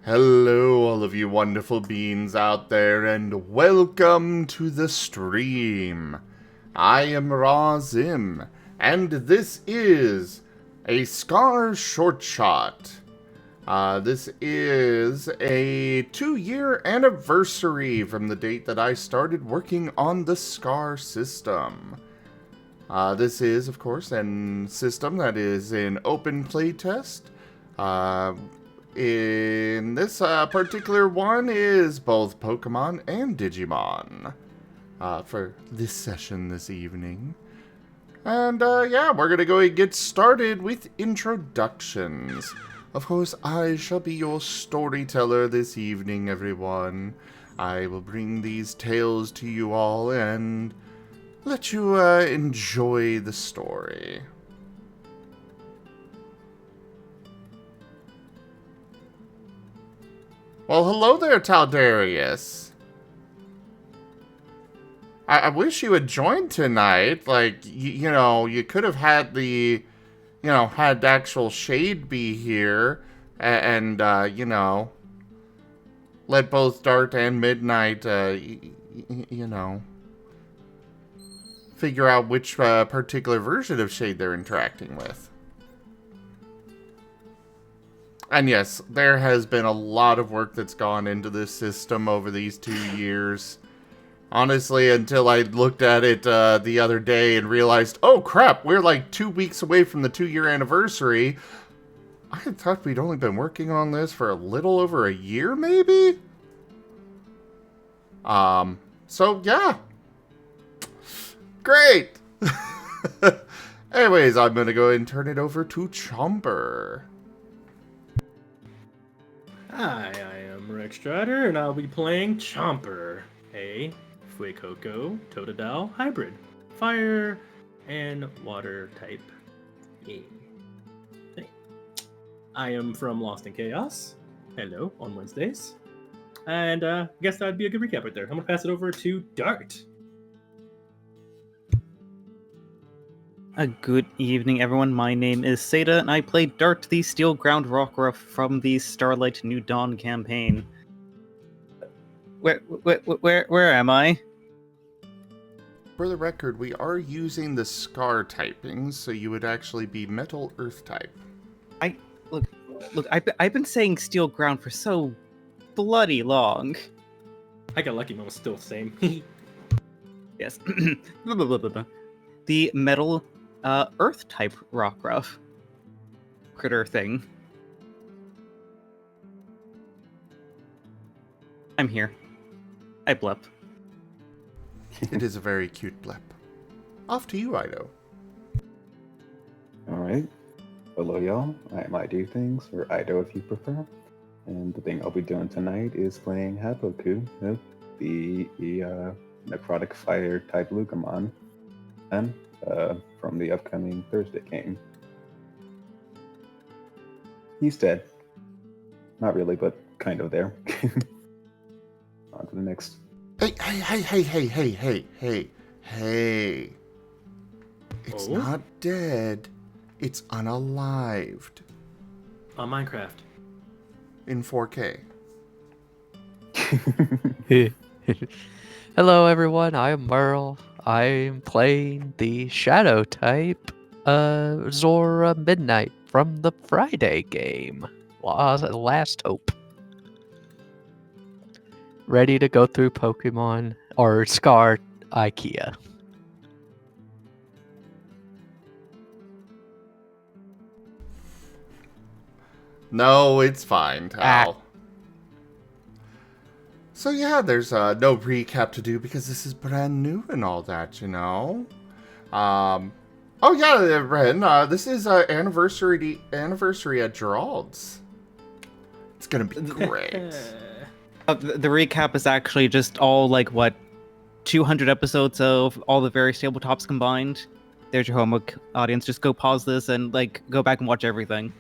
Hello, all of you wonderful beings out there, and welcome to the stream. I am Razim, and this is a SCAR short shot. This is a 2-year anniversary from the date that I started working on the SCAR system. This is, of course, a system that is in open playtest. In this particular one is both Pokemon and Digimon for this session this evening. And yeah, we're going to go and get started with introductions. Of course, I shall be your storyteller this evening, everyone. I will bring these tales to you all and let you enjoy the story. Well, hello there, Taldarius. I wish you had joined tonight. Like, you know, you could have had had actual Shade be here and you know, let both Dart and Midnight, you know, figure out which particular version of Shade they're interacting with. And yes, there has been a lot of work that's gone into this system over these 2 years. Honestly, until I looked at it the other day and realized, oh crap, we're like 2 weeks away from the 2-year anniversary. I had thought we'd only been working on this for a little over a year, maybe? So yeah. Great! Anyways, I'm gonna go ahead and turn it over to Chomper. Hi, I am Rex Strider, and I'll be playing Chomper, a Fuecoco Totodile hybrid, fire and water type game. Hey. I am from Lost in Chaos. Hello, on Wednesdays. And I guess that'd be a good recap right there. I'm gonna pass it over to Dart. Good evening, everyone. My name is Seda, and I play Dart, the Steel Ground Rockruff from the Starlight New Dawn campaign. Where am I? For the record, we are using the SCAR typings, so you would actually be Metal Earth type. Look. I've been saying Steel Ground for so bloody long. I got lucky, mine was still the same. Yes. The Metal Earth type Rockruff critter thing. I'm here. I blep. It is a very cute blep. Off to you, Ido. Alright. Hello, y'all. I'm IDDoThings, or Ido if you prefer. And the thing I'll be doing tonight is playing Haboku, the necrotic fire type Lucamon, and from the upcoming Thursday game. He's dead. Not really, but kind of there. On to the next. Hey. It's not dead. It's unalived. On Minecraft. In 4K. Hello everyone, I'm Merl. I'm playing the Shadow type Zora Midnight from the Friday game. Last Hope. Ready to go through Pokemon or SCAR IKEA. No, it's fine, Tal. So yeah, there's no recap to do because this is brand new and all that, you know. Oh yeah, Ren, this is anniversary at Jerald's. It's gonna be great. The recap is actually just all 200 episodes of all the various tabletops combined. There's your homework, audience. Just go pause this and go back and watch everything.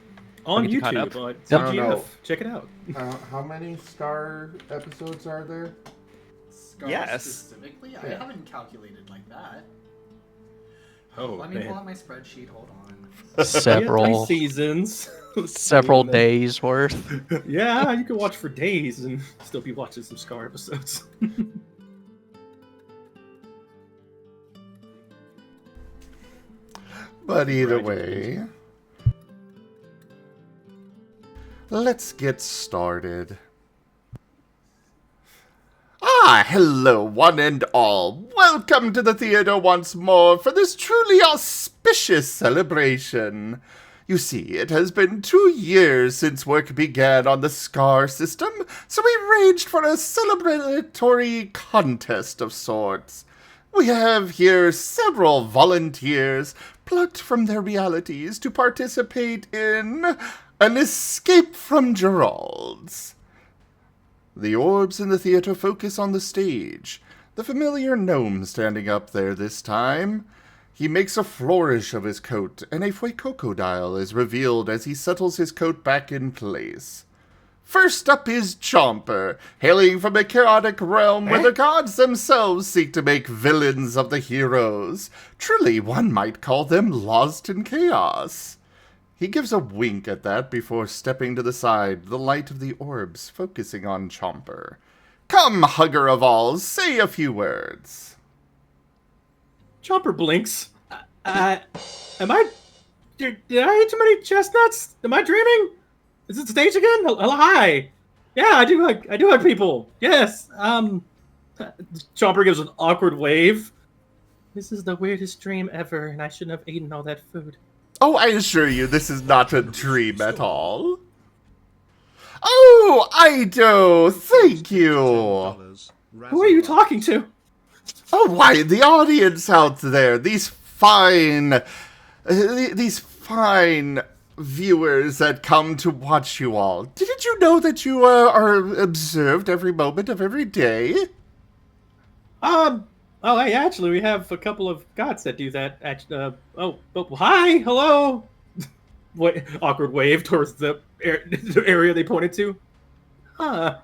On Get caught up. YouTube, Yep. TGF. Check it out. How many SCAR episodes are there? SCAR Yes. specifically? Yeah. I haven't calculated like that. Oh, Let me man. pull out my spreadsheet. Hold on. We had 3 Several seasons. several And then- days worth. Yeah, you could watch for days and still be watching some Scar episodes. But either way, let's get started. Hello, one and all. Welcome to the theater once more for this truly auspicious celebration. You see, it has been 2 years since work began on the SCAR system, so we arranged for a celebratory contest of sorts. We have here several volunteers plucked from their realities to participate in an escape from Jerald's. The orbs in the theater focus on the stage, the familiar gnome standing up there this time. He makes a flourish of his coat, and a fuecoco is revealed as he settles his coat back in place. First up is Chomper, hailing from a chaotic realm where the gods themselves seek to make villains of the heroes. Truly, one might call them lost in chaos. He gives a wink at that before stepping to the side, the light of the orbs focusing on Chomper. Come, hugger of all, say a few words. Chomper blinks. Am I... Did I eat too many chestnuts? Am I dreaming? Is it stage again? Hello, hi. Yeah, I do hug people. Yes. Chomper gives an awkward wave. This is the weirdest dream ever, and I shouldn't have eaten all that food. Oh, I assure you, this is not a dream at all. Oh, Ido, thank you. Who are you talking to? Oh, why, the audience out there, these fine viewers that come to watch you all. Didn't you know that you are observed every moment of every day? Oh, hey, actually, we have a couple of gods that do that. Hi, hello. Awkward wave towards the area they pointed to. Huh.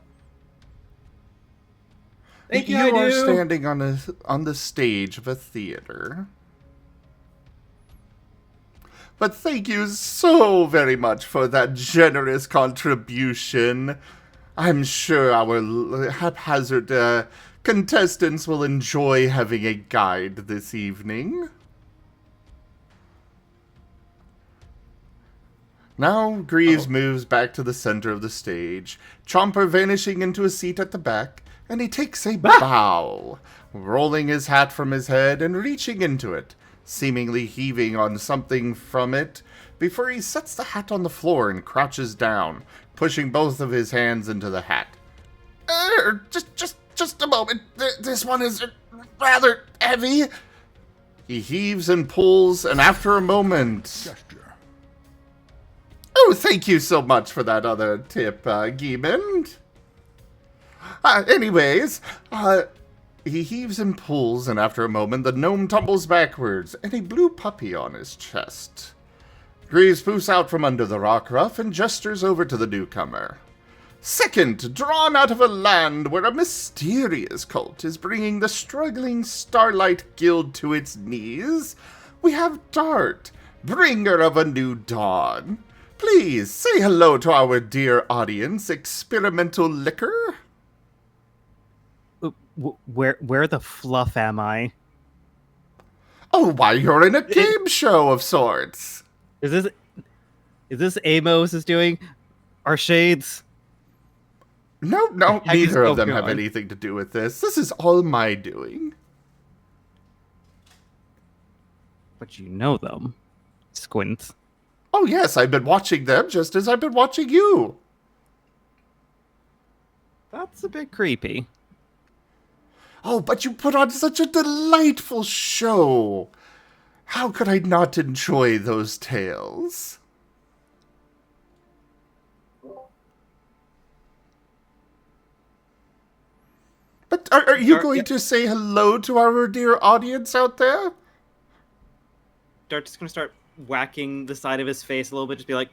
Thank you, You are Ido. standing on the stage of a theater. But thank you so very much for that generous contribution. I'm sure our haphazard contestants will enjoy having a guide this evening. Now, Greaves moves back to the center of the stage, Chomper vanishing into a seat at the back, and he takes a bow, rolling his hat from his head and reaching into it, seemingly heaving on something from it, before he sets the hat on the floor and crouches down, pushing both of his hands into the hat. Just a moment. This one is rather heavy. He heaves and pulls, and after a moment... Oh, thank you so much for that other tip, Giemond. He heaves and pulls, and after a moment, the gnome tumbles backwards, and a blue puppy on his chest. Greaves poofs out from under the rock ruff and gestures over to the newcomer. Second, drawn out of a land where a mysterious cult is bringing the struggling Starlight Guild to its knees, we have Dart, bringer of a new dawn. Please, say hello to our dear audience, Experimental Liquor. Where the fluff am I? Oh, why, you're in a game show of sorts. Is this Amos is doing? Our shades? No, neither of them have on. anything to do with this. This is all my doing. But you know them. Squint. Oh yes, I've been watching them just as I've been watching you. That's a bit creepy. Oh, but you put on such a delightful show. How could I not enjoy those tales? But are you going to say hello to our dear audience out there? Dart's just gonna start whacking the side of his face a little bit, just be like,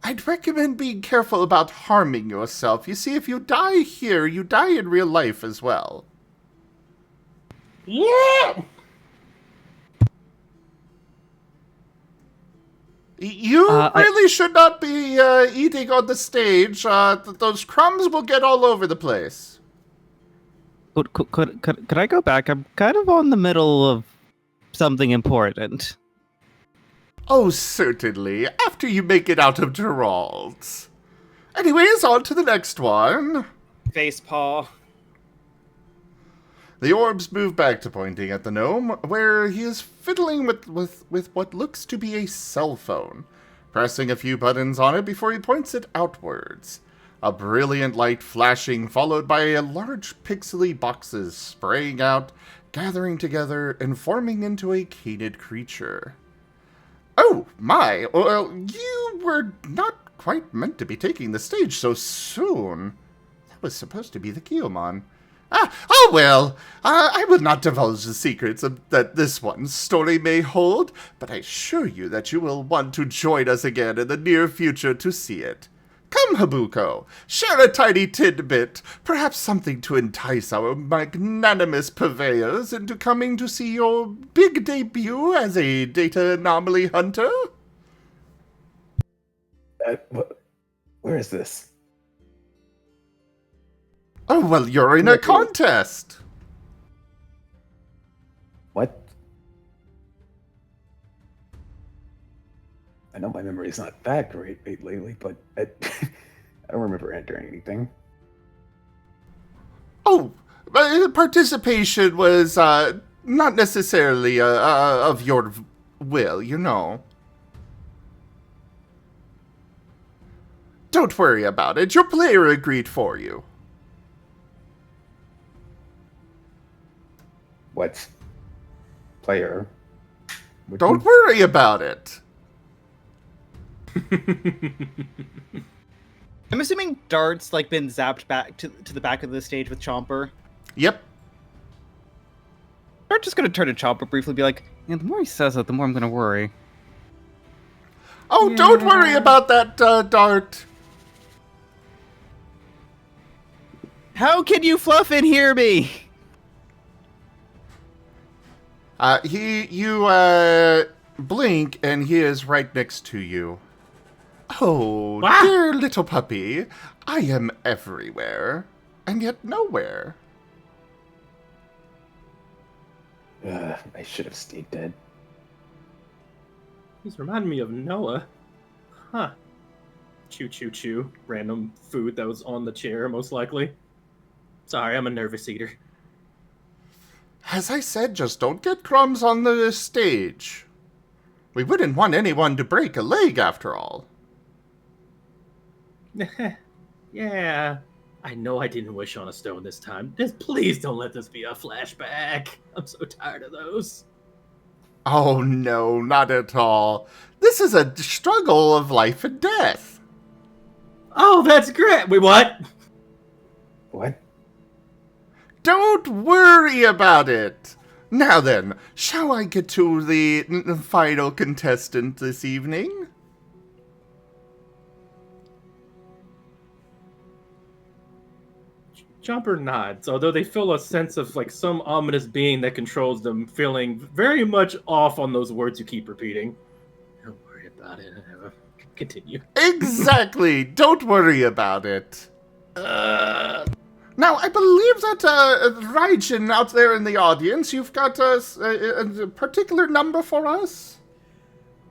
I'd recommend being careful about harming yourself. You see, if you die here, you die in real life as well. Yeah! You I- really should not be eating on the stage. Those crumbs will get all over the place. Could I go back? I'm kind of on the middle of something important. Oh, certainly, after you make it out of Jerald's. Anyways, on to the next one. Facepaw. The orbs move back to pointing at the gnome, where he is fiddling with what looks to be a cell phone, pressing a few buttons on it before he points it outwards. A brilliant light flashing, followed by a large pixely boxes spraying out, gathering together, and forming into a canid creature. Oh, my! Well, you were not quite meant to be taking the stage so soon. That was supposed to be the Guillemon. Oh well, I will not divulge the secrets that this one's story may hold, but I assure you that you will want to join us again in the near future to see it. Come, Haboku, share a tiny tidbit, perhaps something to entice our magnanimous purveyors into coming to see your big debut as a data anomaly hunter? Where is this? Oh, well, you're in a contest! What? I know my memory's not that great lately, but I don't remember entering anything. Oh, participation was not necessarily of your will, you know. Don't worry about it. Your player agreed for you. What? Player? Don't worry about it. I'm assuming Dart's like been zapped back to the back of the stage with Chomper. Yep. Dart's just gonna turn to Chomper briefly, and be like, "Yeah, the more he says it, the more I'm gonna worry." Oh, don't worry about that, Dart. How can you fluff and hear me? You blink, and he is right next to you. Oh, Wow. dear little puppy, I am everywhere, and yet nowhere. I should have stayed dead. He's reminding me of Noah. Huh. Chew, chew, chew. Random food that was on the chair, most likely. Sorry, I'm a nervous eater. As I said, just don't get crumbs on the stage. We wouldn't want anyone to break a leg, after all. Yeah. I know I didn't wish on a stone this time. Just please don't let this be a flashback. I'm so tired of those. Oh no, not at all. This is a struggle of life and death. Oh, that's great. Wait, what? What? Don't worry about it. Now then, shall I get to the final contestant this evening? Chomper nods, although they feel a sense of like some ominous being that controls them, feeling very much off on those words you keep repeating. Don't worry about it. Continue. Exactly. Don't worry about it. Now, I believe that, Raijin out there in the audience, you've got a particular number for us?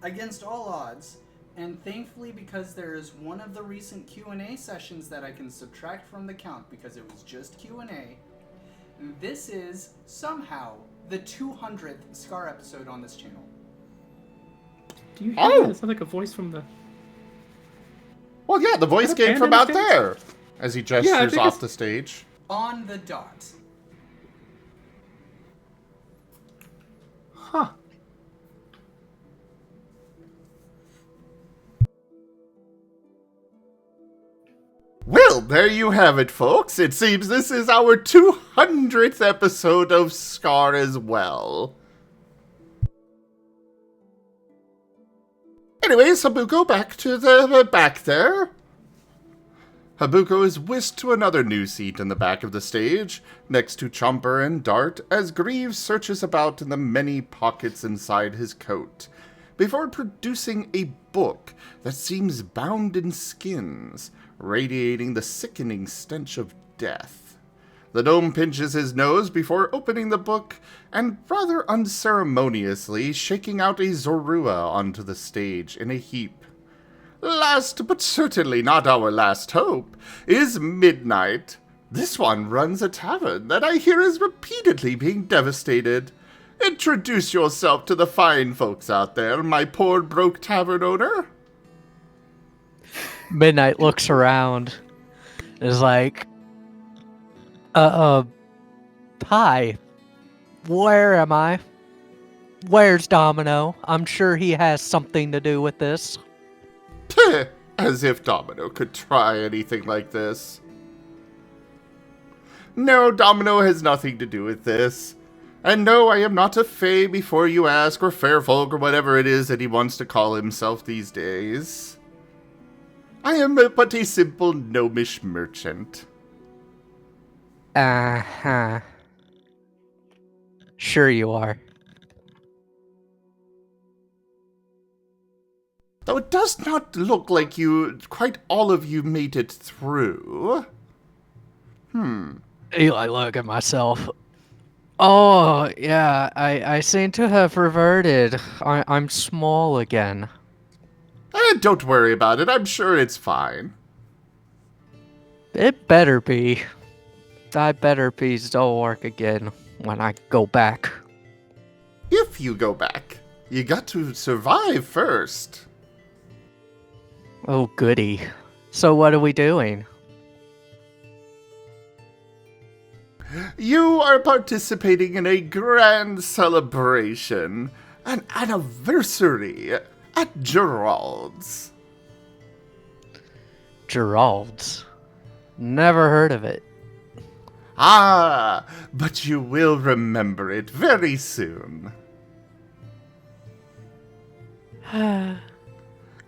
Against all odds, and thankfully because there is one of the recent Q&A sessions that I can subtract from the count because it was just Q&A, this is, somehow, the 200th SCAR episode on this channel. Do you hear Oh. that? It sounds like a voice from the... Well, yeah, the voice Is that a came band from in the out States? there, as he gestures think off it's- the stage. On the dot. Huh. Well, there you have it, folks. It seems this is our 200th episode of SCAR as well. Anyways, Haboku, back to the back there. Haboku is whisked to another new seat in the back of the stage, next to Chomper and Dart, as Greaves searches about in the many pockets inside his coat, before producing a book that seems bound in skins, radiating the sickening stench of death. The gnome pinches his nose before opening the book and rather unceremoniously shaking out a Zorua onto the stage in a heap. Last, but certainly not our last hope, is Midnight. This one runs a tavern that I hear is repeatedly being devastated. Introduce yourself to the fine folks out there, my poor broke tavern owner. Midnight looks around. Is like, hi. Where am I? Where's Domino? I'm sure he has something to do with this. As if Domino could try anything like this. No, Domino has nothing to do with this. And no, I am not a fae before you ask, or fair folk, or whatever it is that he wants to call himself these days. I am but a simple gnomish merchant. Uh-huh. Sure you are. Though it does not look like quite all of you made it through. Eli, look at myself. Oh, yeah, I seem to have reverted. I'm small again. Don't worry about it, I'm sure it's fine. It better be. I better be Zolork again when I go back. If you go back, you got to survive first. Oh, goody. So what are we doing? You are participating in a grand celebration, an anniversary at Jerald's. Jerald's. Never heard of it. Ah, but you will remember it very soon.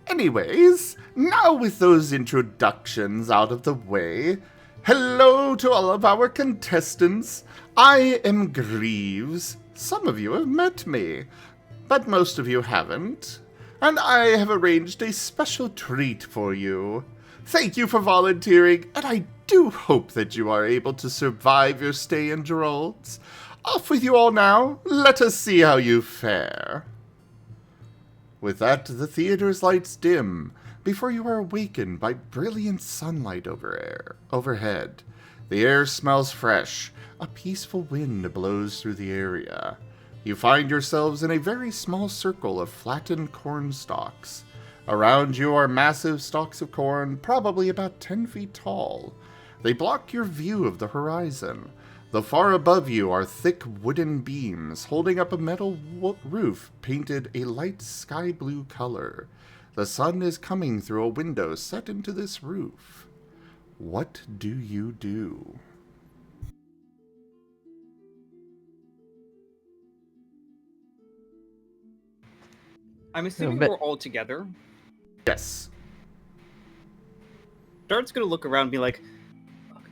Anyways, now with those introductions out of the way, hello to all of our contestants. I am Greaves. Some of you have met me, but most of you haven't. And I have arranged a special treat for you. Thank you for volunteering, and I do hope that you are able to survive your stay in Jerald's. Off with you all now. Let us see how you fare. With that, the theater's lights dim before you are awakened by brilliant sunlight overhead. The air smells fresh. A peaceful wind blows through the area. You find yourselves in a very small circle of flattened corn stalks. Around you are massive stalks of corn, probably about 10 feet tall. They block your view of the horizon. The far above you are thick wooden beams holding up a metal roof painted a light sky blue color. The sun is coming through a window set into this roof. What do you do? I'm assuming we're all together. Yes. Dart's gonna look around and be like,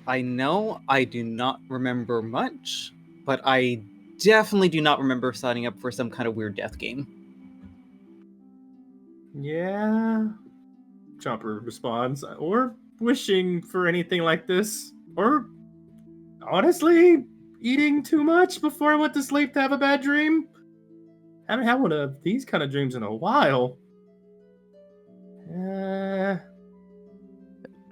I know I do not remember much, but I definitely do not remember signing up for some kind of weird death game. Yeah. Chomper responds, or wishing for anything like this, or honestly, eating too much before I went to sleep to have a bad dream. Haven't had one of these kind of dreams in a while.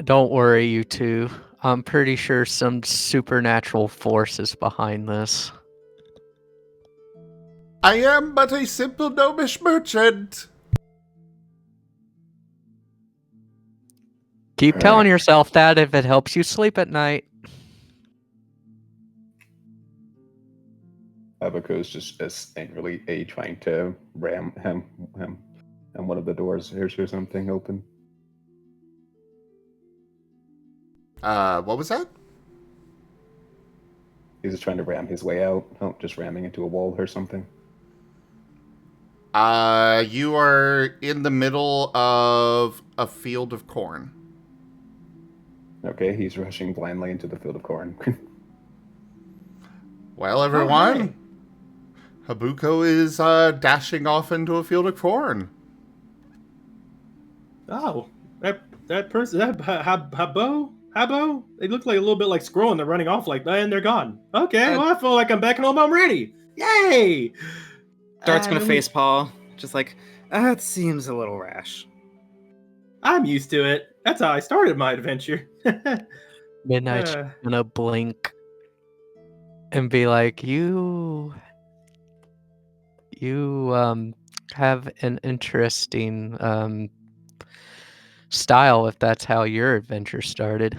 Don't worry, you two. I'm pretty sure some supernatural force is behind this. I am but a simple gnomish merchant. Keep telling yourself that if it helps you sleep at night. Haboku is just angrily trying to ram him and one of the doors or something open. What was that? He's just trying to ram his way out. Oh, just ramming into a wall or something. You are in the middle of a field of corn. Okay, he's rushing blindly into the field of corn. Well, everyone, Haboku is dashing off into a field of corn. Oh, that person, that Habo, they look like a little bit like Scroll, and they're running off like that, and they're gone. Okay, well, I feel like I'm back home. I'm ready. Yay! Dart's gonna Um, facepaw, just like, that seems a little rash. I'm used to it. That's how I started my adventure. Midnight's Uh. gonna blink and be like, you have an interesting style if that's how your adventure started.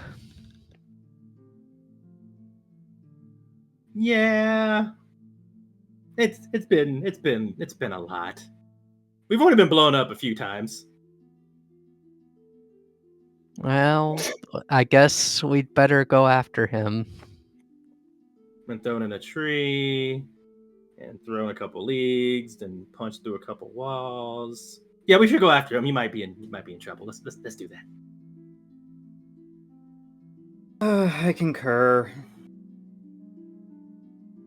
Yeah, it's been a lot. We've only been blown up a few times. Well, I guess we'd better go after him. Been thrown in a tree, and thrown a couple leagues, then punched through a couple walls. Yeah, we should go after him. He might be in trouble. Let's do that. I concur.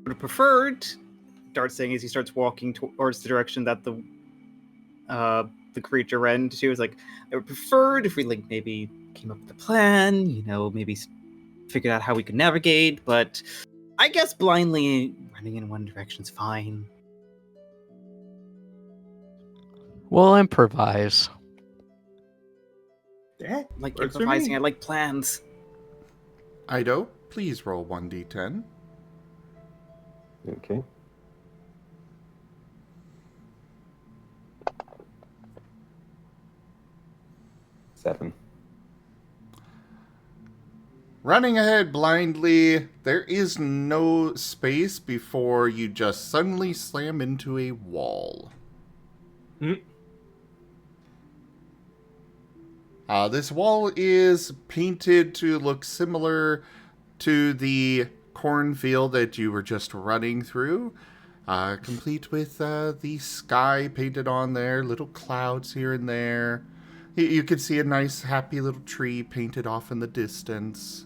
Would have preferred, Dart's saying as he starts walking towards the direction that the creature ran into. Is like, I would preferred if we like maybe came up with a plan, maybe figured out how we could navigate, but I guess blindly running in one direction's fine. We'll improvise. That I like works for improvising, me. I like plans. Ido, please roll 1d10. Okay. Seven. Running ahead blindly, there is no space before you just suddenly slam into a wall. This wall is painted to look similar to the cornfield that you were just running through, complete with the sky painted on there, little clouds here and there. You could see a nice, happy little tree painted off in the distance.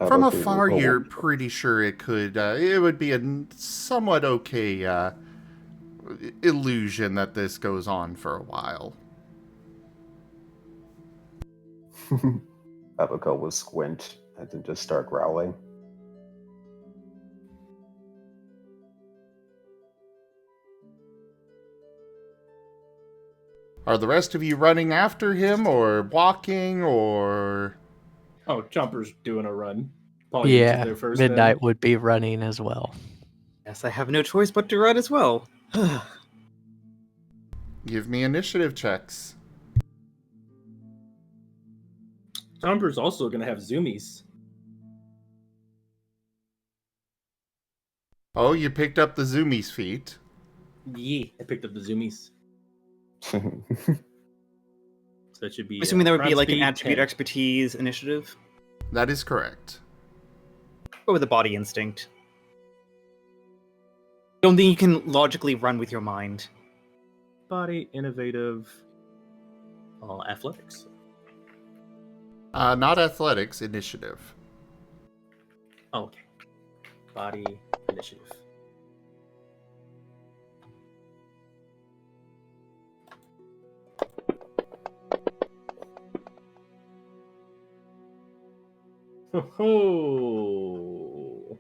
From afar, you're pretty sure it would be a somewhat okay illusion that this goes on for a while. Haboku will squint and then just start growling. Are the rest of you running after him, or walking, or... Oh, Jumper's doing a run. Paul, you Yeah, there first, Midnight then? would be running as well. Yes, I have no choice but to run as well. Give me initiative checks. Jumper's also gonna have zoomies. Oh, you picked up the Zoomies feat. Yeah, I picked up the zoomies. So that should be. Assuming that would be like an speed attribute 10. expertise initiative. That is correct. Or with a body instinct. I don't think you can logically run with your mind. Body, innovative, athletics. Not athletics, initiative. Oh, okay. Body, initiative. Ho.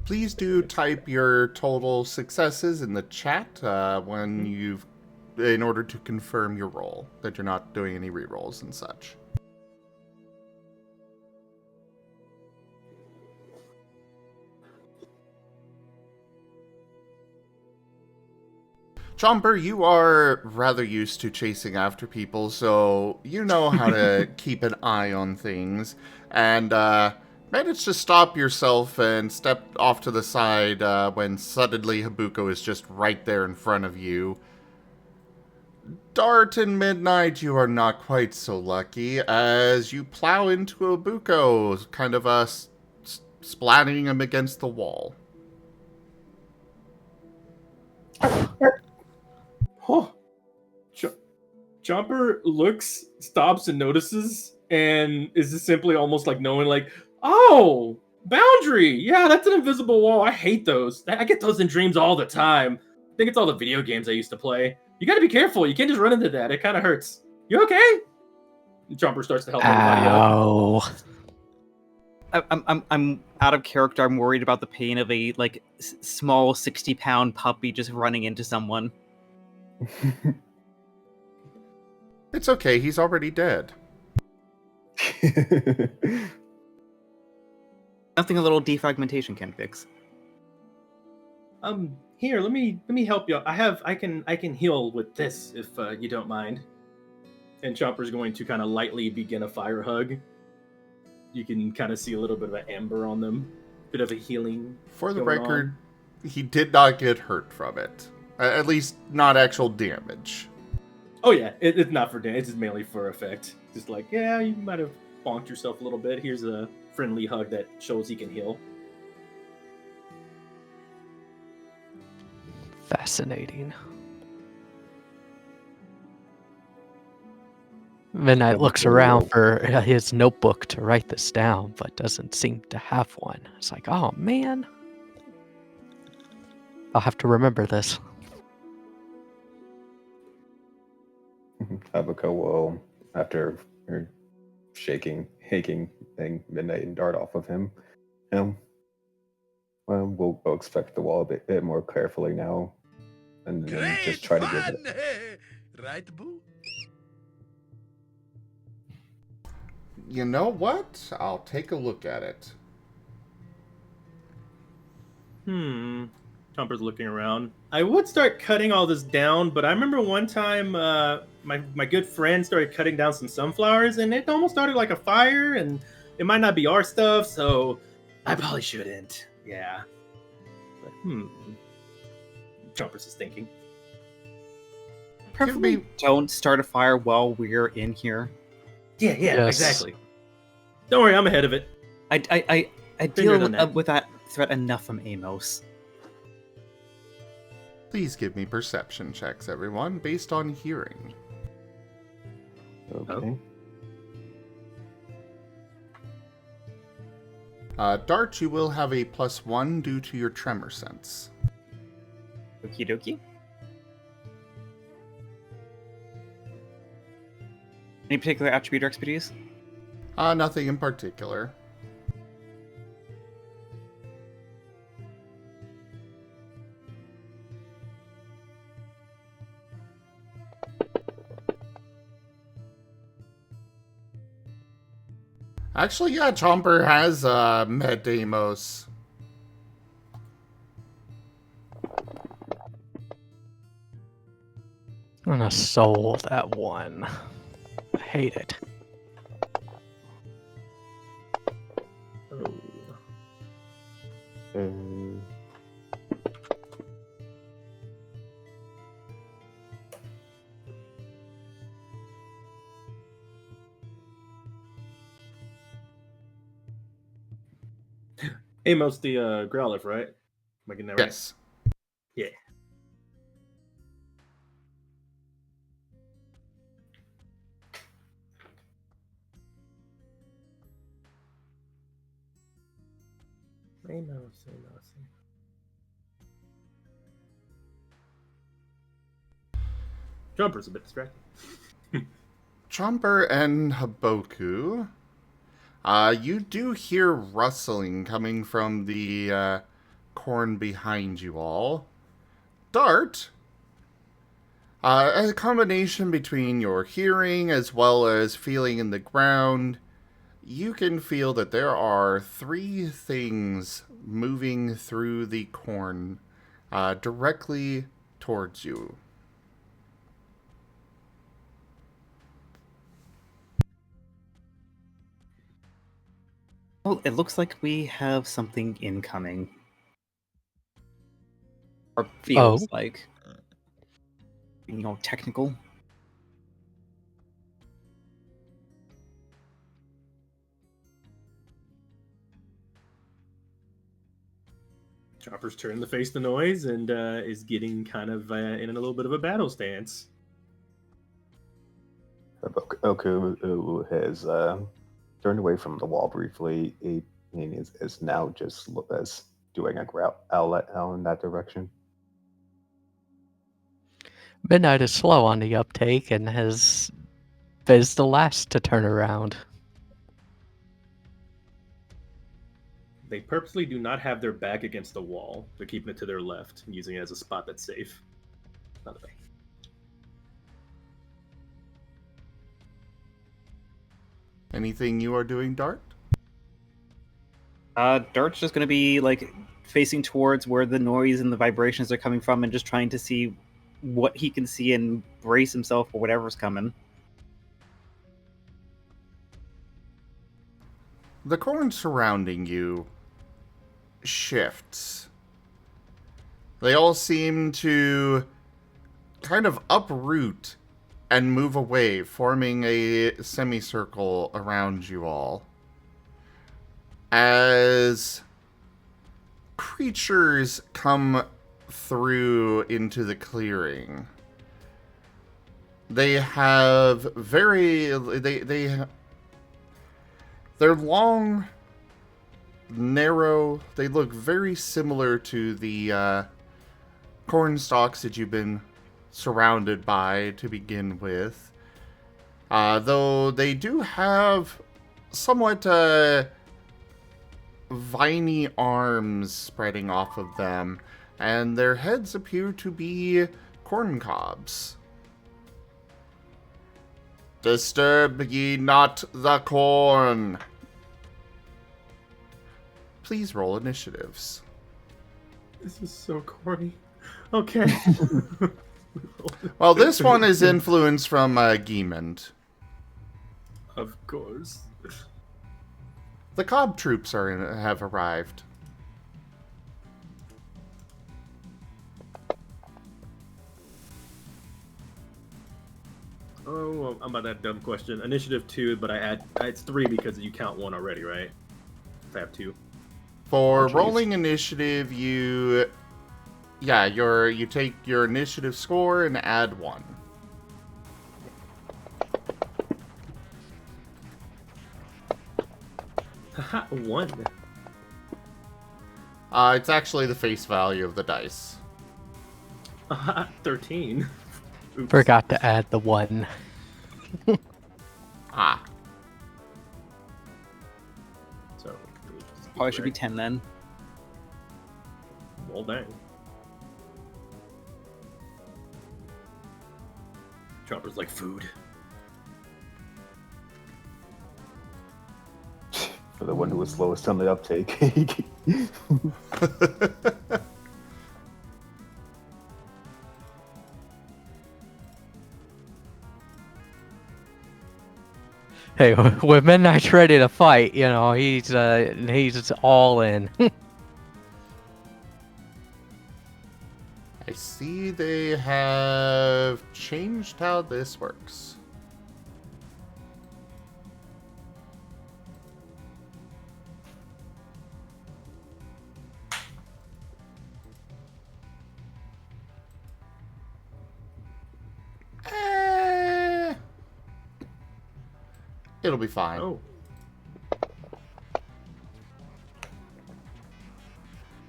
Please do type your total successes in the chat in order to confirm your roll, that you're not doing any rerolls and such. Chomper, you are rather used to chasing after people, so you know how to keep an eye on things, and managed to stop yourself and step off to the side when suddenly Haboku is just right there in front of you. Dart and Midnight, you are not quite so lucky, as you plow into Haboku, kind of splatting him against the wall. Oh, Chomper looks, stops, and notices, and is just simply almost like knowing, like, oh, boundary. Yeah, that's an invisible wall. I hate those. I get those in dreams all the time. I think it's all the video games I used to play. You gotta be careful. You can't just run into that. It kind of hurts. You okay? And Chomper starts to help everybody up. Ow. I'm out of character. I'm worried about the pain of a like small 60-pound puppy just running into someone. It's okay, he's already dead. Nothing a little defragmentation can fix. Here, let me help you. I can heal with this if you don't mind. And Chomper's going to kind of lightly begin a fire hug. You can kind of see a little bit of an amber on them, bit of a healing. For the going record, he did not get hurt from it. At least not actual damage. Oh yeah, it's not for damage. It's just mainly for effect. Just like, yeah, you might have bonked yourself a little bit. Here's a friendly hug that shows he can heal. Fascinating. Midnight looks around for his notebook to write this down, but doesn't seem to have one. It's like, oh man. I'll have to remember this. Haboku will, after her shaking, Midnight and dart off of him, we'll expect the wall a bit more carefully now, and then just try to give it. Right, boo? You know what? I'll take a look at it. Chomper's looking around. I would start cutting all this down, but I remember one time my good friend started cutting down some sunflowers, and it almost started like a fire, and it might not be our stuff, so I probably shouldn't. Yeah. But, Chomper's is thinking. Preferably don't start a fire while we're in here. Yeah, Yes. exactly. Don't worry, I'm ahead of it. I Figured on deal that. with that threat enough from Amos. Please give me perception checks, everyone, based on hearing. Okay. Dart, you will have a +1 due to your tremor sense. Okie dokie. Any particular attribute or expertise? Nothing in particular. Actually, yeah, Chomper has met Amos. I'm gonna soul that one. I hate it. Amos the Growlithe, right? Am I getting that right? Yes. Yeah. Amos. Jumper's a bit distracted. Chomper and Haboku, you do hear rustling coming from the corn behind you all. Dart, a combination between your hearing as well as feeling in the ground, you can feel that there are 3 things moving through the corn directly towards you. Well, it looks like we have something incoming. Or feels like. You know, technical. Chopper's turning to face the noise and is getting kind of in a little bit of a battle stance. Haboku has turned away from the wall briefly. He is now just as doing a growl out in that direction. Midnight is slow on the uptake and is the last to turn around. They purposely do not have their back against the wall. They're keeping it to their left, using it as a spot that's safe. By the way. Anything you are doing, Dart? Dart's just gonna be like facing towards where the noise and the vibrations are coming from, and just trying to see what he can see and brace himself for whatever's coming. The corn surrounding you shifts. They all seem to kind of uproot and move away, forming a semicircle around you all. As creatures come through into the clearing, they have they're long, narrow. They look very similar to the corn stalks that you've been surrounded by to begin with. Though they do have somewhat viney arms spreading off of them, and their heads appear to be corn cobs. Disturb ye not the corn. Please roll initiatives. This is so corny. Okay. Well, this one is influenced from Giemond. Of course. The cob troops have arrived. Oh, I'm about that dumb question. Initiative 2, but it's 3 because you count 1 already, right? If I have 2. For rolling initiative, you take your initiative score and add 1. Haha, 1. It's actually the face value of the dice. 13. Oops. Forgot to add the 1. Ah. So, Probably should be 10 then. Well, dang. Chopper's like food. For the one who was slowest on the uptake. Hey, with Midnight's ready to fight, he's all in. I see they have changed how this works. It'll be fine. Oh.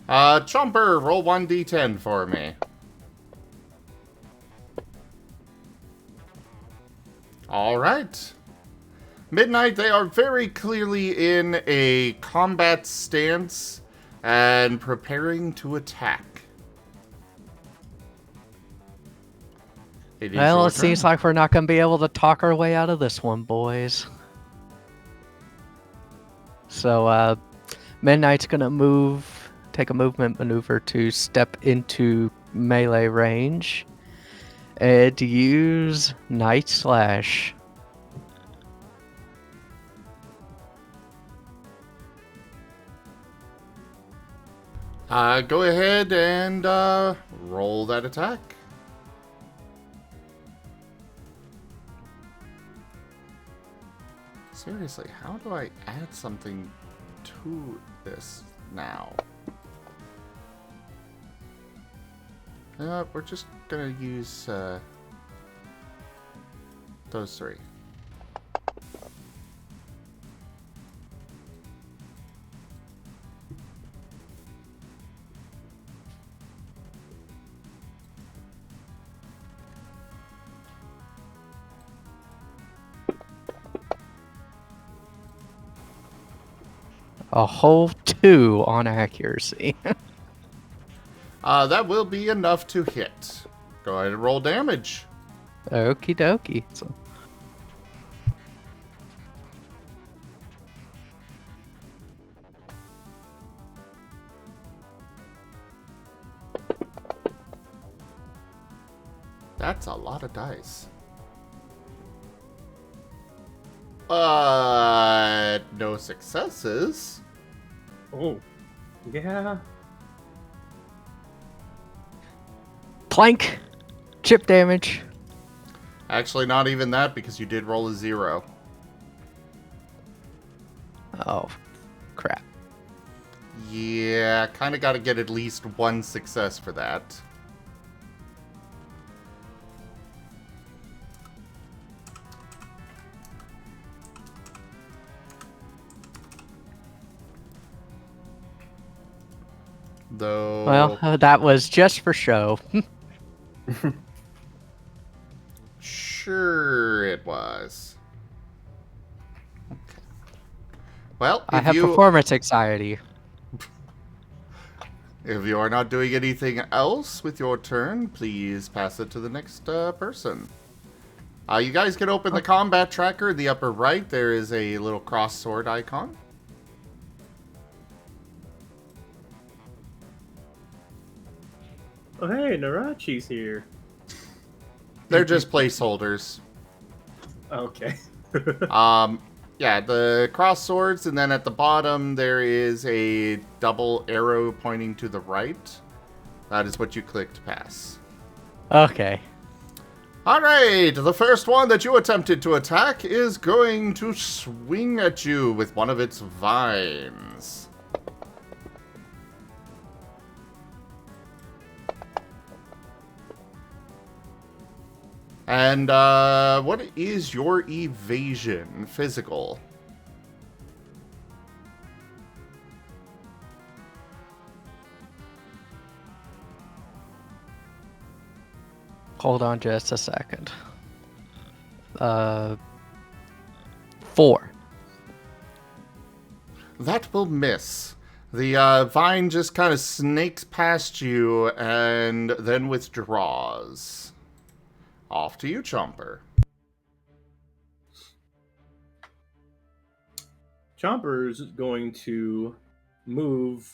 Chomper, roll 1d10 for me. Alright. Midnight, they are very clearly in a combat stance and preparing to attack. Well, it seems like we're not going to be able to talk our way out of this one, boys. So, Midnight's going to take a movement maneuver to step into melee range and use Night Slash. Go ahead and roll that attack. Seriously, how do I add something to this now? We're just gonna use those three. A whole 2 on accuracy. That will be enough to hit. Go ahead and roll damage. Okie dokie. So, That's a lot of dice. No successes. Oh, yeah. clank! Chip damage. Actually, not even that because you did roll a 0. Oh, crap. Yeah, kind of got to get at least 1 success for that. Though. Well, that was just for show. Sure, it was. Okay. Well, I have performance anxiety. If you are not doing anything else with your turn, please pass it to the next person. You guys can open the combat tracker in the upper right. There is a little cross sword icon. Oh, hey, Narachi's here. They're just placeholders. Okay. Yeah, the cross swords, and then at the bottom there is a double arrow pointing to the right. That is what you click to pass. Okay. Alright, the first one that you attempted to attack is going to swing at you with one of its vines. And, what is your evasion? Physical. Hold on just a second. 4. That will miss. The, vine just kind of snakes past you and then withdraws. Off to you, Chomper. Chomper's going to move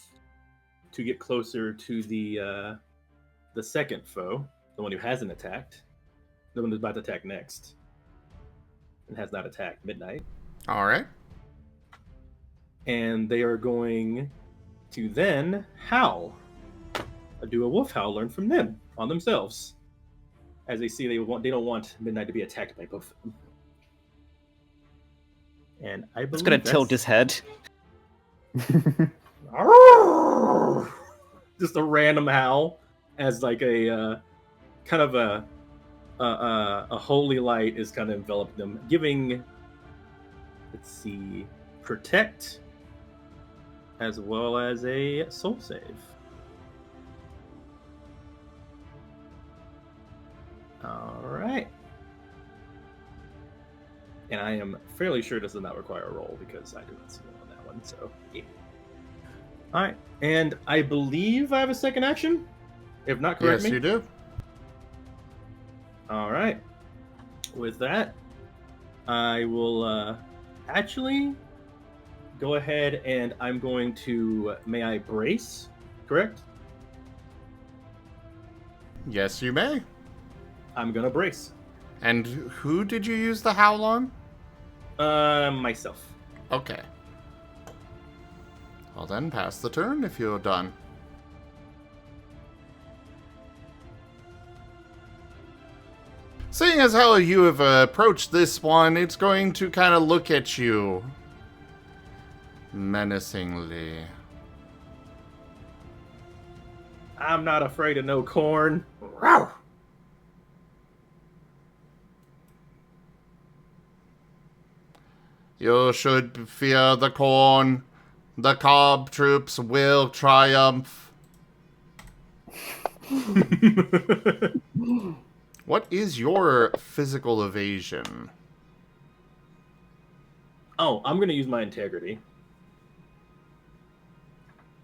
to get closer to the second foe, the one who hasn't attacked, the one who's about to attack next, and has not attacked, Midnight. All right. And they are going to then howl, do a wolf howl, learn from them on themselves, as they see they don't want Midnight to be attacked by both of them. And I believe It's gonna tilt his head. Just a random howl, as like a kind of a holy light is kind of enveloping them, giving, let's see, protect as well as a soul save. All right. And I am fairly sure this does not require a roll because I did not see one on that one. So, yeah. All right. And I believe I have a second action. If not, correct me. Yes, you do. All right. With that, I will actually go ahead and I'm going to, may I brace, correct? Yes, you may. I'm going to brace. And who did you use the howl on? Myself. Okay. Well then, pass the turn if you're done. Seeing as how you have approached this one, it's going to kind of look at you menacingly. I'm not afraid of no corn. Rawr! You should fear the corn. The cob troops will triumph. What is your physical evasion? Oh, I'm gonna use my integrity.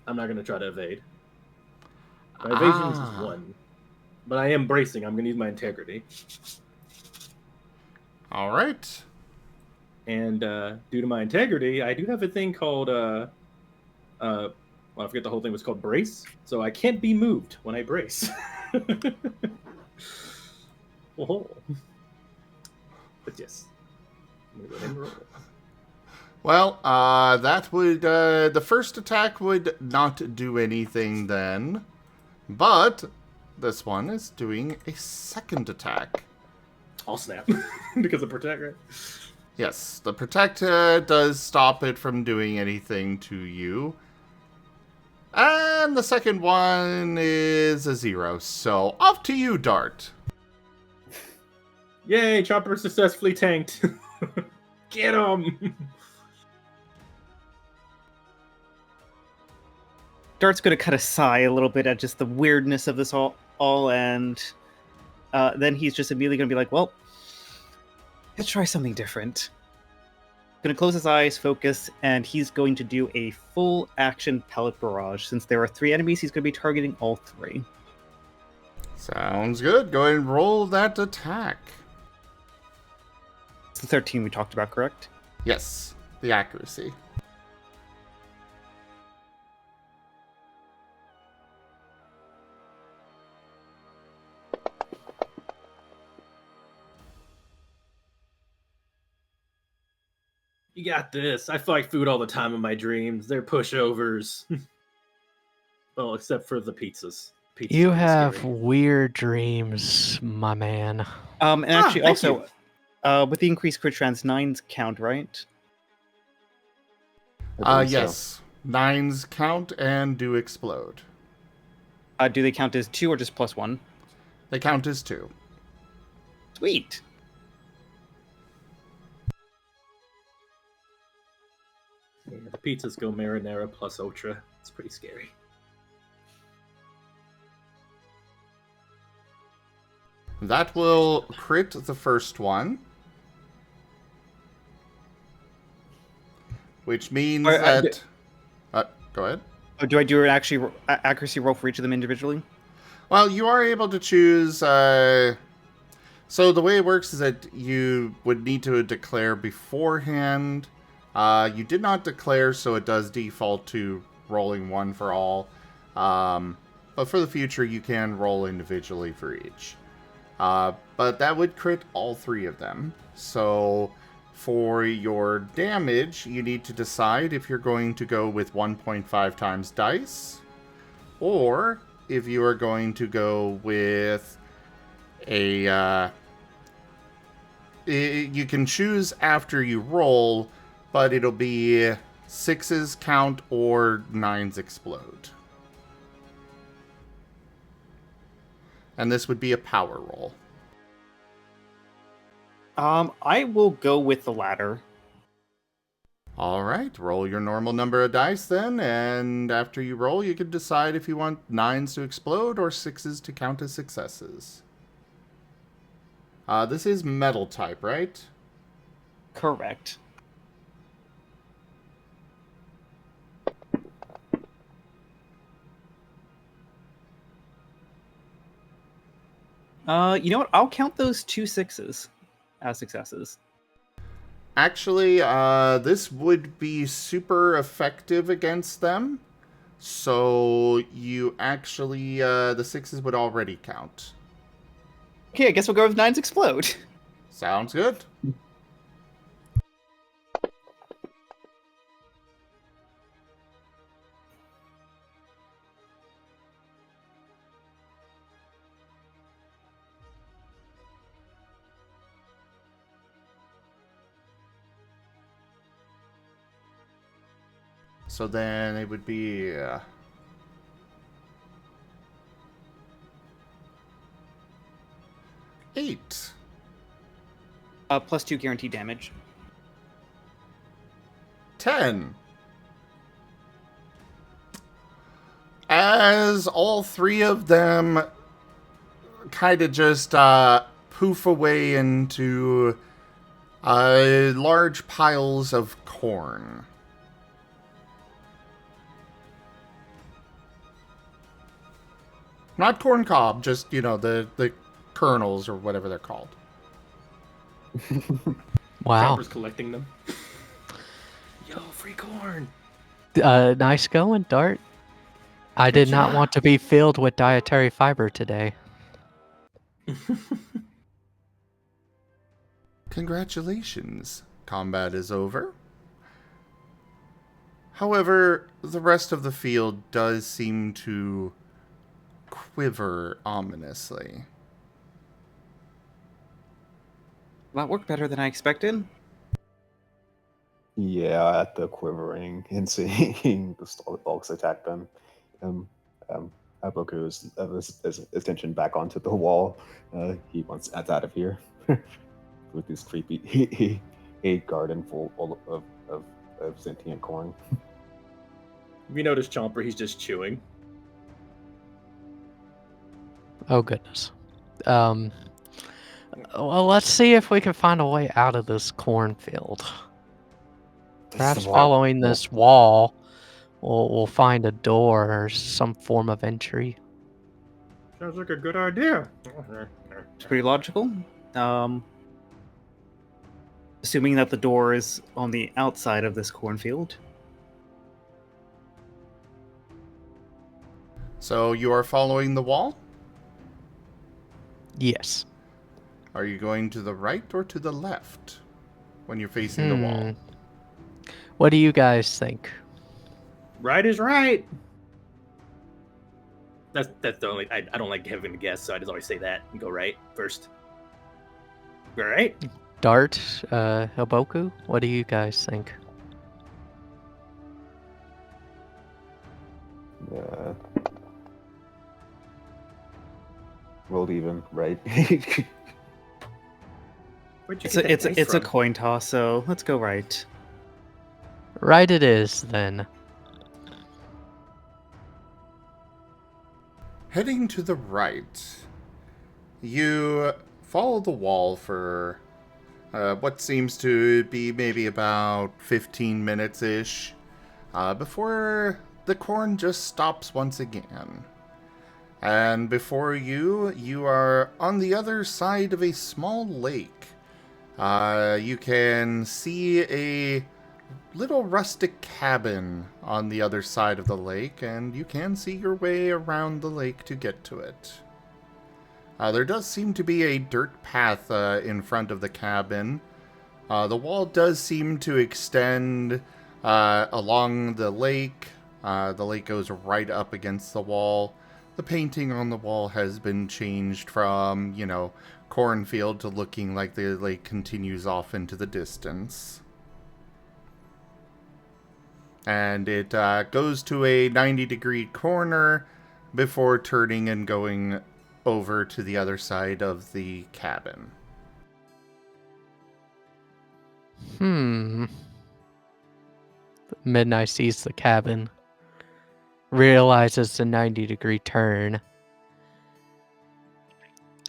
I'm not gonna try to evade. My evasion is just 1. But I am bracing. I'm gonna use my integrity. All right. And due to my integrity, I do have a thing called well, I forget the whole thing was called brace. So I can't be moved when I brace. Oh. But yes, I'm gonna go ahead and roll. Well, that would, the first attack would not do anything then. But this one is doing a second attack. I'll snap because of protect, right? Yes, the protect does stop it from doing anything to you. And the second one is a 0. So off to you, Dart. Yay! Chopper successfully tanked. Get him! Dart's going to kind of sigh a little bit at just the weirdness of this all and then he's just immediately going to be like, well, let's try something different. Going to close his eyes, focus, and he's going to do a full action pellet barrage. Since there are 3 enemies, he's going to be targeting all 3. Sounds good. Go ahead and roll that attack. It's the 13 we talked about, correct? Yes, the accuracy. You got this. I fight food all the time in my dreams. They're pushovers. Well, except for the pizzas. Pizzas You are have scary. weird dreams, my man. And actually, thank also, with the increased crit chance, 9s count, right? I believe so. Yes. 9s count and do explode. Do they count as 2 or just +1? They count as 2. Sweet. Yeah, the pizzas go marinara plus ultra. It's pretty scary. That will crit the first one. Which means that... go ahead. Oh, do I do an accuracy roll for each of them individually? Well, you are able to choose... So the way it works is that you would need to declare beforehand. You did not declare, so it does default to rolling 1 for all. But for the future, you can roll individually for each. But that would crit all 3 of them. So for your damage, you need to decide if you're going to go with 1.5 times dice, or if you are going to go with a... you can choose after you roll, but it'll be 6s count or 9s explode. And this would be a power roll. I will go with the latter. Alright, roll your normal number of dice then, and after you roll, you can decide if you want 9s to explode or 6s to count as successes. This is metal type, right? Correct. You know what? I'll count those 2 6s as successes. Actually, this would be super effective against them. So you actually, the 6s would already count. Okay, I guess we'll go with 9s explode. Sounds good. So then it would be... 8. +2 guaranteed damage. 10. As all three of them kind of just poof away into large piles of corn. Not corn cob, just, the kernels or whatever they're called. Wow. Chomper's collecting them. Yo, free corn. Nice going, Dart. I did not want to be filled with dietary fiber today. Congratulations. Combat is over. However, the rest of the field does seem to quiver ominously. That worked better than I expected. Yeah, at the quivering and seeing the dogs attack them. Haboku is his attention back onto the wall. He wants that's out of here with this creepy a garden full of sentient corn. If you notice Chomper, he's just chewing. Oh, goodness. Well, let's see if we can find a way out of this cornfield. Perhaps following this wall, we'll find a door or some form of entry. Sounds like a good idea. It's pretty logical. Assuming that the door is on the outside of this cornfield. So you are following the wall? Yes. Are you going to the right or to the left when you're facing the wall? What do you guys think? Right is right. That's the only. I don't like having to guess, so I just always say that and go right first. You all right? Dart, Haboku, what do you guys think? Rolled even, right? It's a coin toss, so let's go right. Right it is, then. Heading to the right, you follow the wall for what seems to be maybe about 15 minutes-ish, before the corn just stops once again. And before you are on the other side of a small lake. You can see a little rustic cabin on the other side of the lake, and you can see your way around the lake to get to it. There does seem to be a dirt path in front of the cabin. The wall does seem to extend along the lake. The lake goes right up against the wall. The painting on the wall has been changed from, cornfield to looking like the lake continues off into the distance. And it goes to a 90-degree corner before turning and going over to the other side of the cabin. Midnight sees the cabin, realizes the 90-degree turn.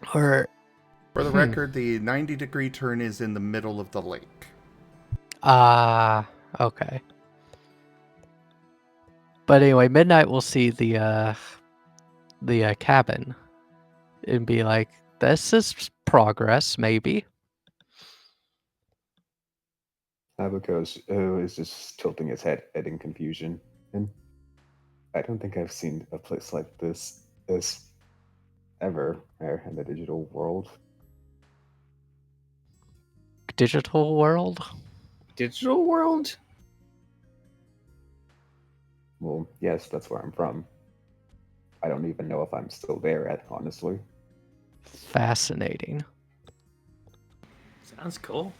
For the record, the 90-degree turn is in the middle of the lake. Okay. But anyway, Midnight will see the cabin and be like, this is progress, maybe. Haboku is just tilting his head in confusion. And I don't think I've seen a place like this ever in the digital world. Digital world? Digital world? Well, yes, that's where I'm from. I don't even know if I'm still there, honestly. Fascinating. Sounds cool.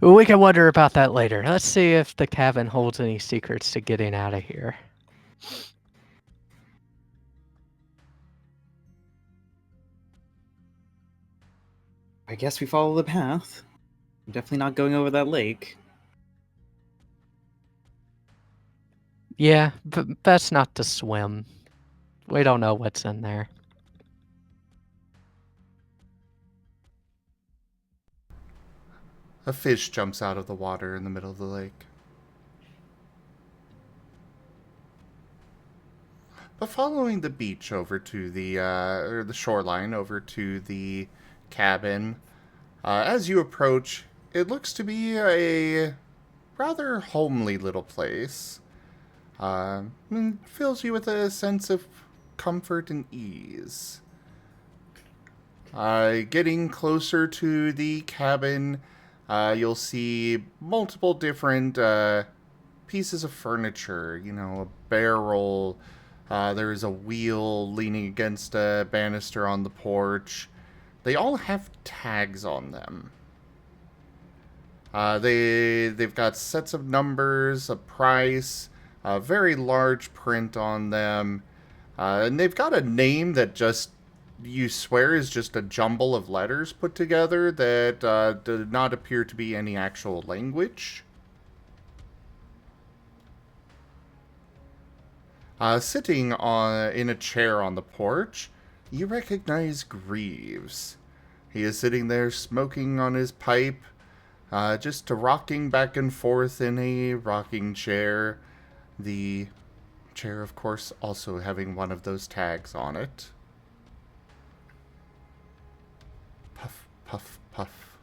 We can wonder about that later. Let's see if the cabin holds any secrets to getting out of here. I guess we follow the path. I'm definitely not going over that lake. Yeah, but best not to swim. We don't know what's in there. A fish jumps out of the water in the middle of the lake. But following the beach over to or the shoreline over to the cabin, as you approach, it looks to be a rather homely little place. Fills you with a sense of comfort and ease. Getting closer to the cabin, you'll see multiple different pieces of furniture. You know, a barrel. There is a wheel leaning against a banister on the porch. They all have tags on them. They've got sets of numbers, a price, a very large print on them, and they've got a name that just you swear is just a jumble of letters put together that did not appear to be any actual language. Sitting in a chair on the porch, you recognize Greaves. He is sitting there smoking on his pipe, just rocking back and forth in a rocking chair. The chair, of course, also having one of those tags on it. Puff, puff, puff.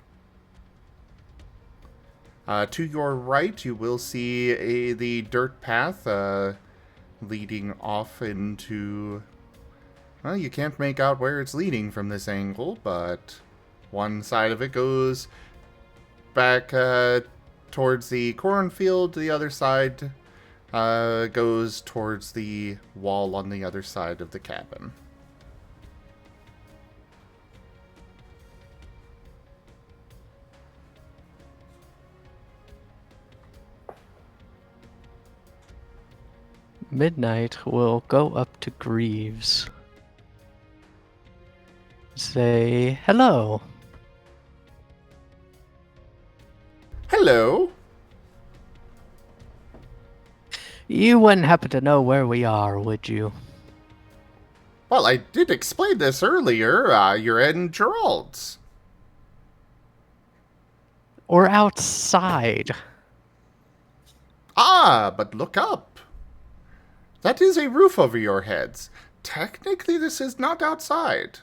To your right, you will see the dirt path leading off into... Well, you can't make out where it's leading from this angle, but one side of it goes back towards the cornfield, the other side goes towards the wall on the other side of the cabin. Midnight will go up to Greaves. Say hello. Hello. You wouldn't happen to know where we are, would you? Well, I did explain this earlier. You're in Jerald's. Or outside? Ah, but look up. That is a roof over your heads. Technically, this is not outside.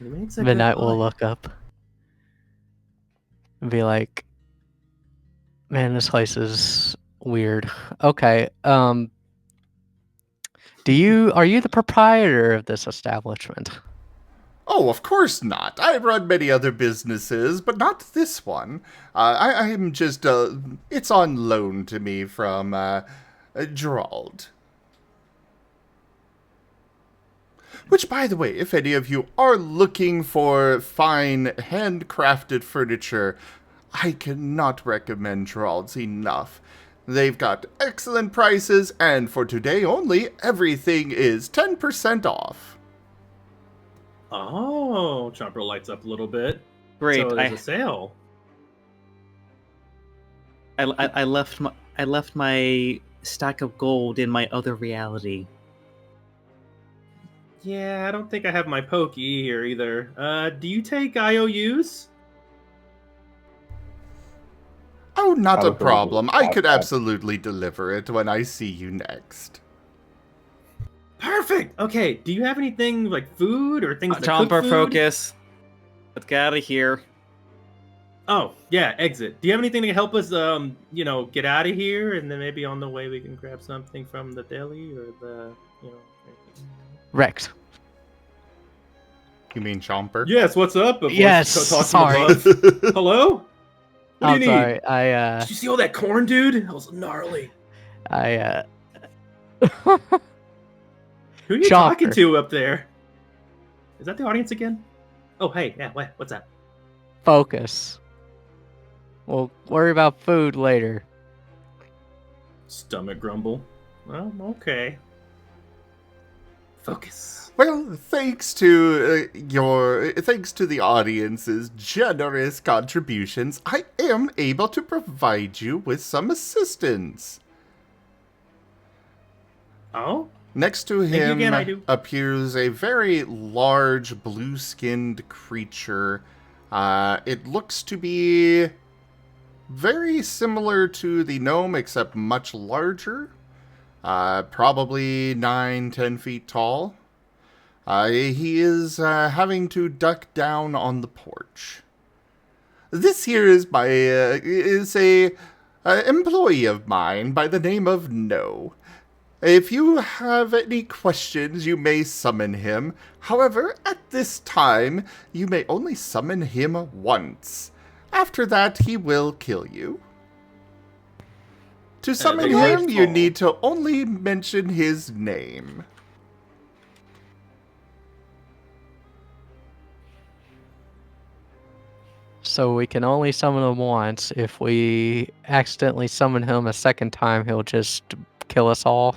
Midnight will look up and be like, man, this place is weird. Okay, are you the proprietor of this establishment? Oh, of course not. I run many other businesses, but not this one. I am just, it's on loan to me from, Jerald. Which, by the way, if any of you are looking for fine, handcrafted furniture, I cannot recommend Jerald's enough. They've got excellent prices, and for today only, everything is 10% off. Oh, Chomper lights up a little bit. Great. So there's a sale. I left my stack of gold in my other reality. Yeah, I don't think I have my Pokey here either. Do you take IOUs? Oh, not a Haboku problem. I could I- absolutely deliver it when I see you next. Perfect. Okay. Do you have anything like food or things to cook Chomper, food? focus. Let's get out of here. Oh yeah, exit. Do you have anything to help us, get out of here, and then maybe on the way we can grab something from the deli or the, Wrecked. You mean Chomper? Yes. What's up? A voice Yes, talking sorry. above. Hello. What do I'm you sorry. need? Did you see all that corn, dude? That was gnarly. Who are you talking Chomper. to up there? Is that the audience again? Oh, hey, yeah, what's that? Focus. We'll worry about food later. Stomach grumble. Well, okay. Focus. Well, thanks to the audience's generous contributions, I am able to provide you with some assistance. Oh? Next to Thank you him again, I do. appears a very large blue-skinned creature. It looks to be very similar to the gnome, except much larger. Probably 9-10 feet tall. He is having to duck down on the porch. This here is a employee of mine by the name of No. If you have any questions, you may summon him. However, at this time, you may only summon him once. After that, he will kill you. To summon him, you need to only mention his name. So we can only summon him once. If we accidentally summon him a second time, he'll just kill us all.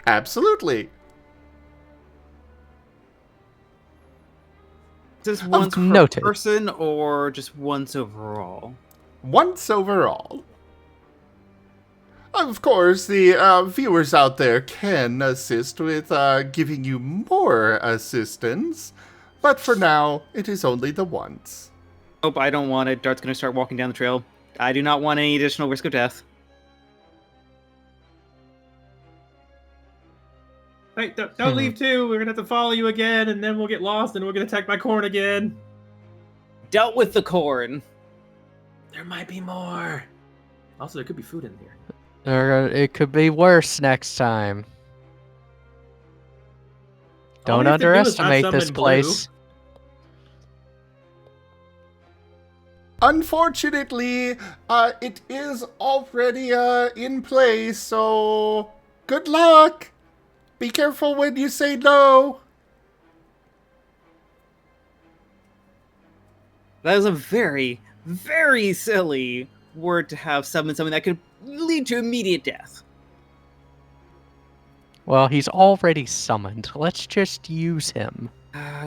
Absolutely. Just once per Noted. person or just once overall? Once overall. Of course, the viewers out there can assist with giving you more assistance, but for now, it is only the once. Nope, I don't want it. Dart's gonna start walking down the trail. I do not want any additional risk of death. Hey, don't leave too. We're gonna have to follow you again, and then we'll get lost, and we're gonna attack my corn again. Dealt with the corn. There might be more. Also, there could be food in here. Or it could be worse next time. All we Don't have to do is not underestimate this summon place. Unfortunately, it is already in place, so good luck. Be careful when you say no. That is a very, very silly word to have summon something that could lead to immediate death. Well, he's already summoned. Let's just use him.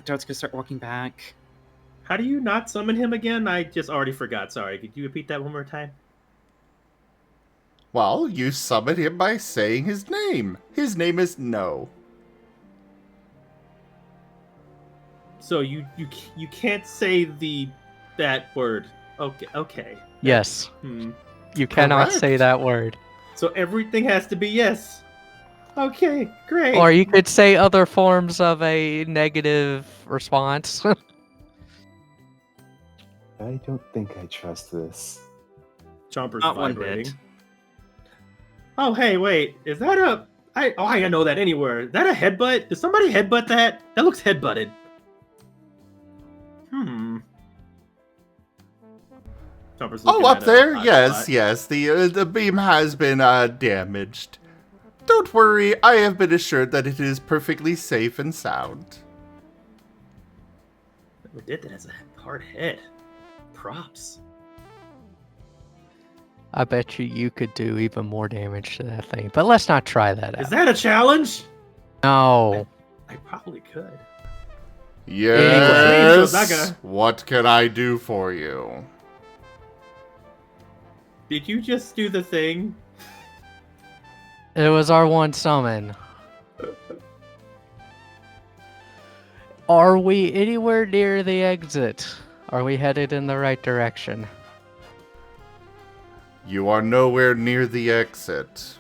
Dart's gonna start walking back. How do you not summon him again? I just already forgot. Sorry. Could you repeat that one more time? Well, you summon him by saying his name. His name is No. So you can't say that word. Okay. Yes. Hmm. You cannot Correct. say that word. So everything has to be yes. Okay, great. Or you could say other forms of a negative response. I don't think I trust this. Chomper's Not one vibrating. bit. Oh, hey, wait. Is that a... I know that anywhere. Is that a headbutt? Did somebody headbutt that? That looks headbutted. Chomper's Oh, looking up at a there? hot Yes, spot. yes. The beam has been damaged. Don't worry, I have been assured that it is perfectly safe and sound. Whoever did that has a hard head. Props. I bet you could do even more damage to that thing. But let's not try that Is out. that a challenge? No. I probably could. Yes. So it's not What can I do for you? Did you just do the thing? It was our one summon. Are we anywhere near the exit? Are we headed in the right direction? You are nowhere near the exit.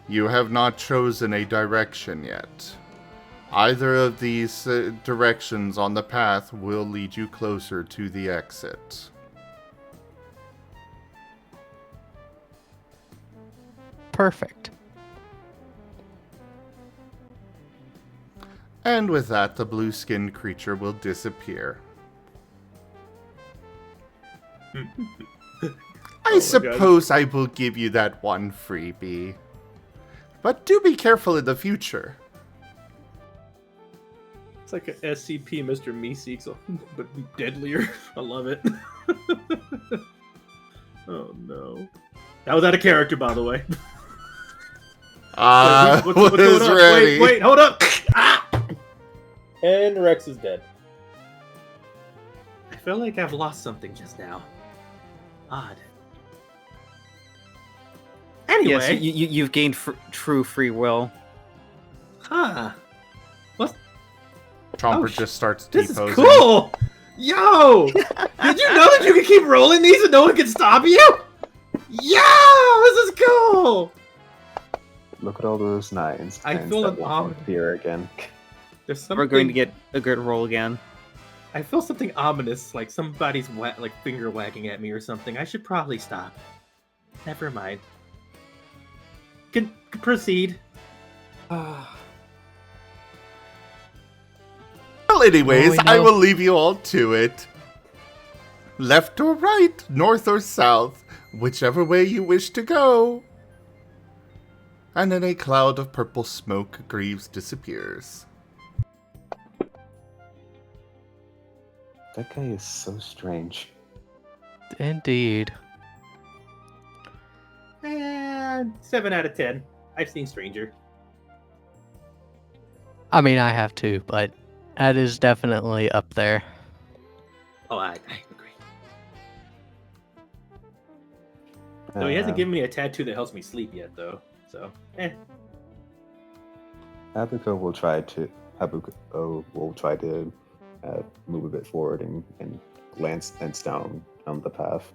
You have not chosen a direction yet. Either of these directions on the path will lead you closer to the exit. Perfect. And with that, the blue-skinned creature will disappear. I suppose I will give you that one freebie. But do be careful in the future. It's like an SCP Mr. Meeseeks, but deadlier. I love it. Oh no. That was out of character, by the way. What is ready? Wait, hold up! And Rex is dead. I feel like I've lost something just now. Odd. Anyway. Yes, you've gained true free will. Huh. What? Chomper just starts This T-posing. is cool! Yo! Did you know that you can keep rolling these and no one can stop you? Yo! This is cool! Look at all those nines. I Nines feel that an won't appear again. There's something... We're going to get a good roll again. I feel something ominous, like somebody's finger wagging at me or something. I should probably stop. Never mind. Can proceed. Well, anyways, Well, we I know- will leave you all to it. Left or right, north or south, whichever way you wish to go. And in a cloud of purple smoke, Greaves disappears. That guy is so strange. Indeed. And 7 out of 10. I've seen Stranger. I mean, I have too, but that is definitely up there. Oh, I agree. Though he hasn't given me a tattoo that helps me sleep yet, though. So, Haboku will try to move a bit forward and glance down on the path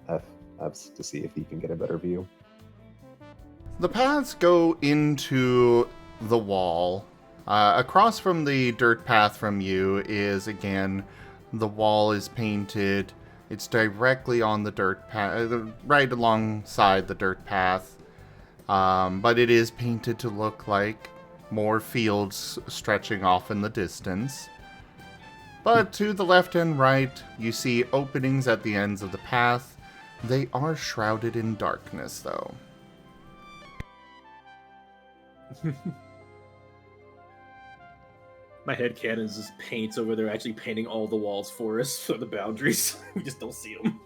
to see if he can get a better view. The paths go into the wall. Across from the dirt path from you is, again, the wall is painted. It's directly on the dirt path, right alongside the dirt path. But it is painted to look like more fields stretching off in the distance. But to the left and right, you see openings at the ends of the path. They are shrouded in darkness, though. my headcanon is just paints over there, actually painting all the walls for us for the boundaries. We just don't see them.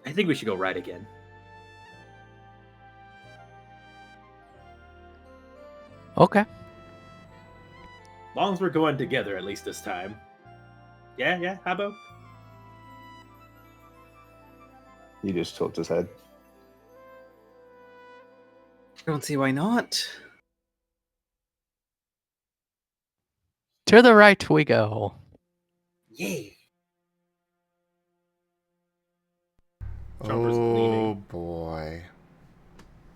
I think we should go right again. Okay. Long as we're going together, at least this time. Yeah, Habo? He just tilts his head. I don't see why not. To the right we go. Yeah. Oh leaning. boy.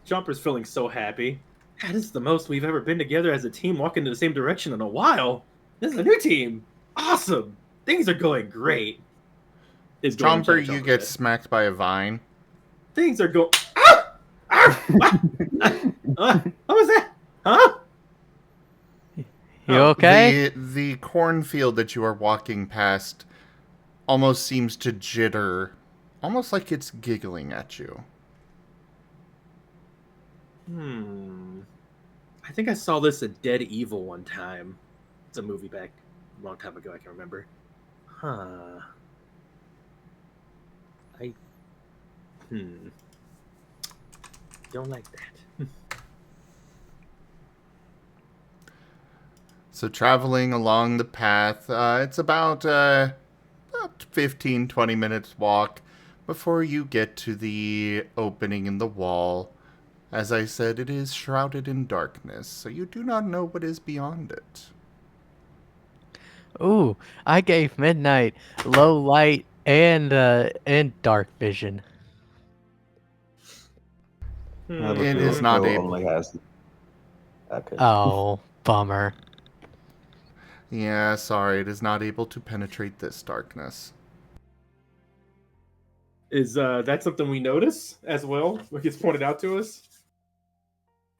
Jumper's feeling so happy. God, this is the most we've ever been together as a team walking in the same direction in a while. This is a new team. Awesome. Things are going great. Chomper, you get smacked by a vine. Things are going... Ah! Ah! What? What was that? Huh? You okay? The cornfield that you are walking past almost seems to jitter. Almost like it's giggling at you. I think I saw this in Dead Evil one time. It's a movie back a long time ago, I can remember. Huh. Don't like that. So traveling along the path, it's about 15, 20 minutes walk before you get to the opening in the wall. As I said, it is shrouded in darkness, so you do not know what is beyond it. Ooh, I gave Midnight low light and dark vision. It is not able. Only has... Okay. Oh, bummer. Yeah, sorry, it is not able to penetrate this darkness. Is that something we notice as well? What gets pointed out to us?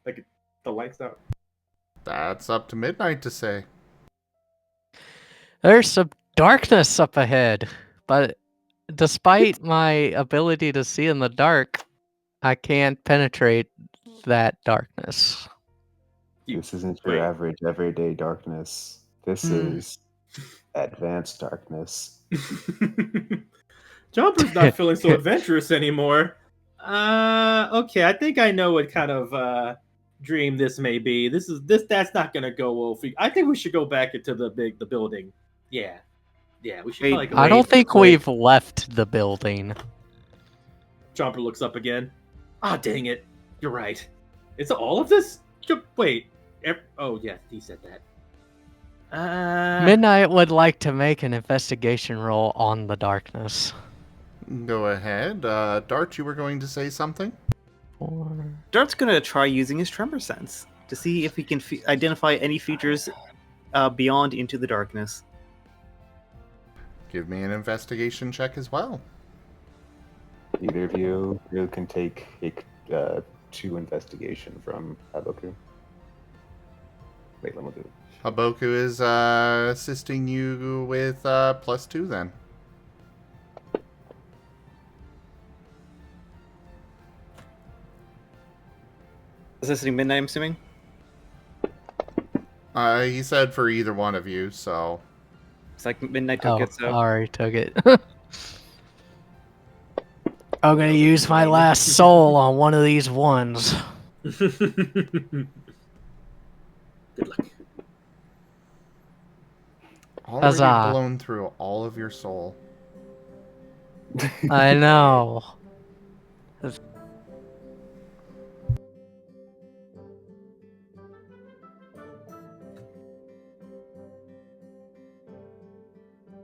Like the lights out. That's up to Midnight to say. There's some darkness up ahead, but despite my ability to see in the dark, I can't penetrate that darkness. This isn't your average everyday darkness. This is advanced darkness. Jumper's not feeling so adventurous anymore. Okay, I think I know what kind of dream this may be. That's not gonna go well. I think we should go back into the building. Yeah, we should Wait, probably go. I don't Wait, think wait. we've left the building. Chomper looks up again. Ah, dang it! You're right. It's all of this. Wait. Oh yeah, he said that. Midnight would like to make an investigation roll on the darkness. Go ahead. Dart, you were going to say something? Dart's gonna try using his tremor sense to see if he can identify any features beyond into the darkness. Give me an investigation check as well. Either of you can take 2 investigation from Haboku. Wait, let me do it. Haboku is assisting you with +2 then. Assisting Midnight, I'm assuming? He said for either one of you, so... It's like Midnight took it, so... already took it. I'm gonna use my last soul on one of these ones. Good luck. Already Huzzah. blown through all of your soul. I know.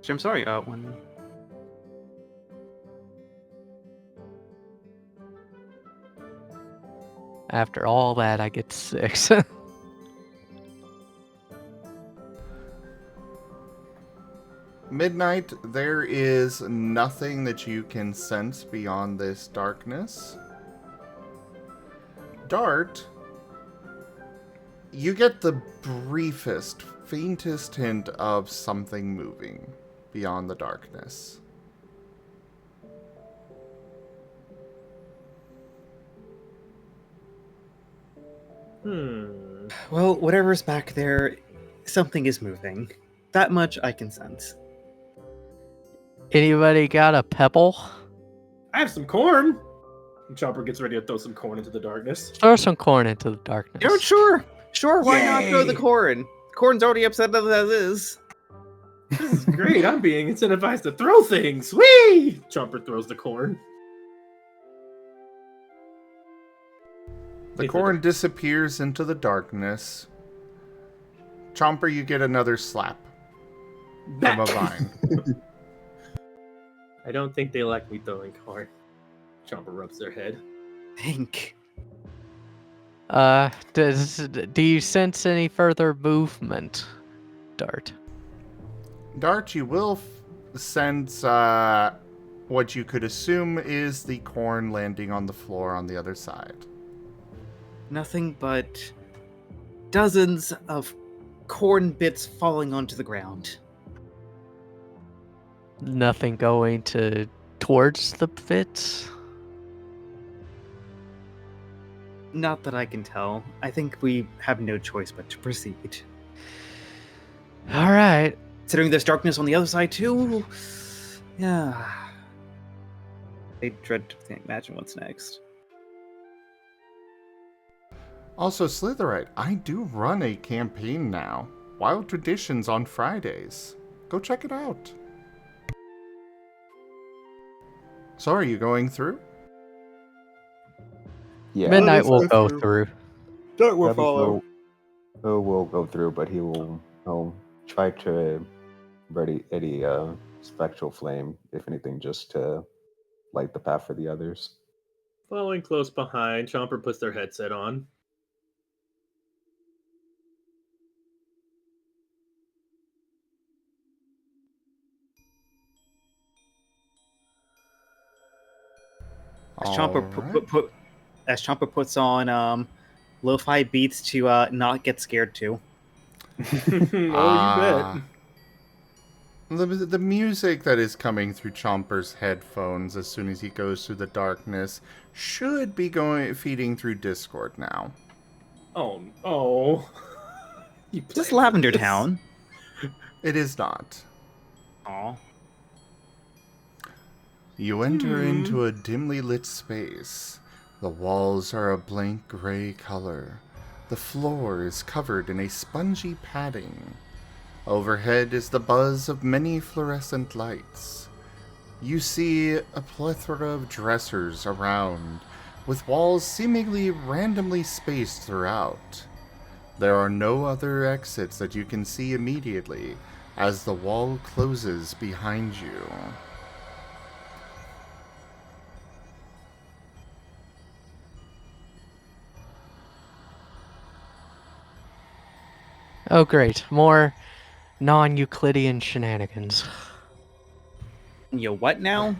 I'm sorry, one... After all that, I get 6. Midnight, there is nothing that you can sense beyond this darkness. Dart, you get the briefest, faintest hint of something moving beyond the darkness. Well, whatever's back there, something is moving. That much I can sense. Anybody got a pebble? I have some corn. And Chomper gets ready to throw some corn into the darkness. Throw some corn into the darkness. You know, sure, why not throw the Yay. corn? Corn's already upset as it is. This is great. I'm being incentivized to throw things. Whee! Chomper throws the corn. The corn disappears into the darkness. Chomper, you get another slap from a vine. I don't think they like me throwing corn. Chomper rubs their head. Think. Do you sense any further movement, Dart? Dart, you will sense what you could assume is the corn landing on the floor on the other side. Nothing but dozens of corn bits falling onto the ground. Nothing going towards the pits? Not that I can tell. I think we have no choice but to proceed. All right. Considering there's darkness on the other side too. Yeah. I dread to imagine what's next. Also, Slitherite, I do run a campaign now. Wild Traditions on Fridays. Go check it out. So are you going through? Yeah. Midnight let's will go through. through. Dark will Ravi follow. will go through, but he'll try to ready any spectral flame, if anything, just to light the path for the others. Following close behind, Chomper puts their headset on. As Chomper, Alright. as Chomper puts on lo-fi beats to not get scared to. Oh, you bet. The music that is coming through Chomper's headphones as soon as he goes through the darkness should be feeding through Discord now. Oh. You Is this played Lavender this. Town? It is not. Aw. You enter into a dimly lit space. The walls are a blank gray color. The floor is covered in a spongy padding. Overhead is the buzz of many fluorescent lights. You see a plethora of dressers around, with walls seemingly randomly spaced throughout. There are no other exits that you can see immediately, as the wall closes behind you. Oh, great. More non-Euclidean shenanigans. You what now?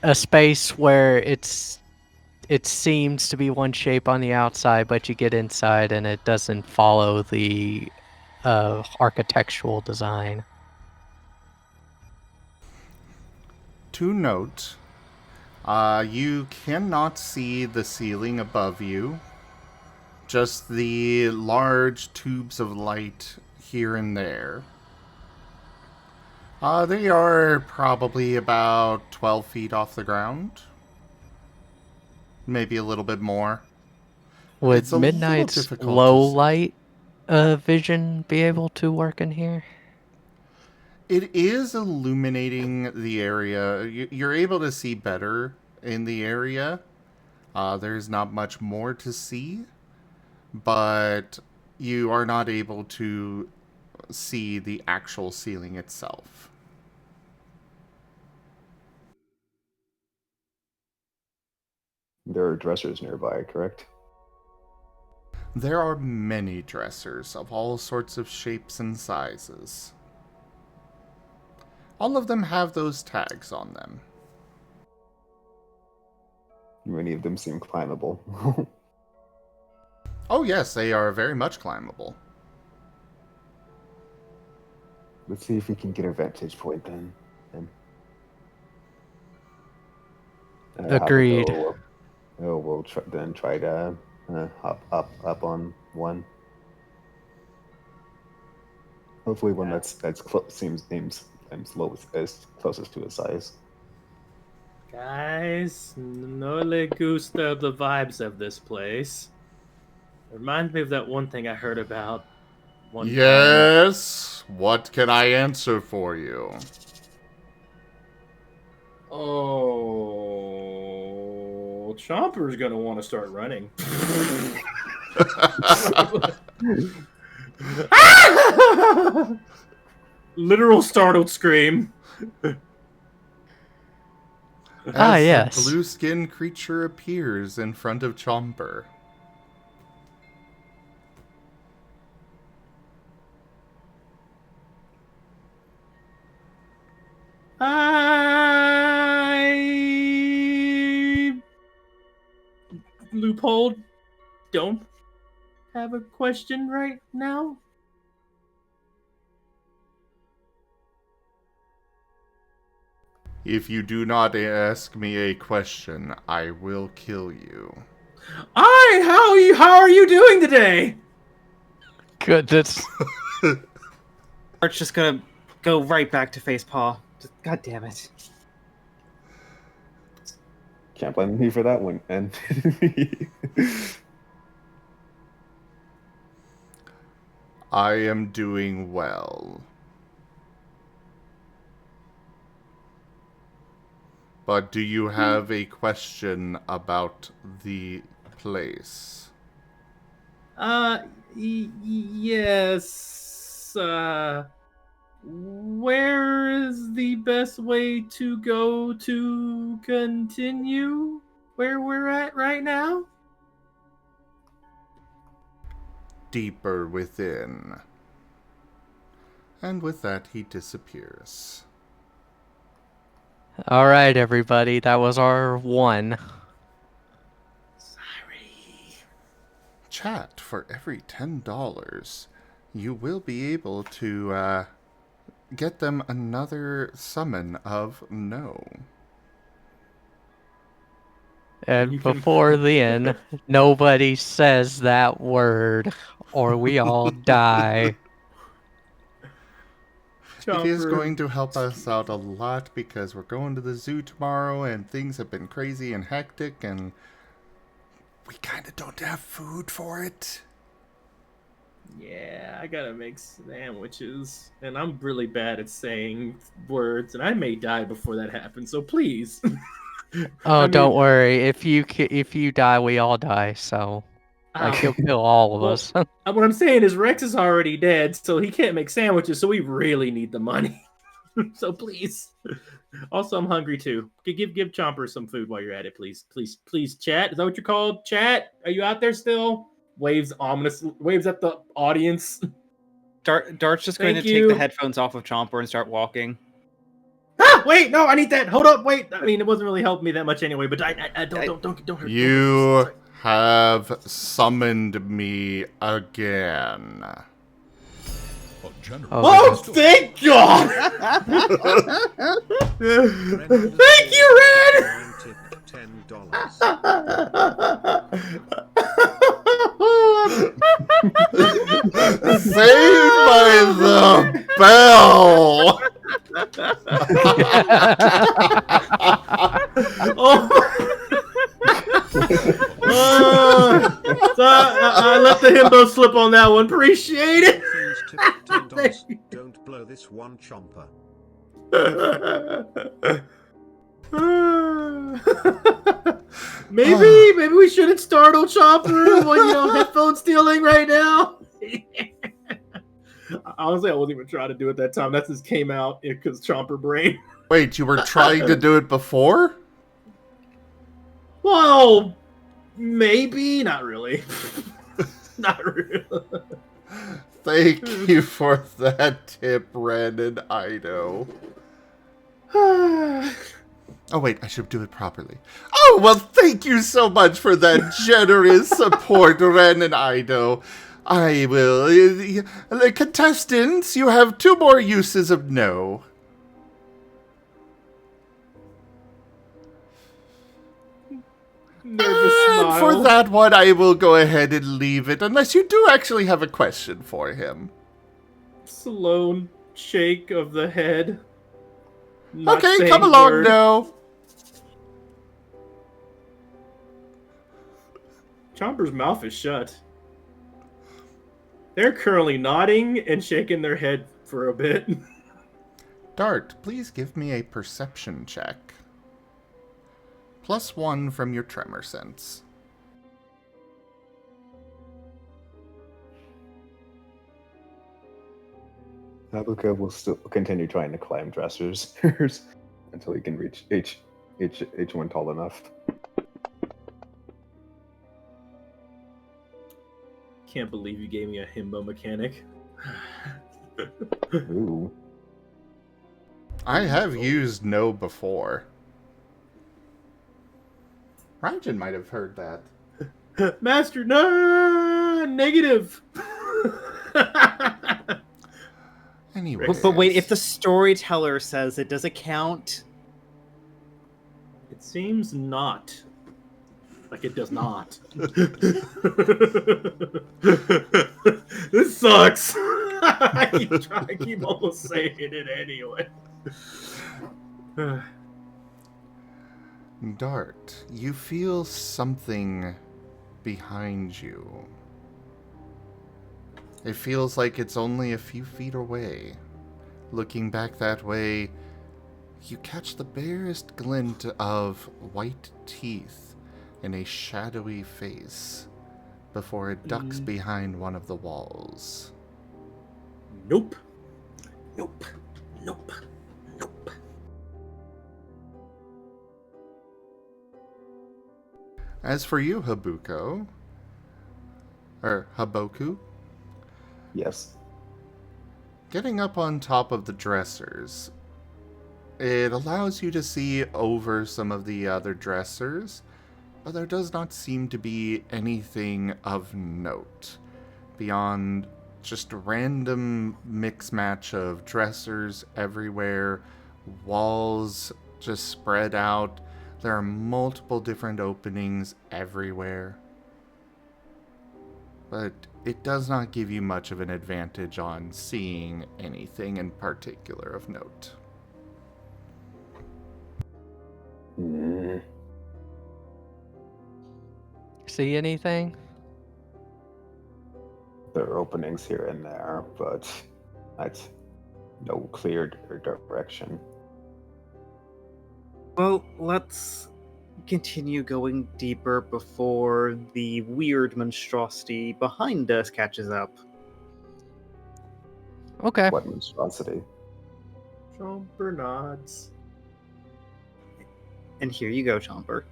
A space where it seems to be one shape on the outside, but you get inside and it doesn't follow the architectural design. To note, you cannot see the ceiling above you, just the large tubes of light here and there. They are probably about 12 feet off the ground. Maybe a little bit more. Would It's a little Midnight's difficult low to see. light vision be able to work in here? It is illuminating the area. You're able to see better in the area. There's not much more to see, but you are not able to see the actual ceiling itself. There are dressers nearby, correct? There are many dressers of all sorts of shapes and sizes. All of them have those tags on them. Many of them seem climbable. Oh yes, they are very much climbable. Let's see if we can get a vantage point then. Agreed. We'll try to hop up on one. Hopefully, one that's seems as closest to his size. Guys, no le gusta the vibes of this place. It reminds me of that one thing I heard about one time. Yes? What can I answer for you? Oh, Chomper's gonna want to start running. Literal startled scream. As yes. a blue-skinned creature appears in front of Chomper. I loophole don't have a question right now. If you do not ask me a question, I will kill you. How are you doing today? Goodness. Art's just gonna go right back to Facepaw. God damn it. Can't blame me for that one. And I am doing well. But do you have a question about the place? Yes. Where is the best way to go to continue where we're at right now? Deeper within. And with that, he disappears. All right, everybody. That was our one. Sorry. Chat, for every $10, you will be able to get them another summon of no. And You can- before then, nobody says that word, or we all die. It is Chomper. going to help us out a lot because we're going to the zoo tomorrow and things have been crazy and hectic and we kind of don't have food for it. Yeah, I gotta make sandwiches, and I'm really bad at saying words, and I may die before that happens. So please. Oh, I don't mean, worry. If you die, we all die. So, like, he'll kill all of well, us. what I'm saying is Rex is already dead, so he can't make sandwiches. So we really need the money. So please. Also, I'm hungry too. Give Chomper some food while you're at it, please. Please, chat. Is that what you're called? Chat? Are you out there still? Waves at the audience. Dart's just going to Thank take you. the headphones off of Chomper and start walking. Ah, wait, no, I need that. Hold up, wait. I mean, it wasn't really helping me that much anyway. But don't hurt. You have summoned me again. Oh, thank God! Thank you, Red! Saved by the bell! So I let the himbo slip on that one. Appreciate it. Don't blow this one, Chomper. Maybe we shouldn't startle Chomper when headphone stealing right now. Honestly, I wasn't even trying to do it that time. That just came out because Chomper brain. Wait, you were trying to do it before? Well, maybe not really. Not really. Thank you for that tip, Ren and Ido. Oh wait, I should do it properly. Oh, well, thank you so much for that generous support, Ren and Ido. I will... contestants, you have 2 more uses of no. Nervous And smile. for that one, I will go ahead and leave it, unless you do actually have a question for him. Slow shake of the head. Not Okay, saying come along word. now. Chomper's mouth is shut. They're currently nodding and shaking their head for a bit. Dart, please give me a perception check. +1 from your tremor sense. Haboku will still continue trying to climb dressers until he can reach H1 tall enough. Can't believe you gave me a himbo mechanic. Ooh. I have used no before. Raijin might have heard that. Master, no, negative. Anyway. But wait, if the storyteller says it, does it count? It seems not. Like it does not. This sucks. I keep almost saying it anyway. Dart, you feel something behind you. It feels like it's only a few feet away. Looking back that way, you catch the barest glint of white teeth in a shadowy face before it ducks behind one of the walls. Nope. Nope. Nope. Nope. As for you, Haboku, Yes. getting up on top of the dressers, it allows you to see over some of the other dressers, but there does not seem to be anything of note beyond just a random mix-match of dressers everywhere, walls just spread out. There are multiple different openings everywhere. But it does not give you much of an advantage on seeing anything in particular of note. See anything? There are openings here and there, but that's no clear direction. Well, let's continue going deeper before the weird monstrosity behind us catches up. Okay. What monstrosity? Chomper nods. And here you go, Chomper.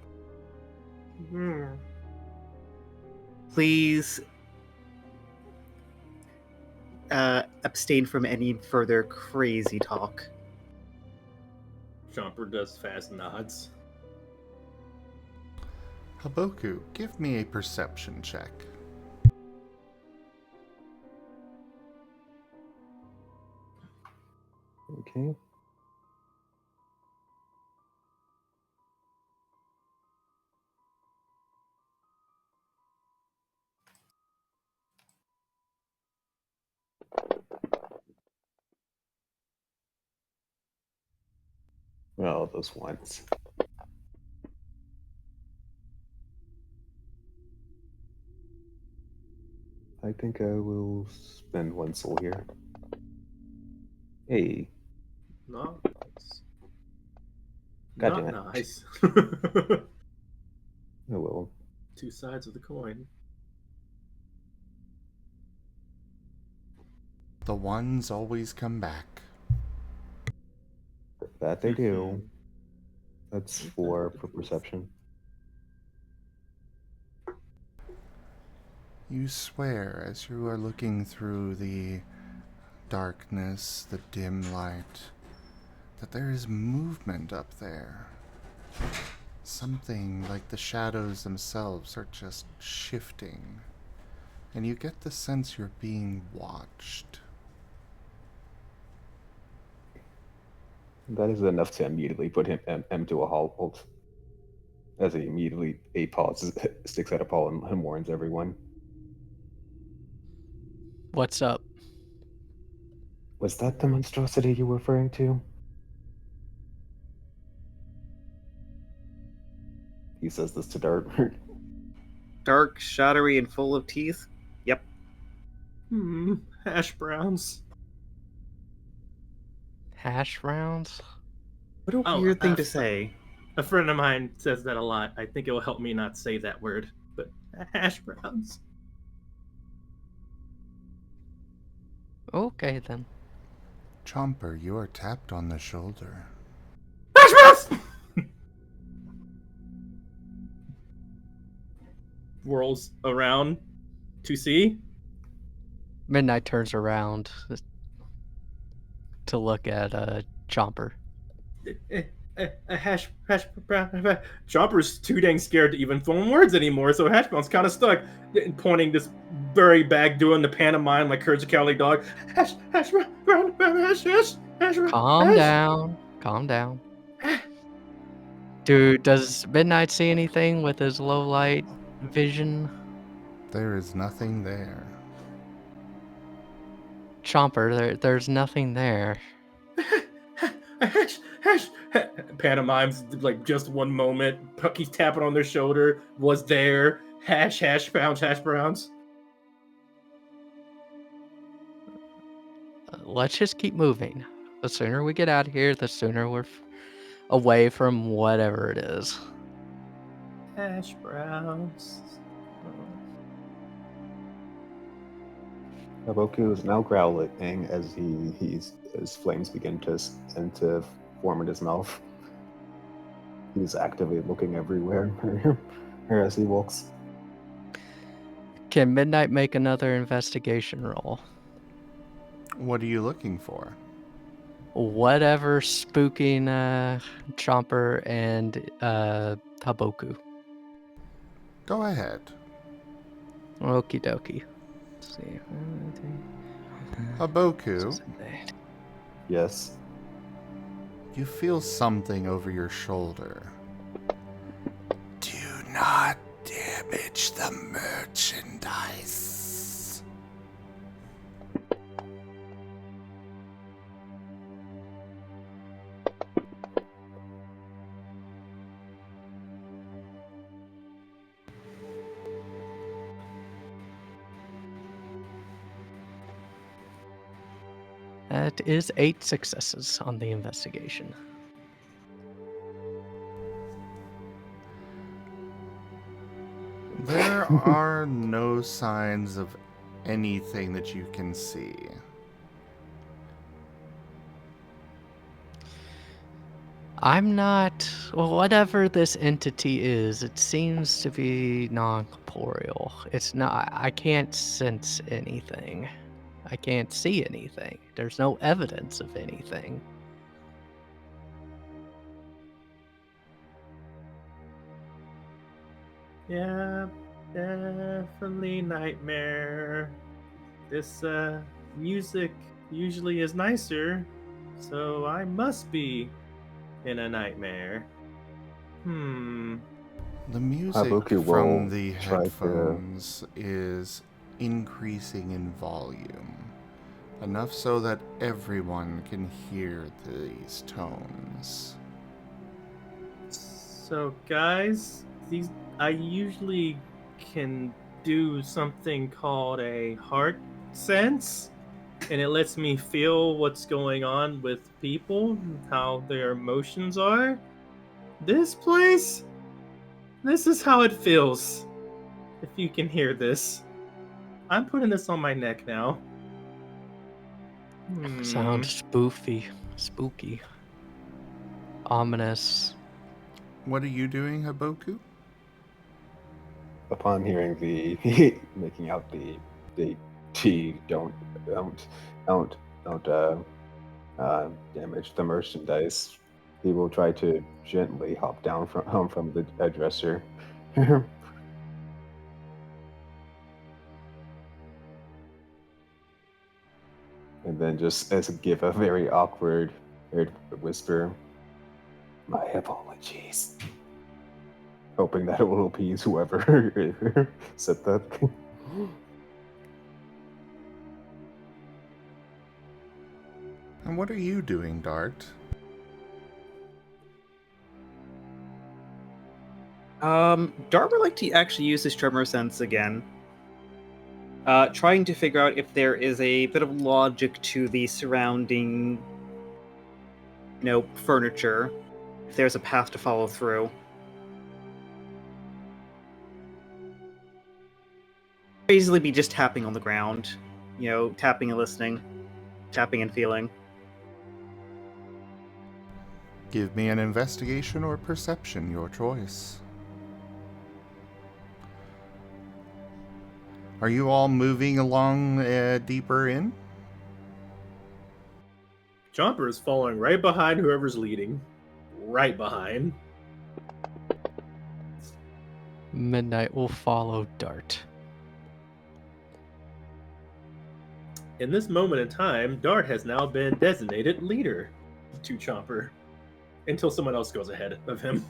Hmm. Please abstain from any further crazy talk. Chomper does fast nods. Haboku, give me a perception check. Okay. Well, those ones. I think I will spend one soul here. Hey, Not nice. Gotcha. Not nice. oh well. Two sides of the coin. The ones always come back. That they do. Mhm. That's Isn't that 4 what for it is? perception. You swear as you are looking through the darkness, the dim light, that there is movement up there. Something like the shadows themselves are just shifting, and you get the sense you're being watched. That is enough to immediately put him to a halt. As he immediately sticks out a paw and warns everyone. What's up? Was that the monstrosity you were referring to? He says this to Dart. Dark, shadowy, and full of teeth? Yep. Hash browns. Hash rounds? What a Oh, weird thing to say. A friend of mine says that a lot. I think it will help me not say that word. But hash browns. Okay then. Chomper, you are tapped on the shoulder. Hash browns! Whirls around to see. Midnight turns around to look at Chomper. Hash brown. Chomper's too dang scared to even form words anymore, so hash brown's kind of stuck, pointing this very bag, doing the pantomime like Courage the Cowardly Dog. Hash brown, hash Calm down. Calm down. Dude, does Midnight see anything with his low light vision? There is nothing there. Chomper, there's nothing there. Hash. Pantomimes like just one moment. Pucky's tapping on their shoulder. Was there hash browns? Let's just keep moving. The sooner we get out of here, the sooner we're away from whatever it is. Hash browns. Haboku is now growling as his flames begin to form in his mouth. He's actively looking everywhere as he walks. Can Midnight make another investigation roll? What are you looking for? Whatever spooking Chomper and Haboku. Go ahead. Okie dokie. Let's see. Haboku, Yes. you feel something over your shoulder. Do not damage the merchandise. That is 8 successes on the investigation. There are no signs of anything that you can see. I'm not. Well, whatever this entity is, it seems to be non-corporeal. It's not. I can't sense anything. I can't see anything. There's no evidence of anything. Yeah, definitely nightmare. This music usually is nicer, so I must be in a nightmare. The music Haboku from will the try to- headphones is increasing in volume, enough so that everyone can hear these tones. So guys, I usually can do something called a heart sense, and it lets me feel what's going on with people, how their emotions are. This place, this is how it feels. If you can hear this, I'm putting this on my neck now. Sounds spooky, ominous. What are you doing, Haboku? Upon hearing the making out the don't damage the merchandise, he will try to gently hop down from the dresser. And then just give a very awkward whisper, "My apologies," hoping that it will appease whoever said that. And what are you doing, Dart? Dart would like to actually use his tremor sense again. Trying to figure out if there is a bit of logic to the surrounding, furniture. If there's a path to follow through. Basically be just tapping on the ground. Tapping and listening. Tapping and feeling. Give me an investigation or perception, your choice. Are you all moving along deeper in? Chomper is following right behind whoever's leading. Right behind. Midnight will follow Dart. In this moment in time, Dart has now been designated leader to Chomper until someone else goes ahead of him.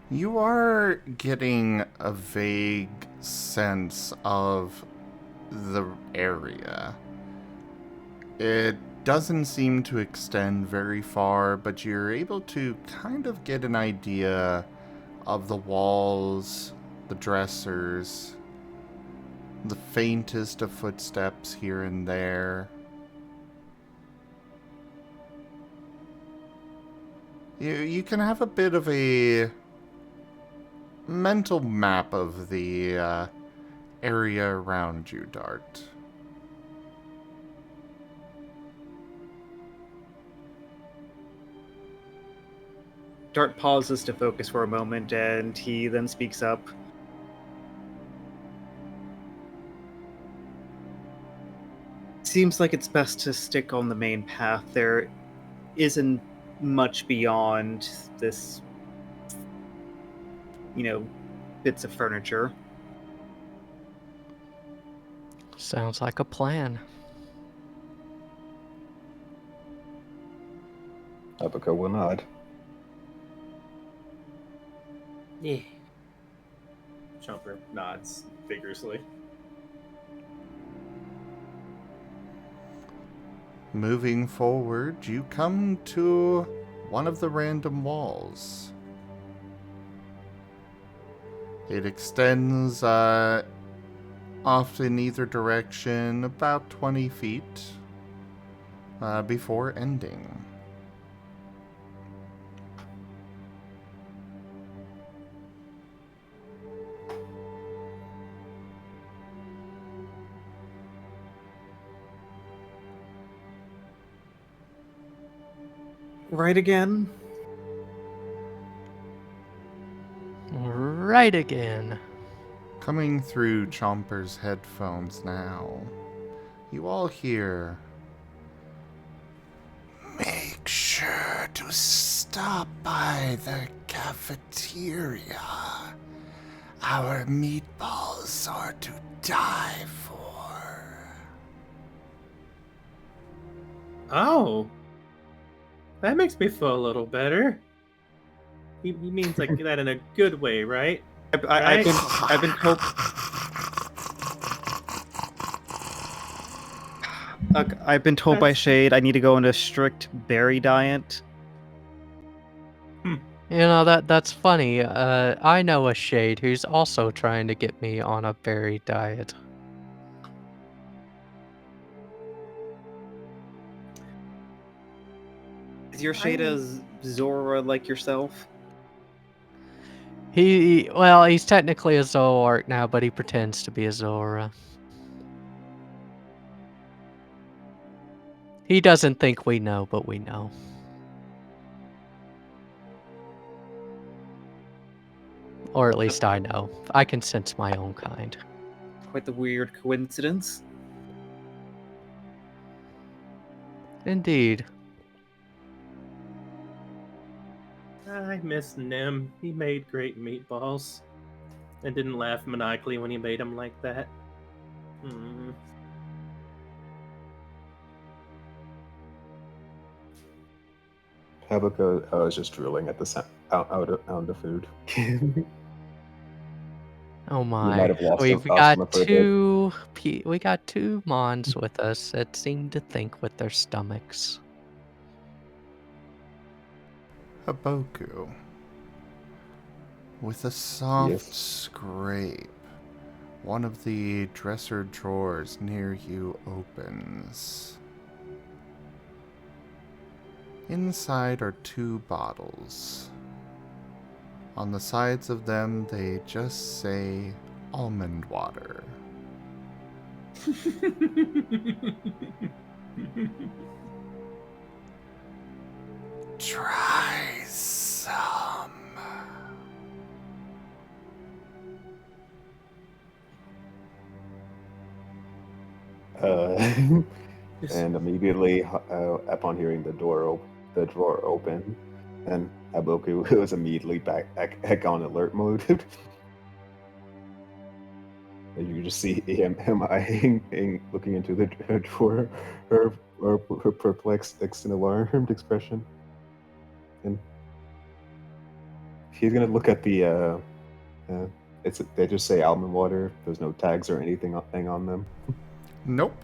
You are getting a vague sense of the area. It doesn't seem to extend very far, but you're able to kind of get an idea of the walls, the dressers, the faintest of footsteps here and there. You can have a bit of a mental map of the area around you, Dart. Dart pauses to focus for a moment, and he then speaks up. Seems like it's best to stick on the main path. There isn't much beyond this, bits of furniture. Sounds like a plan. Haboku will nod. Yeah. Chomper nods vigorously. Moving forward, you come to one of the random walls. It extends off in either direction about 20 feet before ending. Right again. Right again. Coming through Chomper's headphones now, you all hear, "Make sure to stop by the cafeteria. Our meatballs are to die for." Oh, that makes me feel a little better. He means like that in a good way, right? I've been told. I've been told by Shade I need to go on a strict berry diet. You know, that's funny. I know a Shade who's also trying to get me on a berry diet. Is your Shade a Zora like yourself? Well, he's technically a Zoroark now, but he pretends to be a Zora. He doesn't think we know, but we know. Or at least I know. I can sense my own kind. Quite the weird coincidence. Indeed. I miss Nim. He made great meatballs. And didn't laugh maniacally when he made them like that. Haboku is just drooling at the sound out of food. Oh might my. have lost We've him- lost him got for a bit. we got two Mons with us that seem to think with their stomachs. Haboku, with a soft Yes. scrape, one of the dresser drawers near you opens. Inside are 2 bottles. On the sides of them, they just say almond water. Try some. And immediately, upon hearing the drawer open, and Haboku was immediately back on alert mode. And you just see him eyeing, looking into the drawer, her perplexed, and alarmed expression, and he's gonna look at the. They just say almond water. There's no tags or anything on them. Nope.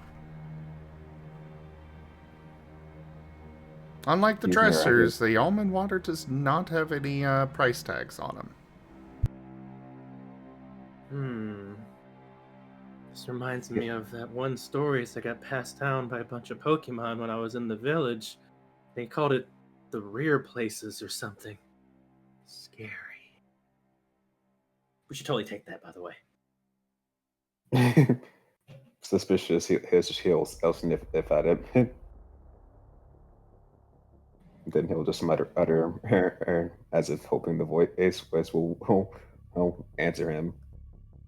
Unlike the He's near dressers, the almond water does not have any price tags on them. This reminds me of that one story that got passed down by a bunch of Pokemon when I was in the village. They called it the rear places or something. Scary. We should totally take that, by the way. Suspicious. He'll sniff at it. Then he'll just utter as if hoping the voice will answer him.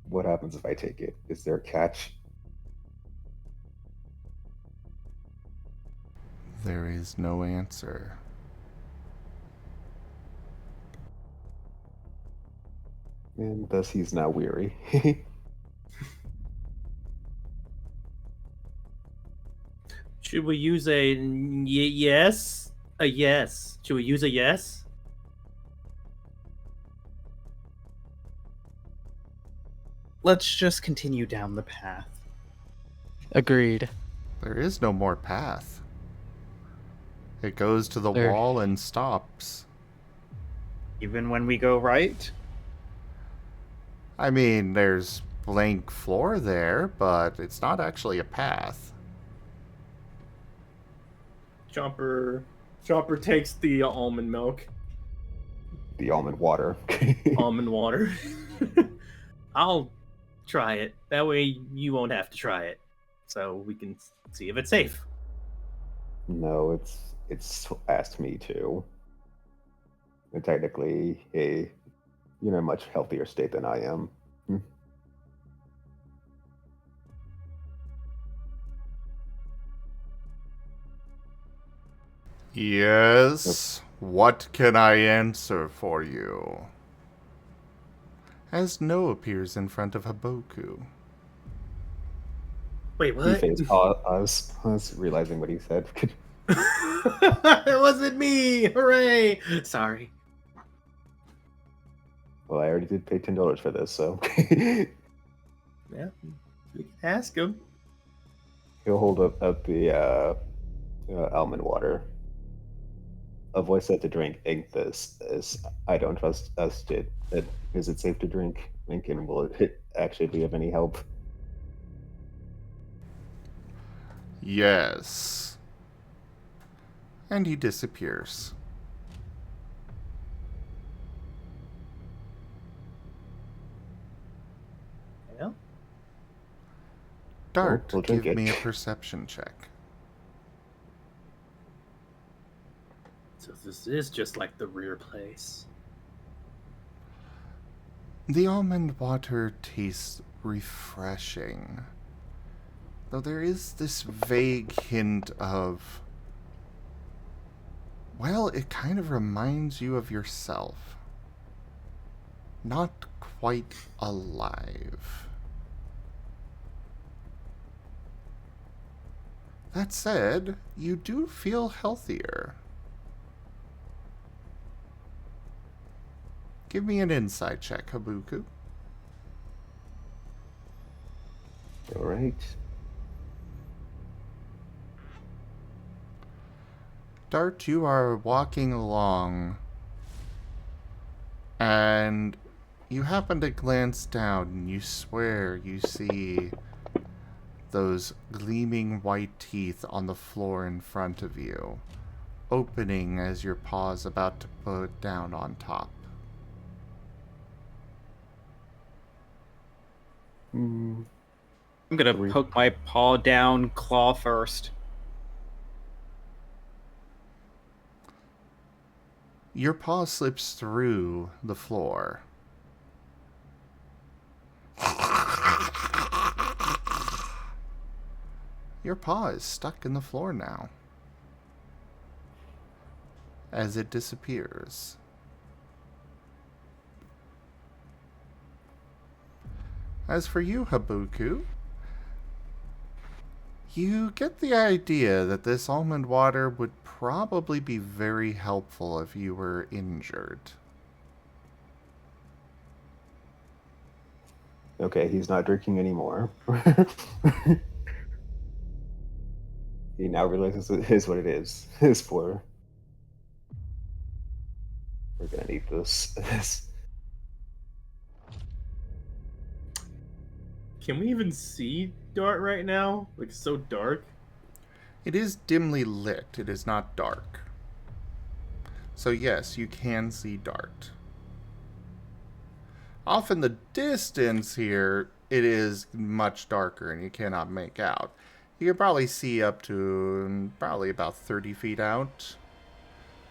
What happens if I take it? Is there a catch? There is no answer. And thus he's now weary. Should we use a yes? A yes. Should we use a yes? let's just continue down the path. Agreed. There is no more path. It goes to the There- wall and stops. Even when we go right? I mean, there's blank floor there, but it's not actually a path. Chomper takes the almond milk, The almond water. almond water. I'll try it. That way you won't have to try it. So we can see if it's safe. No, it's asked me to. And technically, you're in a much healthier state than I am. Yes. What can I answer for you? As No appears in front of Haboku. Wait, He what? faced us realizing what he said. It wasn't me! Hooray! Sorry. Well, I already did pay $10 for this, so Yeah, we can ask him. he'll hold up the almond water. A voice said to drink. Ink this as I don't trust us. Is it safe to drink? And will it actually be of any help? Yes. And he disappears. Yeah. Dart, we'll drink give it. me a perception check. So this is just like the rear place. The almond water tastes refreshing. Though there is this vague hint of... Well, it kind of reminds you of yourself. Not quite alive. That said, you do feel healthier. Give me an insight check, Haboku. All right. Dart, you are walking along, and you happen to glance down, and you swear you see those gleaming white teeth on the floor in front of you, opening as your paw's about to put down on top. I'm gonna poke my paw down, claw first. Your paw slips through the floor. Your paw is stuck in the floor now, as it disappears. As for you, Haboku, you get the idea that this almond water would probably be very helpful if you were injured. Okay, he's not drinking anymore. He now realizes it is what it is. It's for. We're gonna need this. Can we even see Dart right now? Like, it's so dark. It is dimly lit, it is not dark. So yes, you can see Dart. Off in the distance here, it is much darker and you cannot make out. You can probably see up to probably about 30 feet out.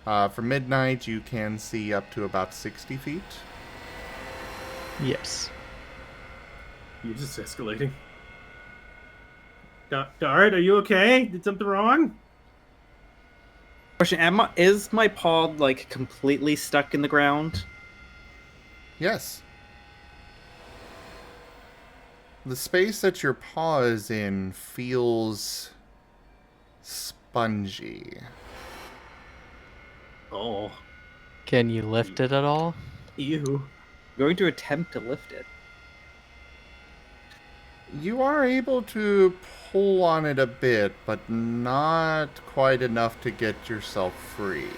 For midnight, you can see up to about 60 feet. Yes. You're just escalating. Dart, are you okay? Did something wrong? Question: is my paw like completely stuck in the ground? Yes. The space that your paw is in feels spongy. Oh, Can you lift it at all? ew. I'm going to attempt to lift it. You are able to pull on it a bit, but not quite enough to get yourself free.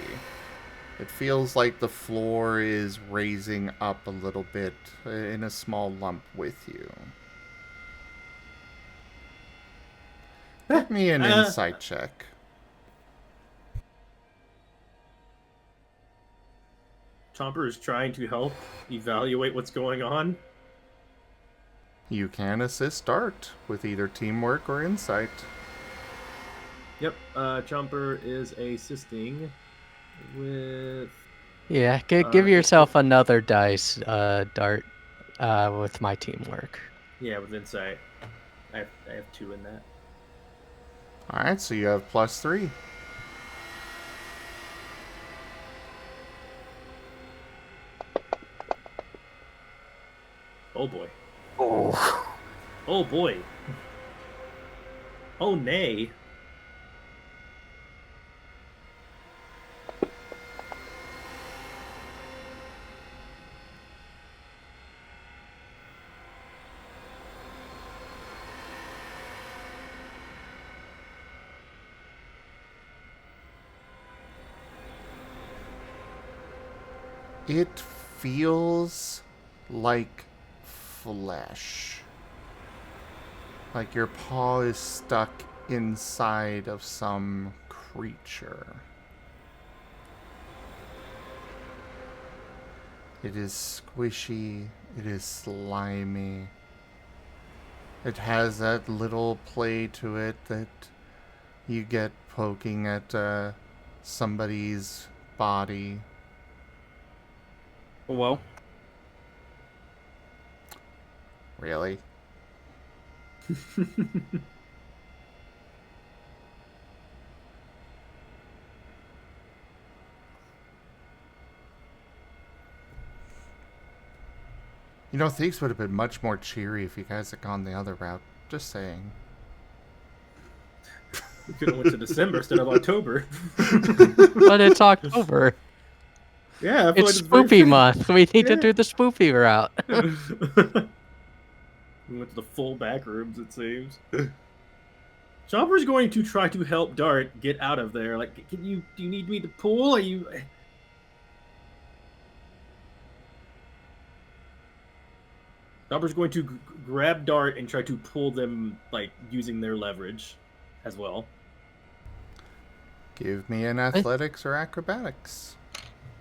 It feels like the floor is raising up a little bit in a small lump with you. Give me an insight check. Chomper is trying to help evaluate what's going on. You can assist Dart with either teamwork or insight. Yep, Chomper is assisting with... Yeah, give yourself another dice, Dart, with my teamwork. Yeah, with insight. I have 2 in that. Alright, so you have +3. Oh boy. Oh. Oh boy. Oh nay. It feels like flesh. Like your paw is stuck inside of some creature. It is squishy. It is slimy. It has that little play to it that you get poking at somebody's body. Well, Really? You know, things would have been much more cheery if you guys had gone the other route. Just saying. We could have went to December instead of October. But it's October. Yeah, I feel It's like very spoopy fitting. month. We need to Yeah. do the spoopy route. We went to the full back rooms, it seems. Chopper's going to try to help Dart get out of there. Like, do you need me to pull? Are you... Chopper's going to grab Dart and try to pull them, like, using their leverage as well. Give me an athletics or acrobatics.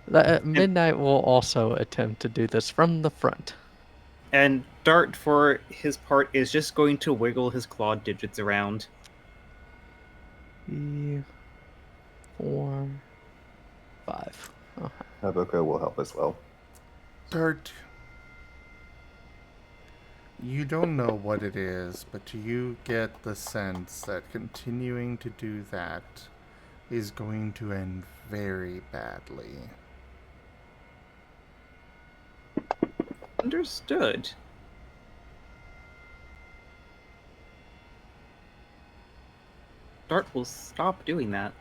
Midnight will also attempt to do this from the front. and Dart, for his part, is just going to wiggle his clawed digits around. 3, 4, 5. Oh, Haboku will help as well. Dart, you don't know what it is, but you get the sense that continuing to do that is going to end very badly. Understood. Dart will stop doing that.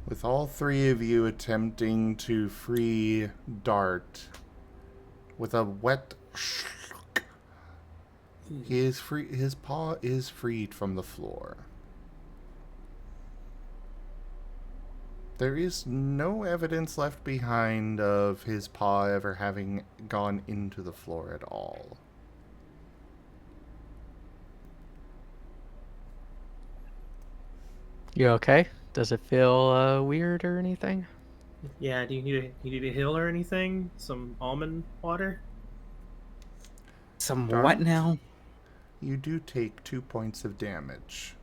With all three of you attempting to free Dart with a wet he is free. His paw is freed from the floor. There is no evidence left behind of his paw ever having gone into the floor at all. you okay? Does it feel weird or anything? Yeah, do you need a heal or anything? Some almond water? Some Dart? what now? You do take 2 points of damage.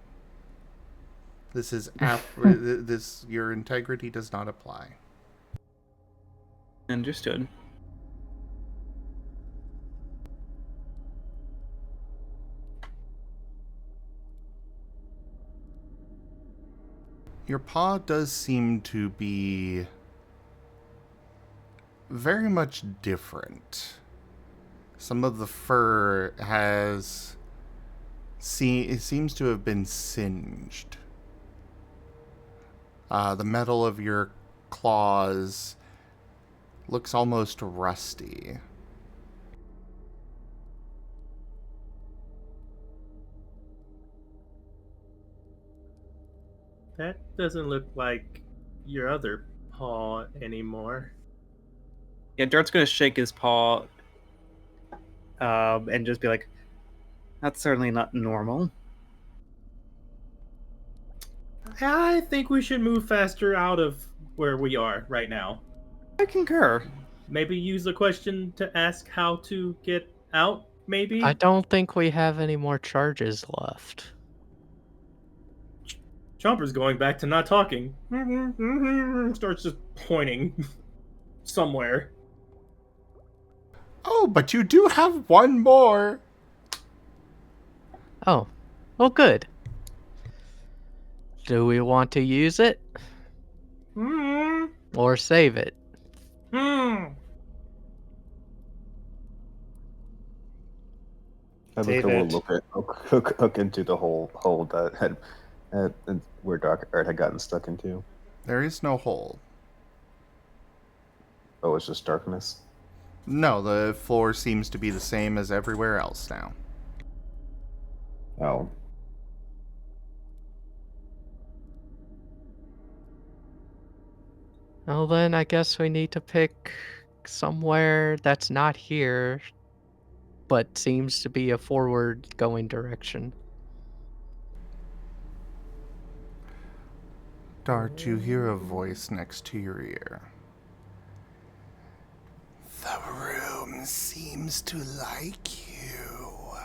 This is after this. Your integrity does not apply. Understood. Your paw does seem to be very much different. Some of the fur it seems to have been singed. The metal of your claws looks almost rusty. That doesn't look like your other paw anymore. Yeah, Dart's gonna shake his paw and just be like, that's certainly not normal. I think we should move faster out of where we are right now. I concur. Maybe use a question to ask how to get out, maybe? I don't think we have any more charges left. Chomper's going back to not talking. Starts just pointing somewhere. Oh, but you do have one more. Oh, well, good. Do we want to use it? Or save it? Save Haboku it. will look into the hole that had where Dark Earth had gotten stuck into. There is no hole. Oh, it's just darkness. No, the floor seems to be the same as everywhere else now. Oh. Well, then I guess we need to pick somewhere that's not here, but seems to be a forward-going direction. Dart, you hear a voice next to your ear. The room seems to like you.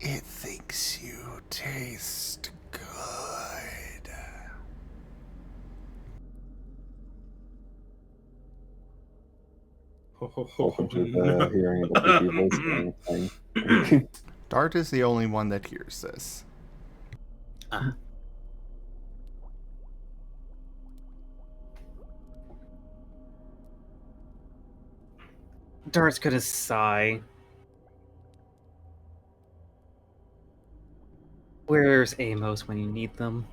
It thinks you taste good. Welcome to the hearing of the creepy voice thing. Dart is the only one that hears this. Dart's gonna sigh. Where's Amos when you need them?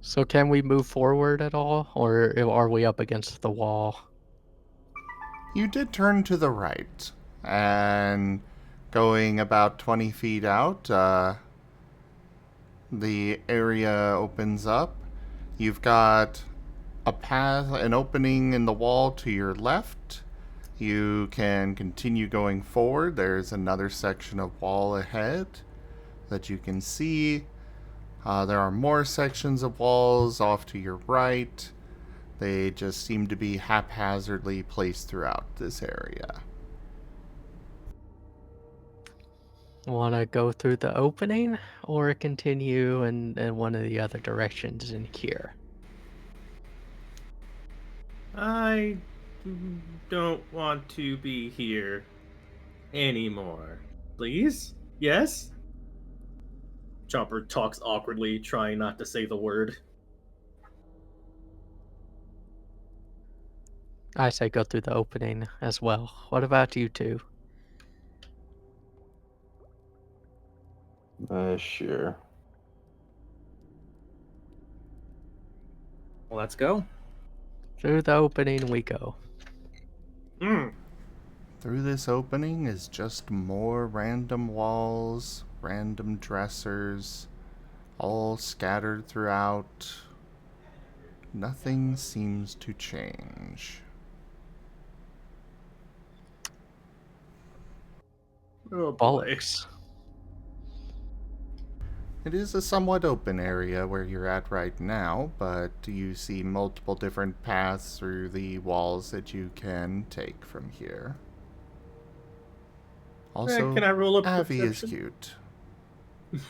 So can we move forward at all, or are we up against the wall? You did turn to the right, and going about 20 feet out, the area opens up. You've got a path, an opening in the wall to your left. You can continue going forward. There's another section of wall ahead that you can see. There are more sections of walls off to your right. They just seem to be haphazardly placed throughout this area. Want to go through the opening, or continue in one of the other directions in here? I don't want to be here anymore. Please? Yes? Chomper talks awkwardly, trying not to say the word. I say go through the opening as well. What about you two? Sure. Well, let's go. Through the opening we go. Through this opening is just more random walls, random dressers, all scattered throughout. Nothing seems to change. Oh, boy. Bollocks. It is a somewhat open area where you're at right now, but you see multiple different paths through the walls that you can take from here. Also, Can I roll a Avi is perception? cute.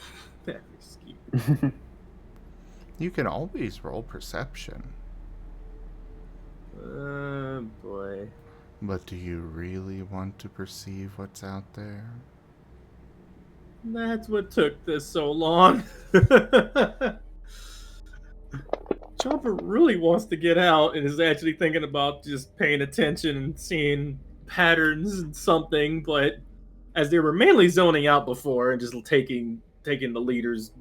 That's cute. You can always roll perception. Boy. But do you really want to perceive what's out there? That's what took this so long. Chopper really wants to get out and is actually thinking about just paying attention and seeing patterns and something, but as they were mainly zoning out before and just taking the leaders,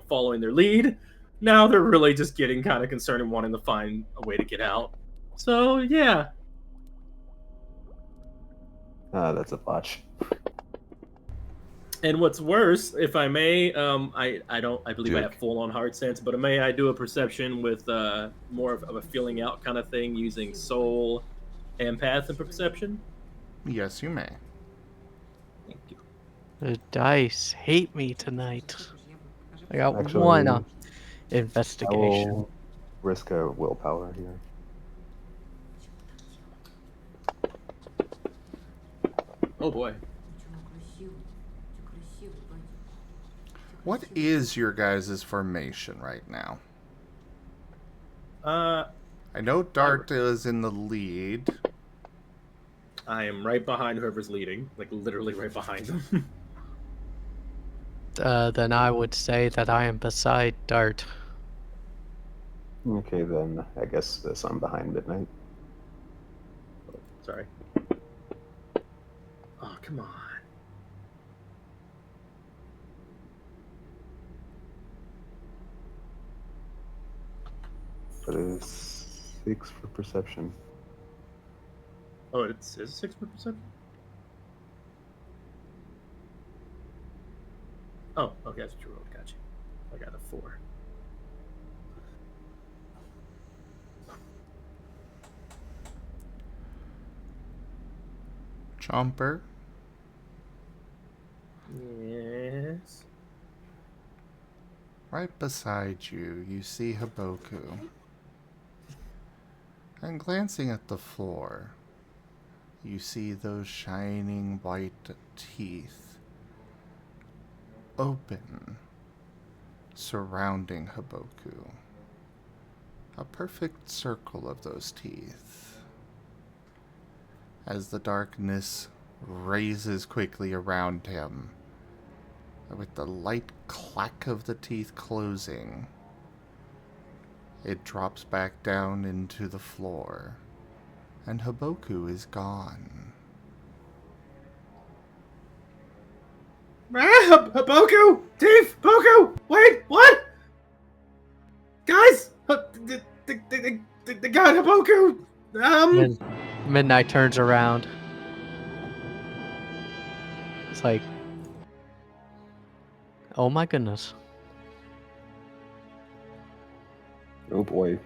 following their lead, now they're really just getting kind of concerned and wanting to find a way to get out. So yeah. That's a botch. And what's worse, if I may, I believe I have full on hard sense, but may I do a perception with more of a feeling out kind of thing using soul, empath, and perception? Yes, you may. Thank you. The dice hate me tonight. I got Actually, one I investigation. will risk a willpower here. Oh boy. What is your guys' formation right now? I know Dart is in the lead. I am right behind whoever's leading, like literally right behind them. Then I would say that I am beside Dart. Okay, then I guess this I'm behind Midnight. Sorry. Oh, come on. That is 6 for perception. Oh, it's 6 per perception? Oh, okay, that's what you rolled. Gotcha. I got a 4. Chomper. Yes. Right beside you, you see Haboku. And glancing at the floor, you see those shining white teeth open, surrounding Haboku. A perfect circle of those teeth. As the darkness raises quickly around him, with the light clack of the teeth closing, it drops back down into the floor, and Haboku is gone. Haboku! Teeth! Haboku! Wait, what? Guys! The god Haboku! Midnight turns around. It's like, oh my goodness. Oh boy.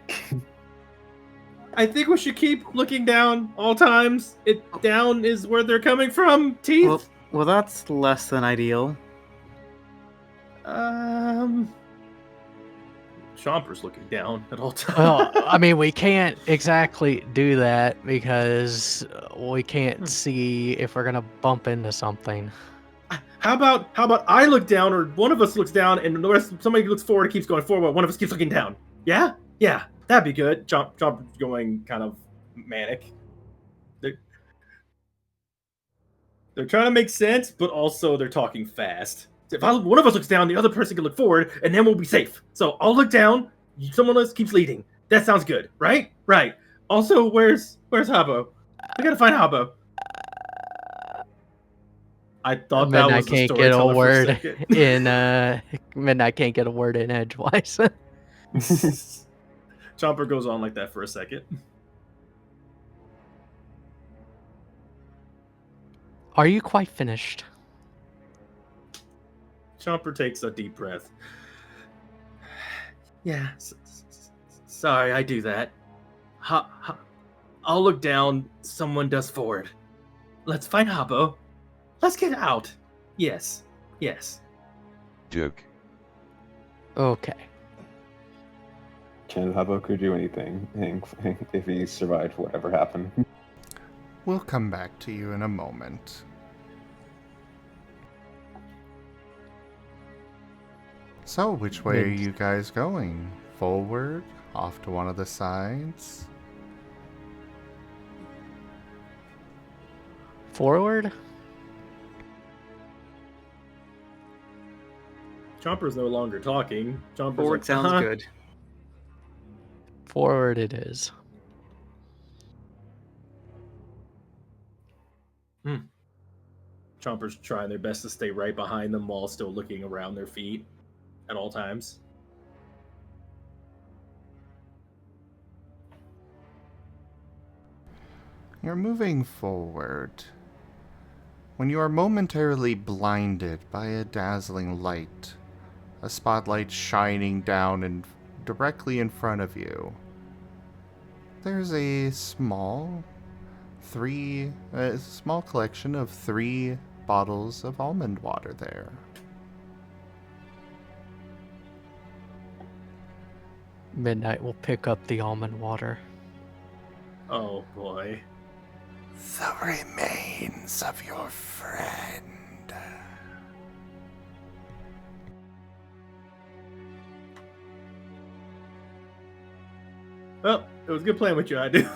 I think we should keep looking down all times. Down is where they're coming from. Teeth. Well, that's less than ideal. Chomper's looking down at all times. Well, I mean, we can't exactly do that because we can't see if we're gonna bump into something. How about I look down, or one of us looks down, and the rest somebody looks forward and keeps going forward. One of us keeps looking down. Yeah, that'd be good. Chomper's going kind of manic. They're trying to make sense, but also they're talking fast. If one of us looks down, the other person can look forward, and then we'll be safe. So I'll look down. Someone else keeps leading. That sounds good, right? Right. Also, where's Habo? We gotta find Habo. I thought that was the storyteller for a second. Midnight can't get a word in edgewise. Chomper goes on like that for a second. Are you quite finished? Chomper takes a deep breath. Yeah, sorry, I do that. I'll look down, someone does forward. Let's find Habo. Let's get out. Yes. Joke. Okay. Can Haboku do anything if he survived whatever happened? We'll come back to you in a moment. So, which way are Mid- you guys going? Forward? Off to one of the sides? Forward? Chomper's no longer talking. Chomper's Forward like, sounds "Uh-huh." good. Forward it is. Chomper's trying their best to stay right behind them while still looking around their feet at all times. You're moving forward. When you are momentarily blinded by a dazzling light, a spotlight shining down and directly in front of you, there's a small collection of 3 bottles of almond water there. Midnight will pick up the almond water. Oh boy. The remains of your friend. Well, it was good playing with you, I do.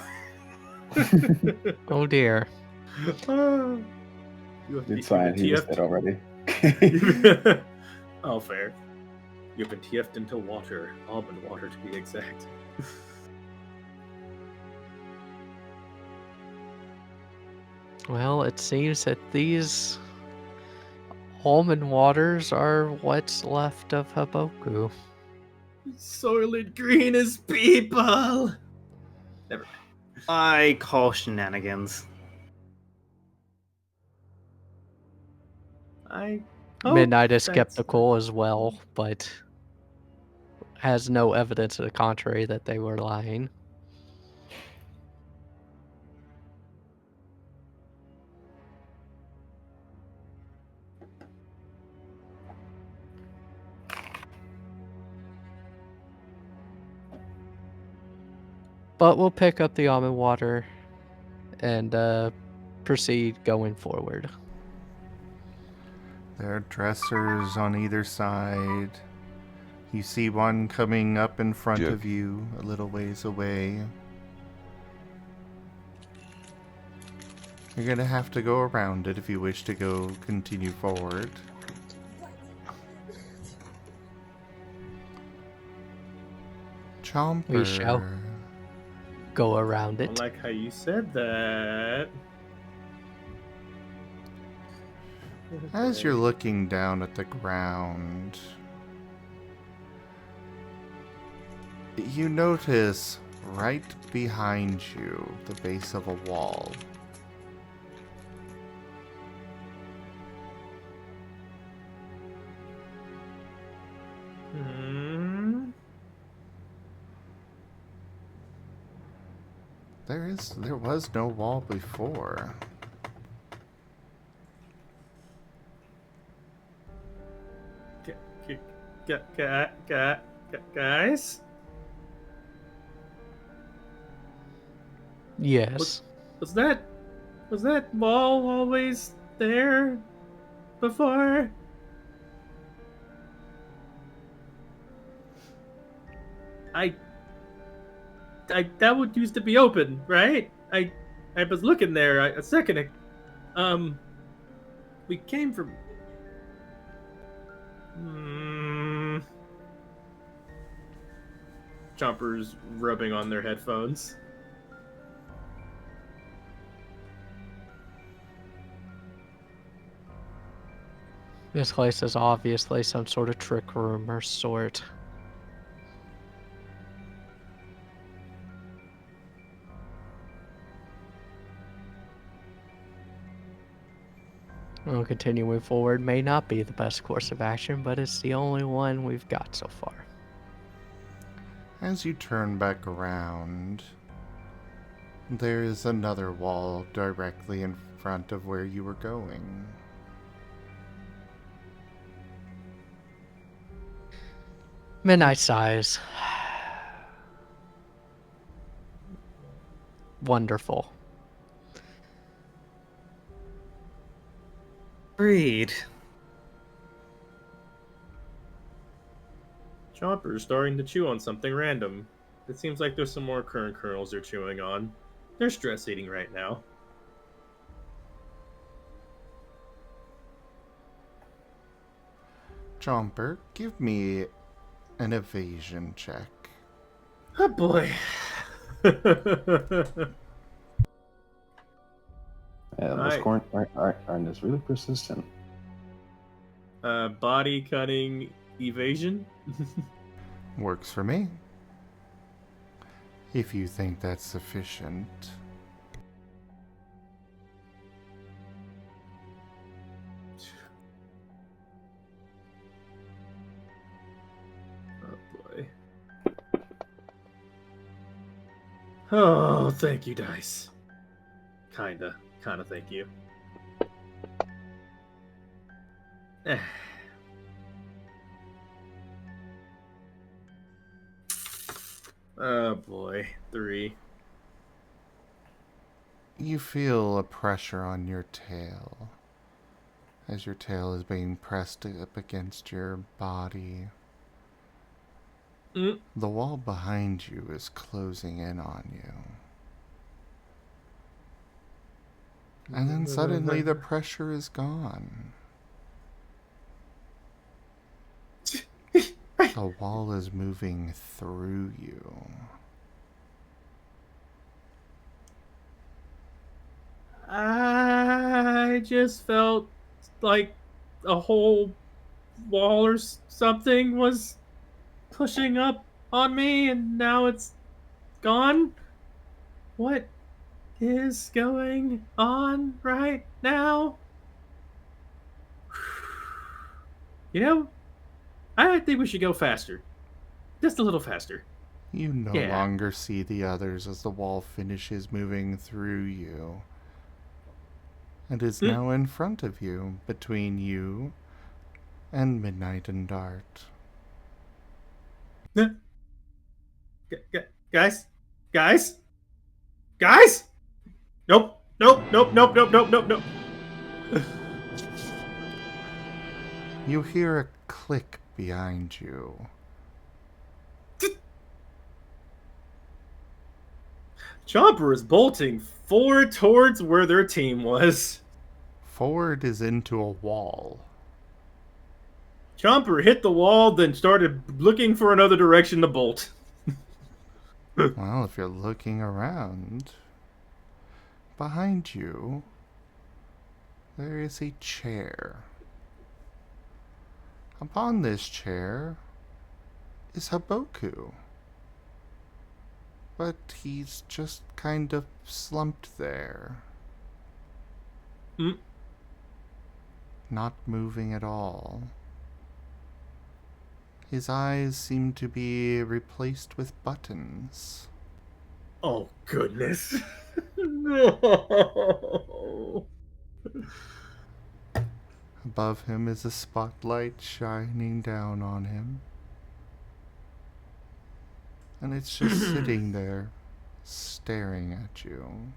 Oh dear. It's fine, he was dead already. Oh, fair. You've been TF'd into water. Almond water, to be exact. Well, it seems that these almond waters are what's left of Haboku. Soylent Green is people! Never mind. I call shenanigans. I Midnight is that's- skeptical as well, but has no evidence to the contrary that they were lying. But we'll pick up the almond water and proceed going forward. There are dressers on either side. You see one coming up in front Yep. of you, a little ways away. You're gonna have to go around it if you wish to continue forward. Chomper. We shall. Go around I it. like how you said that. As you're looking down at the ground, you notice right behind you, the base of a wall, Hmm. there was no wall before. Guys? Yes. Was that wall always there before? That would used to be open, right? I was looking there a second ago. We came from. Chomper's rubbing on their headphones. This place is obviously some sort of trick room or sort. Well, continuing forward may not be the best course of action, but it's the only one we've got so far. As you turn back around, there is another wall directly in front of where you were going. Midnight sighs. Wonderful. Agreed. Chomper's starting to chew on something random. It seems like there's some more current kernels they're chewing on. They're stress eating right now. Chomper, give me an evasion check. Oh boy. And those corn aren't as really persistent. Body cutting evasion. Works for me. If you think that's sufficient. Oh boy. Oh, thank you, dice. Kinda thank you. Oh boy, 3. You feel a pressure on your tail as your tail is being pressed up against your body. The wall behind you is closing in on you. And then suddenly the pressure is gone. The wall is moving through you. I just felt like a whole wall or something was pushing up on me, and now it's gone. What is going on right now? You know, I think we should go faster. Just a little faster. You no longer see the others as the wall finishes moving through you. And is now in front of you, between you and Midnight and Dart. Guys? Nope. You hear a click behind you. Chomper is bolting forward towards where their team was. Forward is into a wall. Chomper hit the wall, then started looking for another direction to bolt. Well, if you're looking around, behind you, there is a chair. Upon this chair is Haboku. But he's just kind of slumped there. Not moving at all. His eyes seem to be replaced with buttons. Oh, goodness. No. Above him is a spotlight shining down on him. And it's just sitting there, staring at you.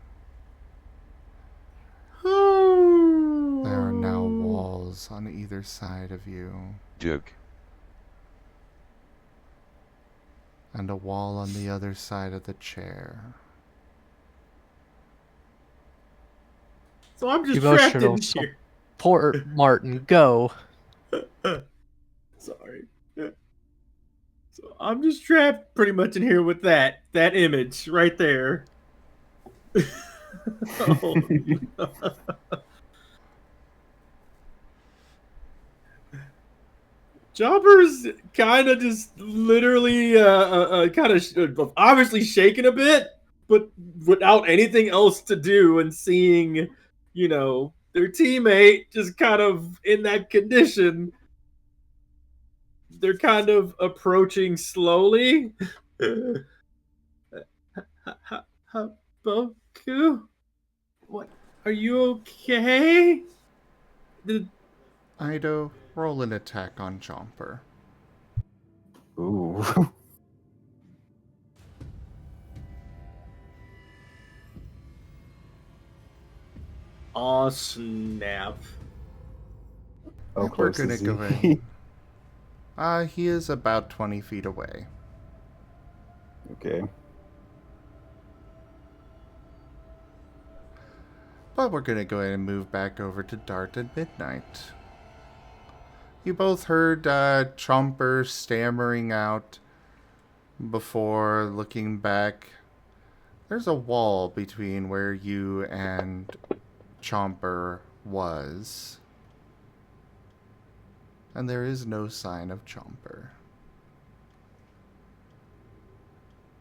There are now walls on either side of you. Joke. And a wall on the other side of the chair. So I'm just trapped in here. Poor Marten, go. Sorry. So I'm just trapped pretty much in here with that image right there. Oh. Chopper's kind of just literally kind of obviously shaking a bit, but without anything else to do, and seeing, you know, their teammate just kind of in that condition. They're kind of approaching slowly. Haboku? What? Are you okay? Ido, roll an attack on Chomper. Ooh. Aw, snap. Oh, We're close gonna is go he? ahead. He is about 20 feet away. Okay. But we're gonna go ahead and move back over to Dart and Midnight. You both heard Chomper stammering out before looking back. There's a wall between where you and Chomper was. And there is no sign of Chomper.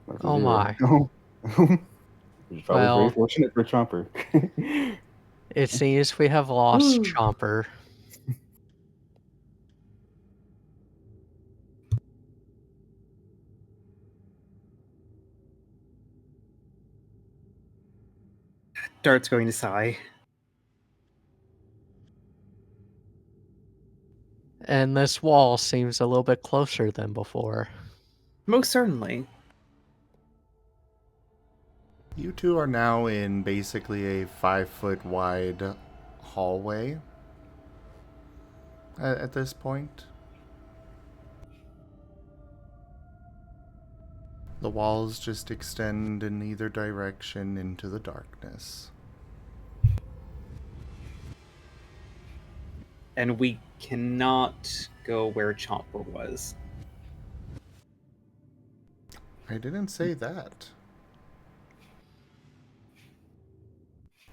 That's a Oh zero. my. It's probably very Well, fortunate for Chomper. it seems we have lost Chomper. Dart's going to sigh. And this wall seems a little bit closer than before. Most certainly. You two are now in basically a 5-foot wide hallway at this point. The walls just extend in either direction into the darkness. And we cannot go where Chomper was. I didn't say that.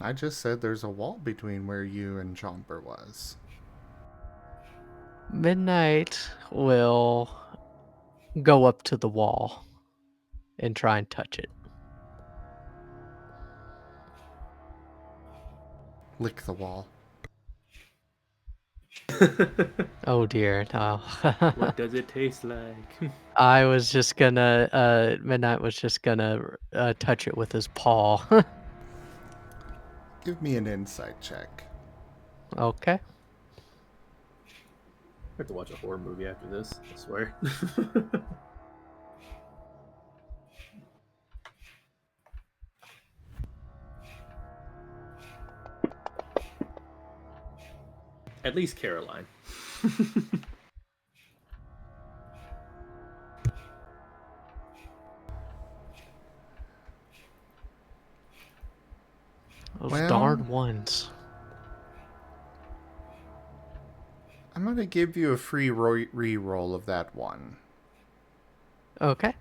I just said there's a wall between where you and Chomper was. Midnight will go up to the wall and try and touch it. Lick the wall. Oh dear, no. What does it taste like? I was just gonna, Midnight was just gonna touch it with his paw. Give me an insight check. Okay. I have to watch a horror movie after this, I swear. At least Caroline. Those Well- darn ones. I'm gonna give you a free re-roll of that one. Okay.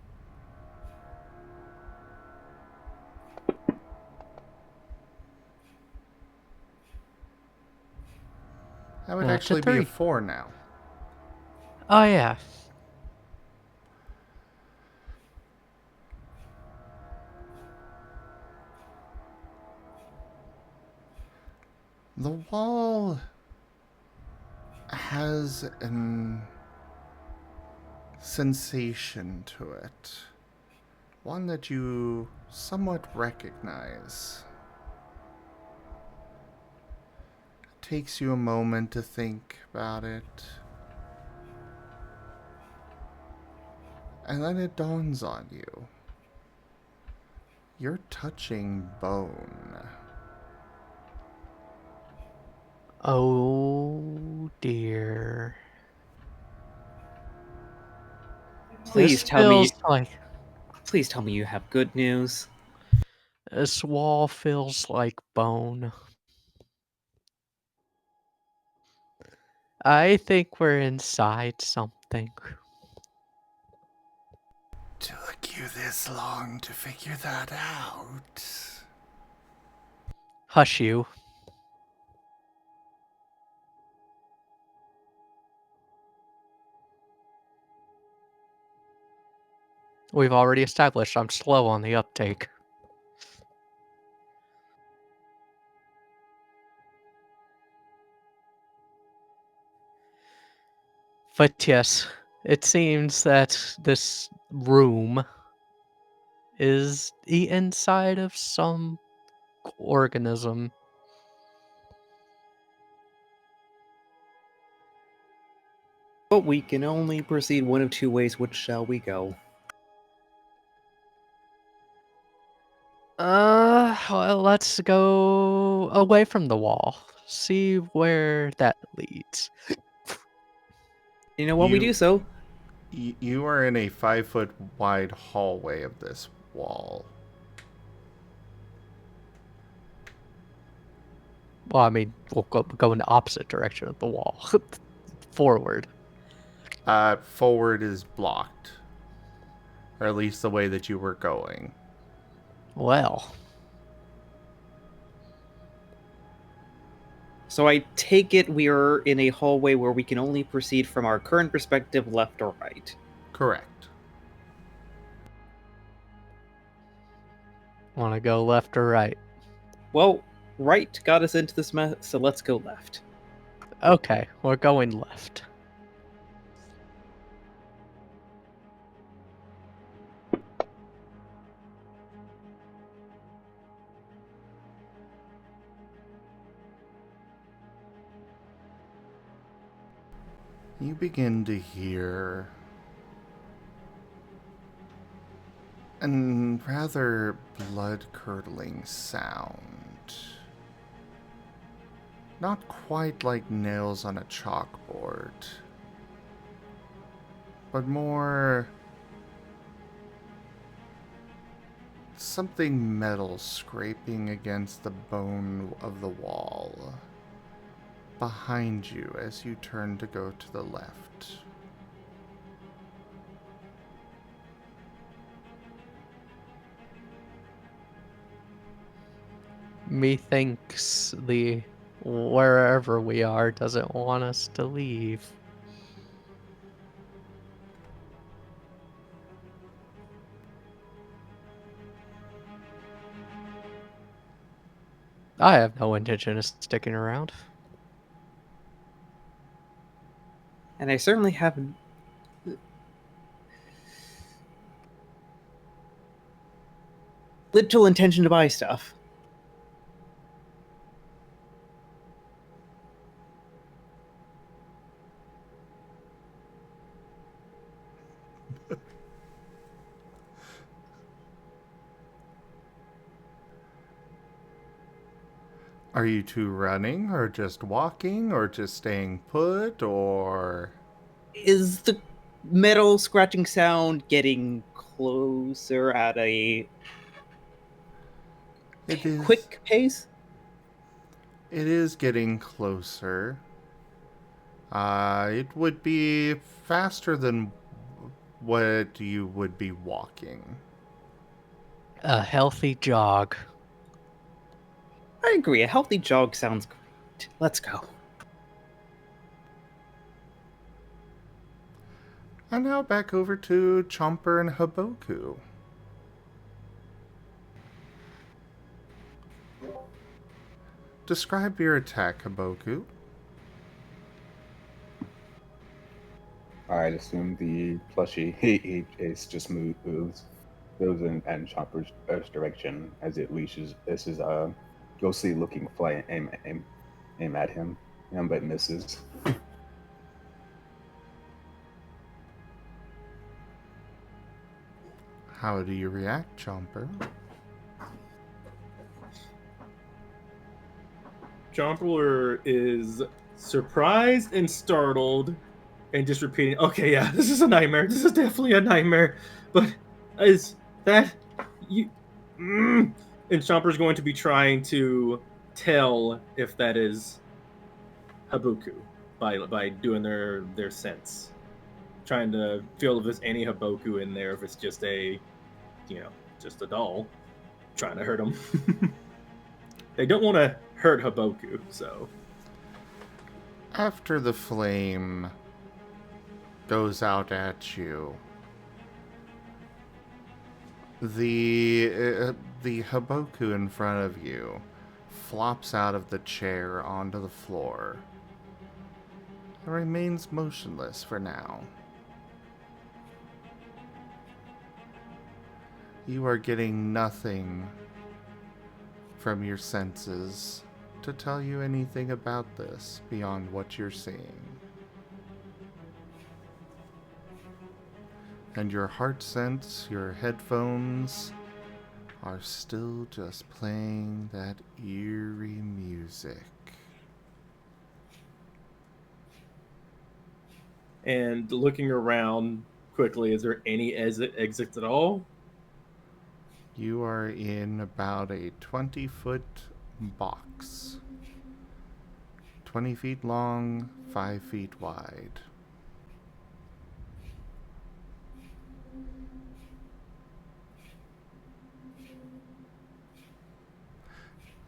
That would That's a actually be a 3. 4 now. Oh yeah. The wall has an sensation to it. One that you somewhat recognize. It takes you a moment to think about it. And then it dawns on you. You're touching bone. Oh dear. Please This tell me. feels like Please tell me you have good news. this wall feels like bone. I think we're inside something. Took you this long to figure that out. Hush you. We've already established I'm slow on the uptake. But yes, it seems that this room is the inside of some organism. But we can only proceed one of two ways. Which shall we go? Well, let's go away from the wall. See where that leads. You know, while we do so, You are in a 5-foot wide hallway of this wall. Well, I mean, we'll go in the opposite direction of the wall. Forward. Forward is blocked. Or at least the way that you were going. Well, so I take it we are in a hallway where we can only proceed from our current perspective, left or right. Correct. want to go left or right? Well, right got us into this mess, so let's go left. Okay, we're going left. You begin to hear a rather blood-curdling sound. Not quite like nails on a chalkboard, but more something metal scraping against the bone of the wall behind you as you turn to go to the left. Methinks the wherever we are doesn't want us to leave. I have no intention of sticking around. And I certainly haven't. Little intention to buy stuff. Are you two running, or just walking, or just staying put, or... Is the metal scratching sound getting closer at a quick pace? It is getting closer. It would be faster than what you would be walking. A healthy jog. I agree. A healthy jog sounds great. Let's go. And now back over to Chomper and Haboku. Describe your attack, Haboku. I'd assume the plushie he just moves in Chopper's direction as it leashes. This is ghostly looking fly aim at him, but misses. How do you react, Chomper? Chomper is surprised and startled and just repeating, okay, yeah, this is a nightmare. This is definitely a nightmare. But is that you? And Chomper's going to be trying to tell if that is Haboku by doing their sense. Trying to feel if there's any Haboku in there, if it's just a doll trying to hurt him. They don't want to hurt Haboku, so. After the flame goes out at you, the Haboku in front of you flops out of the chair onto the floor and remains motionless for now. You are getting nothing from your senses to tell you anything about this beyond what you're seeing. And your heart sense, your headphones, are still just playing that eerie music. and looking around quickly. Is there any exits at all? You are in about a 20-foot box. 20 feet long, 5 feet wide.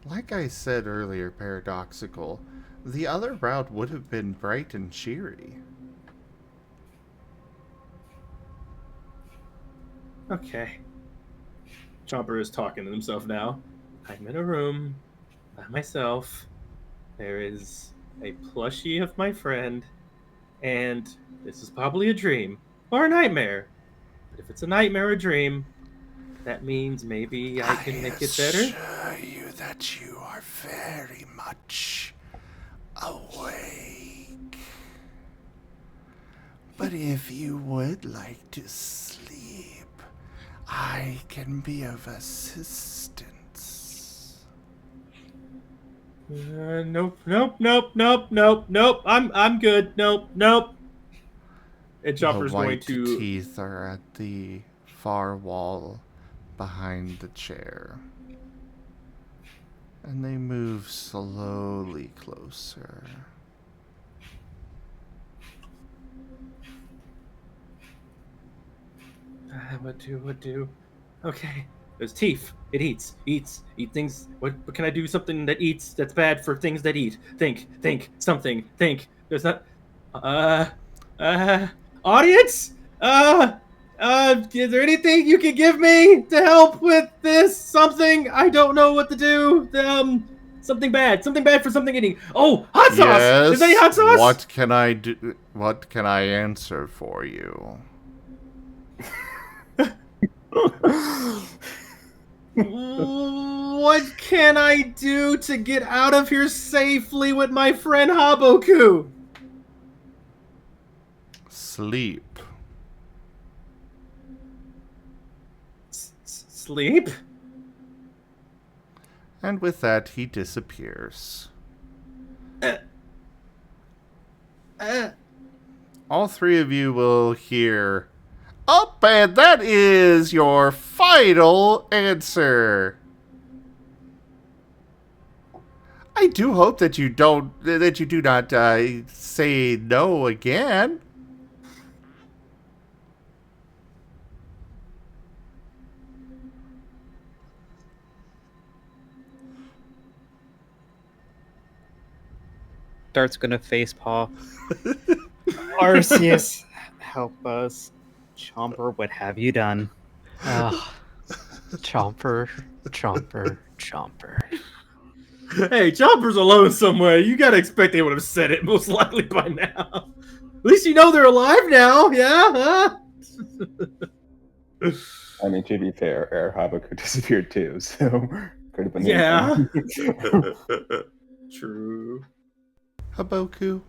Like I said earlier, Paradoxical, the other route would have been bright and cheery. Okay. Chomper is talking to himself now. I'm in a room by myself. There is a plushie of my friend, and this is probably a dream or a nightmare. But if it's a nightmare or a dream, that means maybe I can make it better. I assure you that you are very much awake. But if you would like to sleep, I can be of assistance. Nope. I'm good. Nope. And Chopper's The going white to. teeth are at the far wall behind the chair. And they move slowly closer. What do? Okay. There's teeth. It eats things. What can I do? Something that eats. That's bad for things that eat. Think. Something. Think. There's not. Audience. Is there anything you can give me to help with this? Something I don't know what to do. Something bad for something eating. Oh, hot sauce. Yes. Is there any hot sauce? What can I do? What can I answer for you? What can I do to get out of here safely with my friend Haboku? Sleep. Sleep? And with that, he disappears. All three of you will hear, "Up, and that is your final answer." I do hope that you do not say no again. Dart's gonna facepaw. Arceus, help us. Chomper, what have you done? Chomper. Hey, Chomper's alone somewhere. You gotta expect they would have said it most likely by now. At least you know they're alive now, yeah? Huh? I mean, to be fair, Air Haboku disappeared too, so could have been. Yeah. True. Haboku,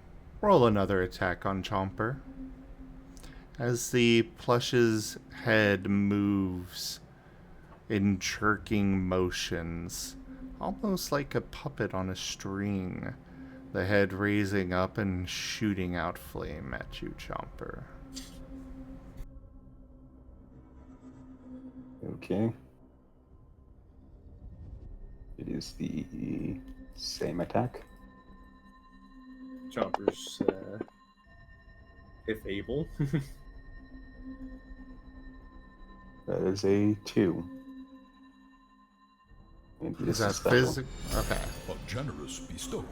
roll another attack on Chomper. As the plush's head moves in jerking motions, almost like a puppet on a string, the head raising up and shooting out flame at you, Chomper. Okay. It is the same attack. Chomper's, if able. That is a 2. And Is this that double. physical? Okay. A generous bestowal.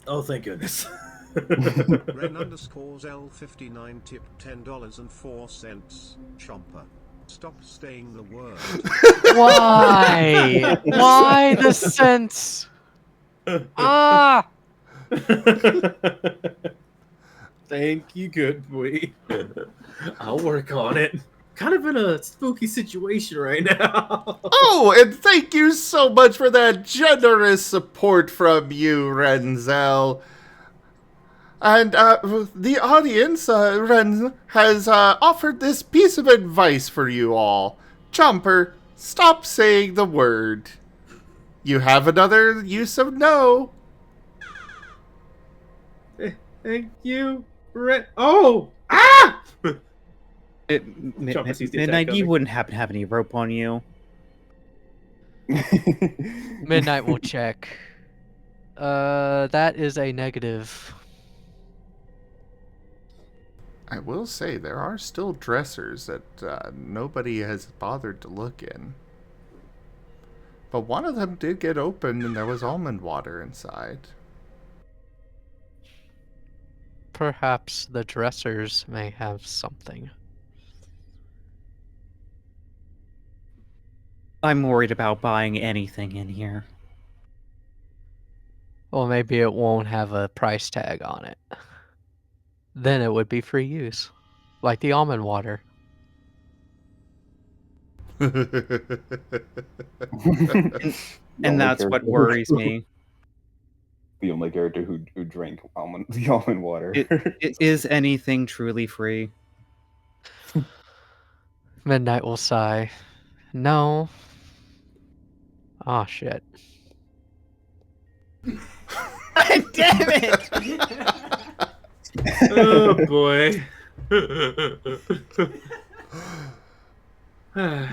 Oh, thank goodness. Ren underscores L59 tip $10.04. Chomper. Stop staying the word. Why? Why the sense? Ah! Thank you, good boy. I'll work on it. Kind of in a spooky situation right now. Oh, and thank you so much for that generous support from you, Renzel. And the audience, Ren, has offered this piece of advice for you all. Chomper, stop saying the word. You have another use of no. Thank you, Oh! Ah! Midnight, sees the attack you coming. wouldn't happen to have any rope on you. Midnight will check. That is a negative. I will say there are still dressers that nobody has bothered to look in. But one of them did get opened and there was almond water inside. Perhaps the dressers may have something. I'm worried about buying anything in here. Well, maybe it won't have a price tag on it. Then it would be free use. Like the almond water. And that's what worries me. The only character who drank the almond water. Is anything truly free? Midnight will sigh. No. Oh shit. Damn it! Oh boy.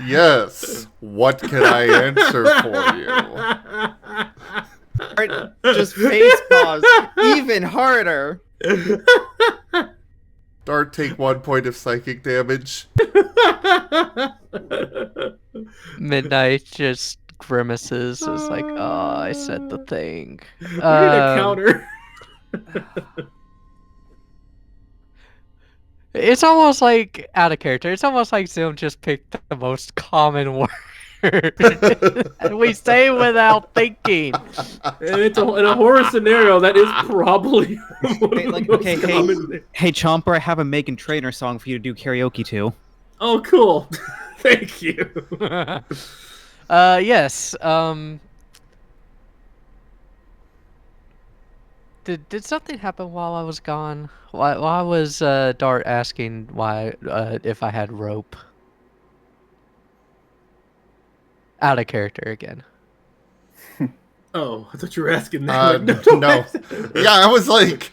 Yes. What can I answer for you? Alright, just face pause even harder. Dart, take 1 point of psychic damage. Midnight just grimaces. Is like, oh, I said the thing. We need a counter. It's almost like out of character. It's almost like Zoom just picked the most common word. And we say without thinking. And it's in a horror scenario, that is probably Hey Chomper, I have a Megan Trainor song for you to do karaoke to. Oh, cool. Thank you. Yes. Did something happen while I was gone? Why was Dart asking why if I had rope? Out of character again. Oh, I thought you were asking that. No. Yeah, I was like,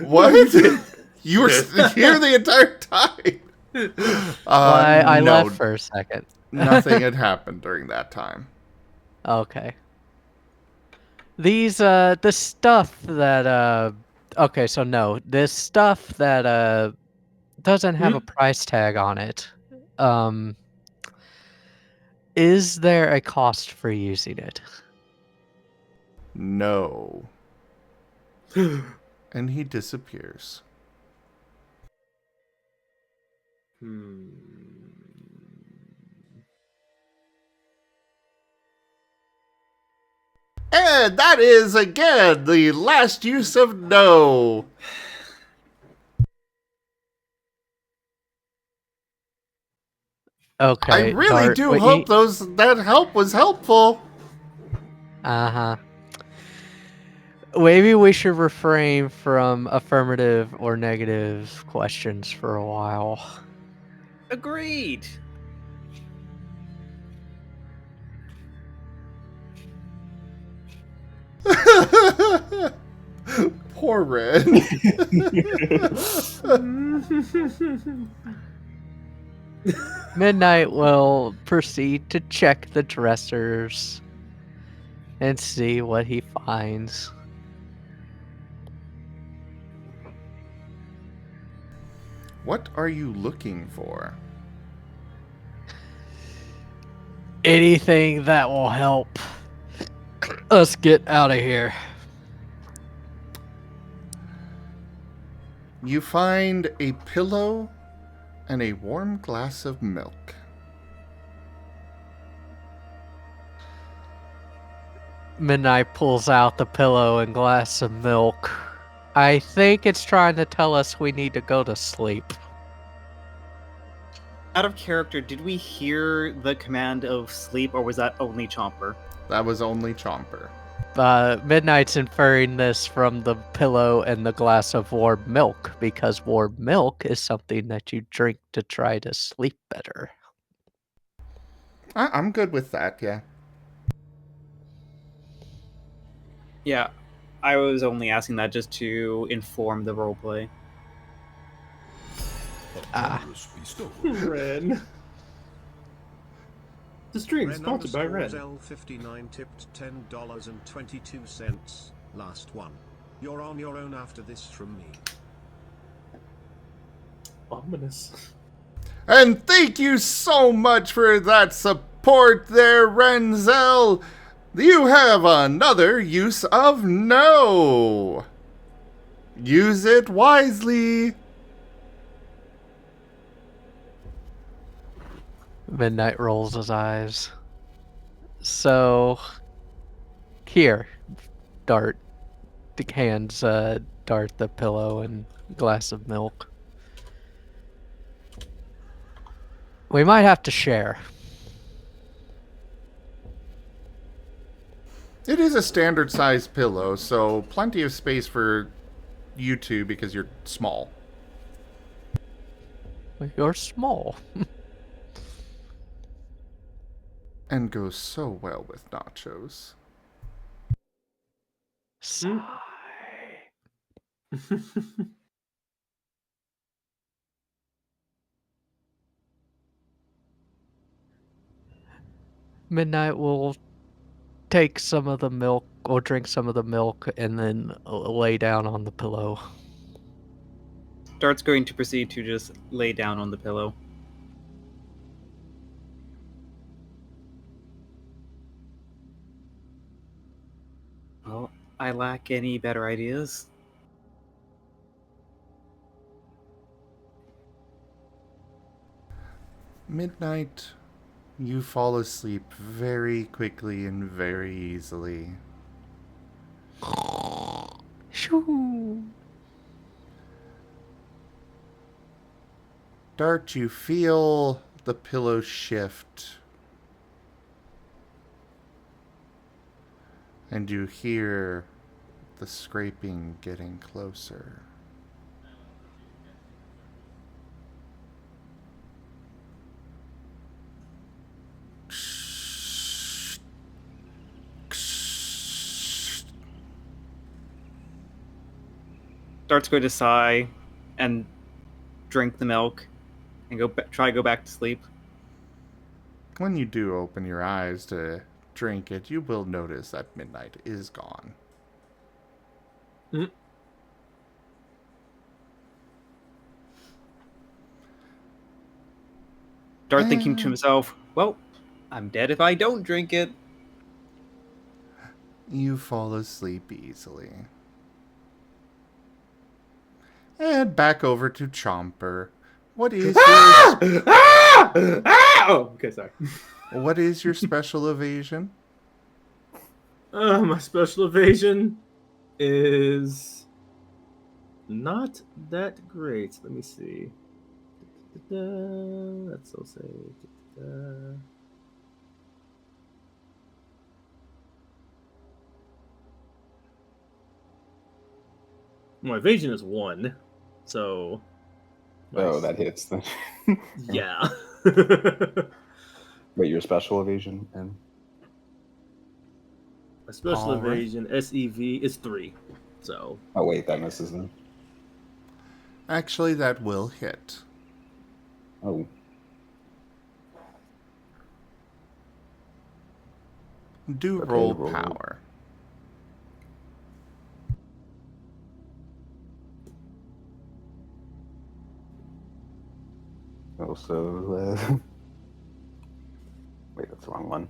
what? You were here the entire time. I no, left for a second. Nothing had happened during that time. Okay. These the stuff that okay, so no, this stuff that doesn't have a price tag on it. Is there a cost for using it? No. And he disappears. And that is, again, the last use of no. Okay. I really do hope that help was helpful. Uh-huh. Maybe we should refrain from affirmative or negative questions for a while. Agreed. Poor Red. Midnight will proceed to check the dressers and see what he finds. What are you looking for? Anything that will help us get out of here. You find a pillow and a warm glass of milk. Midnight pulls out the pillow and glass of milk. I think it's trying to tell us we need to go to sleep. Out of character, did we hear the command of sleep, or was that only Chomper? That was only Chomper. Midnight's inferring this from the pillow and the glass of warm milk, because warm milk is something that you drink to try to sleep better. I'm good with that, yeah. Yeah, I was only asking that just to inform the roleplay. Ren. The stream is Ren sponsored by Ren. L59 tipped $10.22. Last one. You're on your own after this from me. Ominous. And thank you so much for that support there, Renzel. You have another use of no. Use it wisely. Midnight rolls his eyes. So, here, Dart hands Dart the pillow and glass of milk. We might have to share. It is a standard size pillow, so plenty of space for you two because you're small. You're small. And goes so well with nachos. Sigh. Midnight will take some of the milk or drink some of the milk and then lay down on the pillow. Dart's going to proceed to just lay down on the pillow. Well, I lack any better ideas. Midnight, you fall asleep very quickly and very easily. Shoo. Dart, you feel the pillow shift. And you hear the scraping getting closer. Dart's going to sigh and drink the milk and try to go back to sleep. When you do open your eyes to drink it, you will notice that Midnight is gone. Dart thinking to himself, well, I'm dead if I don't drink it. You fall asleep easily. And back over to Chomper. What is your Oh, okay, sorry. what is your special evasion? My special evasion is not that great. Let me see. Let's so say. My evasion is 1, so. Oh, that hits then. Yeah. Wait, your special evasion and My special All right. evasion, SEV, is 3. So. oh wait, that misses then. Actually, that will hit. Oh, Do Okay, roll roll. power. also. Wait, that's the wrong one.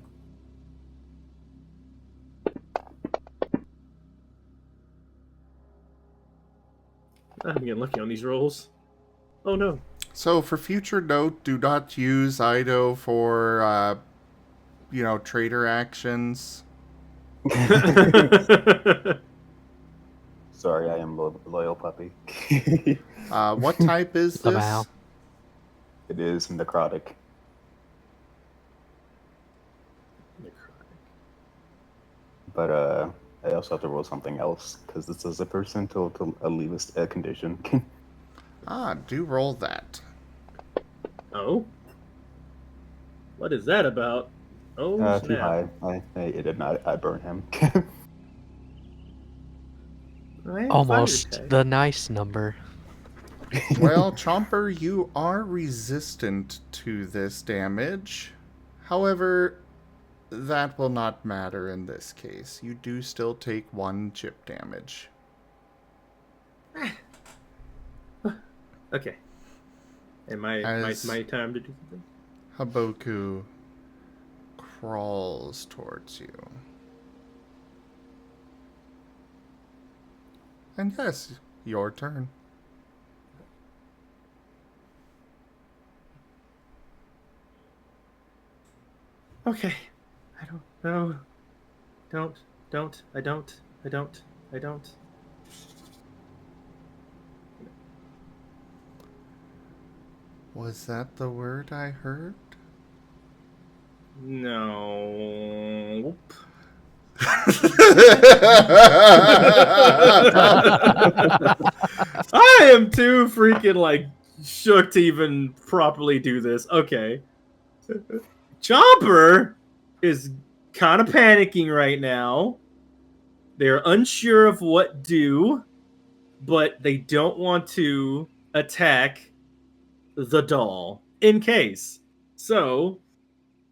I'm getting lucky on these rolls. Oh no. So, for future note, do not use Ido for, trader actions. Sorry, I am loyal puppy. What type is this? Somehow. It is necrotic. But I also have to roll something else because this is a person to leave a condition. Do roll that. Oh? What is that about? Oh, Too snap. high. It did not. I burn him. I am Almost fire tag. the nice number. Well, Chomper, you are resistant to this damage. However, that will not matter in this case. You do still take 1 chip damage. Okay. And my time to do something? Haboku crawls towards you. And yes, your turn. Okay. I don't know. I don't. Was that the word I heard? No. I am too freaking like shook to even properly do this. Okay. Chomper is kind of panicking right now. They're unsure of what do, but they don't want to attack the doll in case. So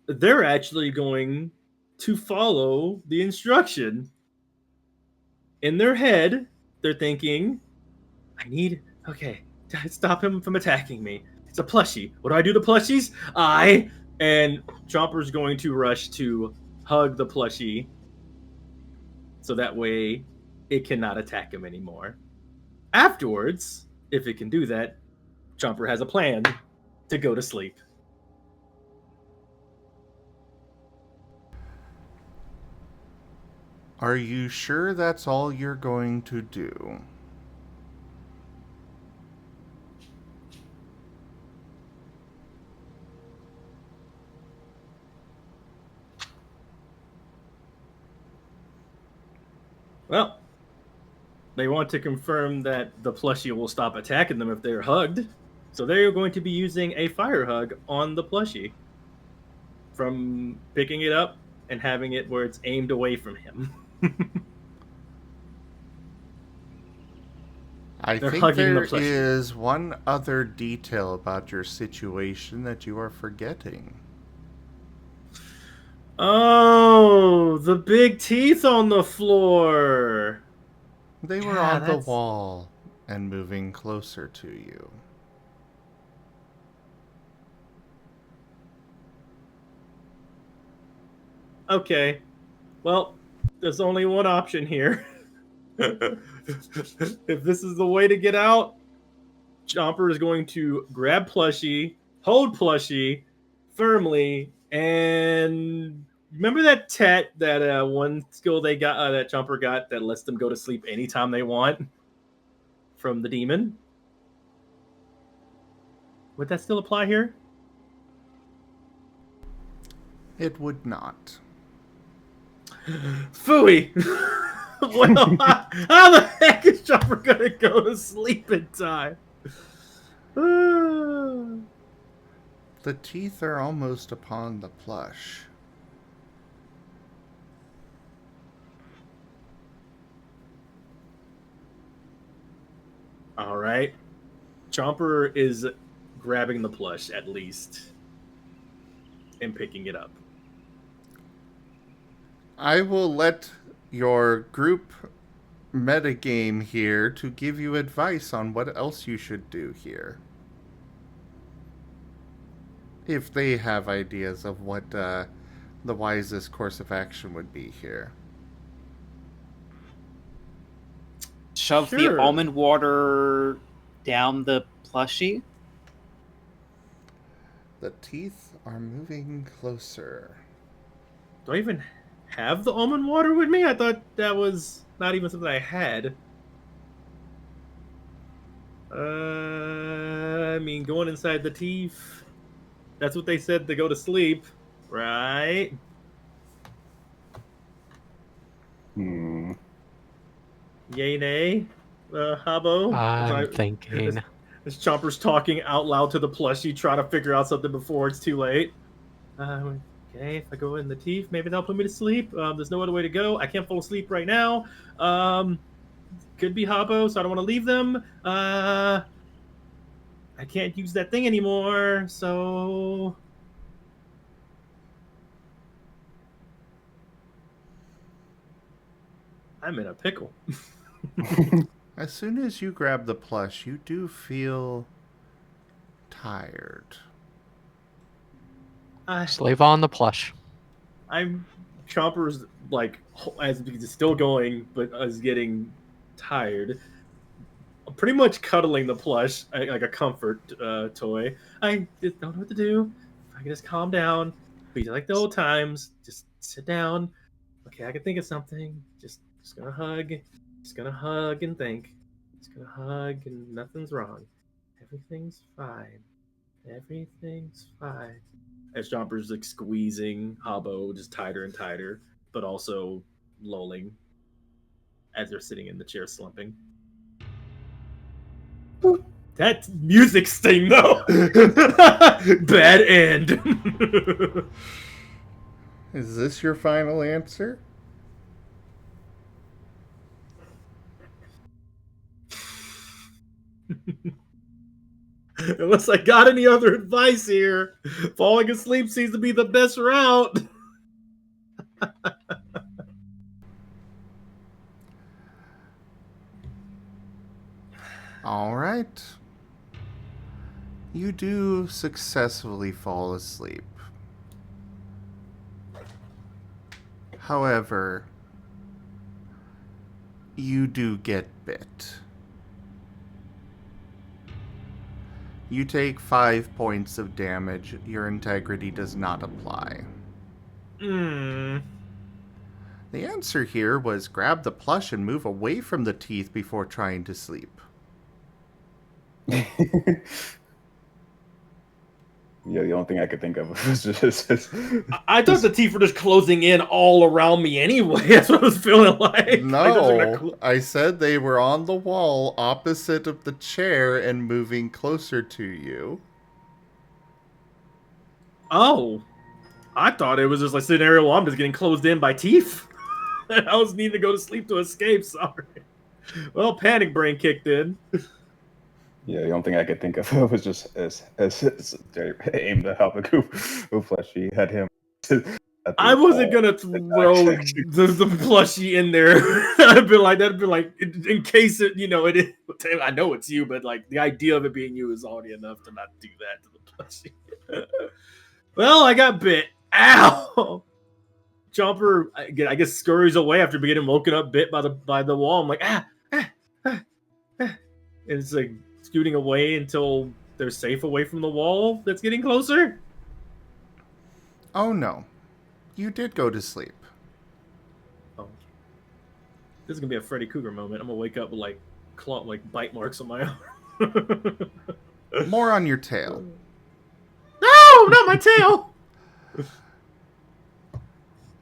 they're actually going to follow the instruction. In their head, they're thinking, okay, stop him from attacking me. It's a plushie. What do I do to plushies? And Chomper's going to rush to hug the plushie so that way it cannot attack him anymore. Afterwards, if it can do that, Chomper has a plan to go to sleep. Are you sure that's all you're going to do? Well, they want to confirm that the plushie will stop attacking them if they're hugged. So they're going to be using a fire hug on the plushie. From picking it up and having it where it's aimed away from him. I think there is one other detail about your situation that you are forgetting. Oh, the big teeth on the floor. They were on the wall and moving closer to you. Okay. Well, there's only one option here. If this is the way to get out, Chomper is going to grab plushie, hold plushie firmly, and remember that one skill they got that Chomper got that lets them go to sleep anytime they want from the demon? Would that still apply here? It would not. Phooey! Well, how the heck is Chomper gonna go to sleep in time? The teeth are almost upon the plush. All right. Chomper is grabbing the plush at least and picking it up. I will let your group metagame here to give you advice on what else you should do here. If they have ideas of what the wisest course of action would be here. Shove the almond water down the plushie. The teeth are moving closer. Do I even have the almond water with me? I thought that was not even something I had. I mean, going inside the teeth. That's what they said to go to sleep, right? Yay, nay, Habo? I'm thinking. This Chomper's talking out loud to the plushie, trying to figure out something before it's too late. Okay, if I go in the teeth, maybe that'll put me to sleep. There's no other way to go. I can't fall asleep right now. Could be Habo, so I don't want to leave them. I can't use that thing anymore, so... I'm in a pickle. As soon as you grab the plush, you do feel tired. Slave on the plush. Chomper's like, as it's still going, but is getting tired. Pretty much cuddling the plush like a comfort toy. I just don't know what to do. If I can just calm down, be like the old times, just sit down. Okay, I can think of something. Just gonna hug. Just gonna hug and think. Just gonna hug and nothing's wrong. Everything's fine. Everything's fine. As Chomper's like squeezing Habo just tighter and tighter, but also lolling as they're sitting in the chair slumping. That music sting though. Bad end. Is this your final answer? Unless I got any other advice here, falling asleep seems to be the best route. All right. You do successfully fall asleep. However, you do get bit. You take 5 points of damage. Your integrity does not apply. The answer here was grab the plush and move away from the teeth before trying to sleep. Yeah, the only thing I could think of was just I thought the teeth were just closing in all around me anyway. That's what I was feeling like. No, I said they were on the wall opposite of the chair and moving closer to you. Oh, I thought it was just like scenario where I'm just getting closed in by teeth. I was needing to go to sleep to escape. Sorry. Well, panic brain kicked in. Yeah, the only thing I could think of was just as aimed at Haboku, who fleshy had him. I wasn't gonna throw the plushie in there. that'd be like in case it, it. I know it's you, but like the idea of it being you is already enough to not do that to the plushie. Well, I got bit. Ow! Chomper, I guess, scurries away after getting woken up, bit by the wall. I'm like, and it's like scooting away until they're safe away from the wall that's getting closer. Oh no, you did go to sleep. Oh, this is gonna be a Freddy Krueger moment. I'm gonna wake up with like bite marks on my arm. More on your tail. No, not my tail.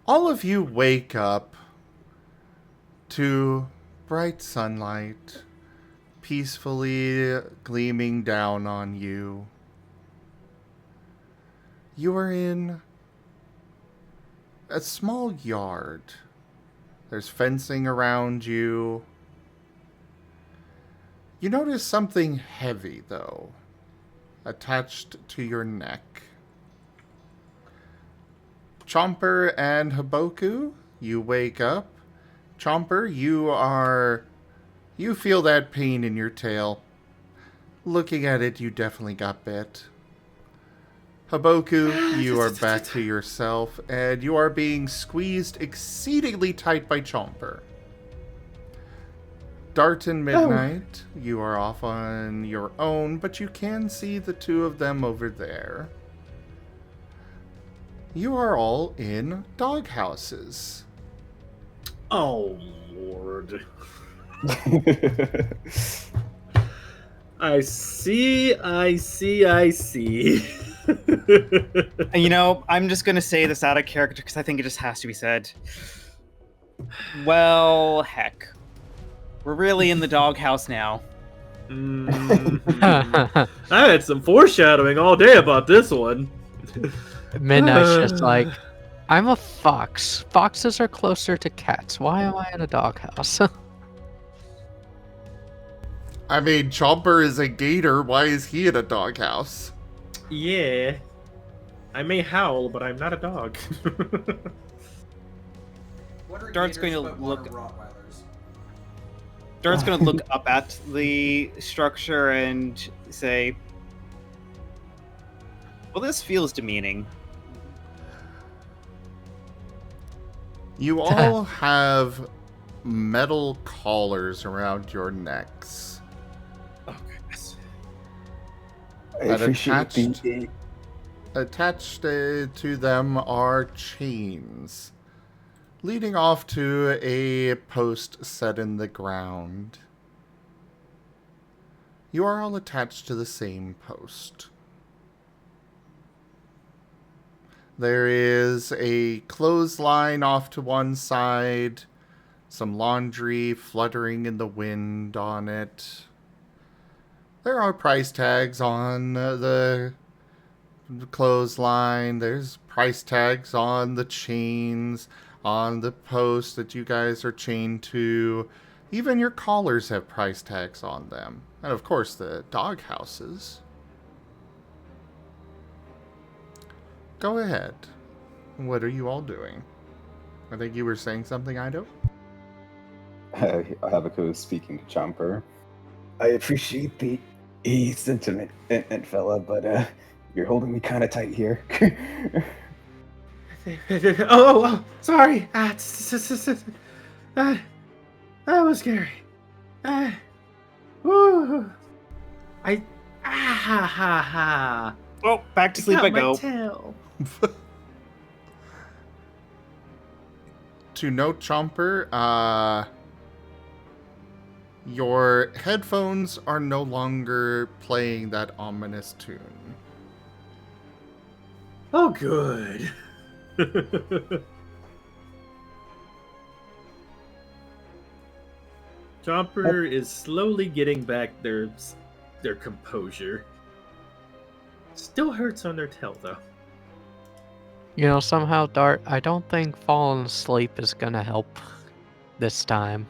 All of you wake up to bright sunlight peacefully gleaming down on you. You are in a small yard. There's fencing around you. You notice something heavy, though, attached to your neck. Chomper and Haboku, you wake up. Chomper, you feel that pain in your tail. Looking at it, you definitely got bit. Haboku, you are back to yourself, and you are being squeezed exceedingly tight by Chomper. Dart and Midnight, you are off on your own, but you can see the two of them over there. You are all in doghouses. Oh, Lord. I see. I'm just going to say this out of character because I think it just has to be said. Well, heck. We're really in the doghouse now. I had some foreshadowing all day about this one. Midnight's just like, I'm a fox. Foxes are closer to cats. Why am I in a doghouse? I mean, Chomper is a gator. Why is he in a doghouse? Yeah. I may howl, but I'm not a dog. What are Dart's gators going to but look- water Rottweilers? Dart's going to look up at the structure and say, well, this feels demeaning. You all have metal collars around your necks. Oh, goodness. I That appreciate the. Attached to them are chains, leading off to a post set in the ground. You are all attached to the same post. There is a clothesline off to one side, some laundry fluttering in the wind on it. There are price tags on the clothesline. There's price tags on the chains, on the post that you guys are chained to. Even your collars have price tags on them. And of course the dog houses. Go ahead. What are you all doing? I think you were saying something, Ido? Haboku is speaking to Chomper. I appreciate the sentiment, and fella, but you're holding me kind of tight here. Oh, sorry. That was scary. Woo. Ha ha ha. Oh, back to sleep I go. Tail. To note, Chomper, your headphones are no longer playing that ominous tune. Oh, good. Chomper is slowly getting back their composure. Still hurts on their tail, though. You know, somehow, Dart, I don't think falling asleep is gonna help this time.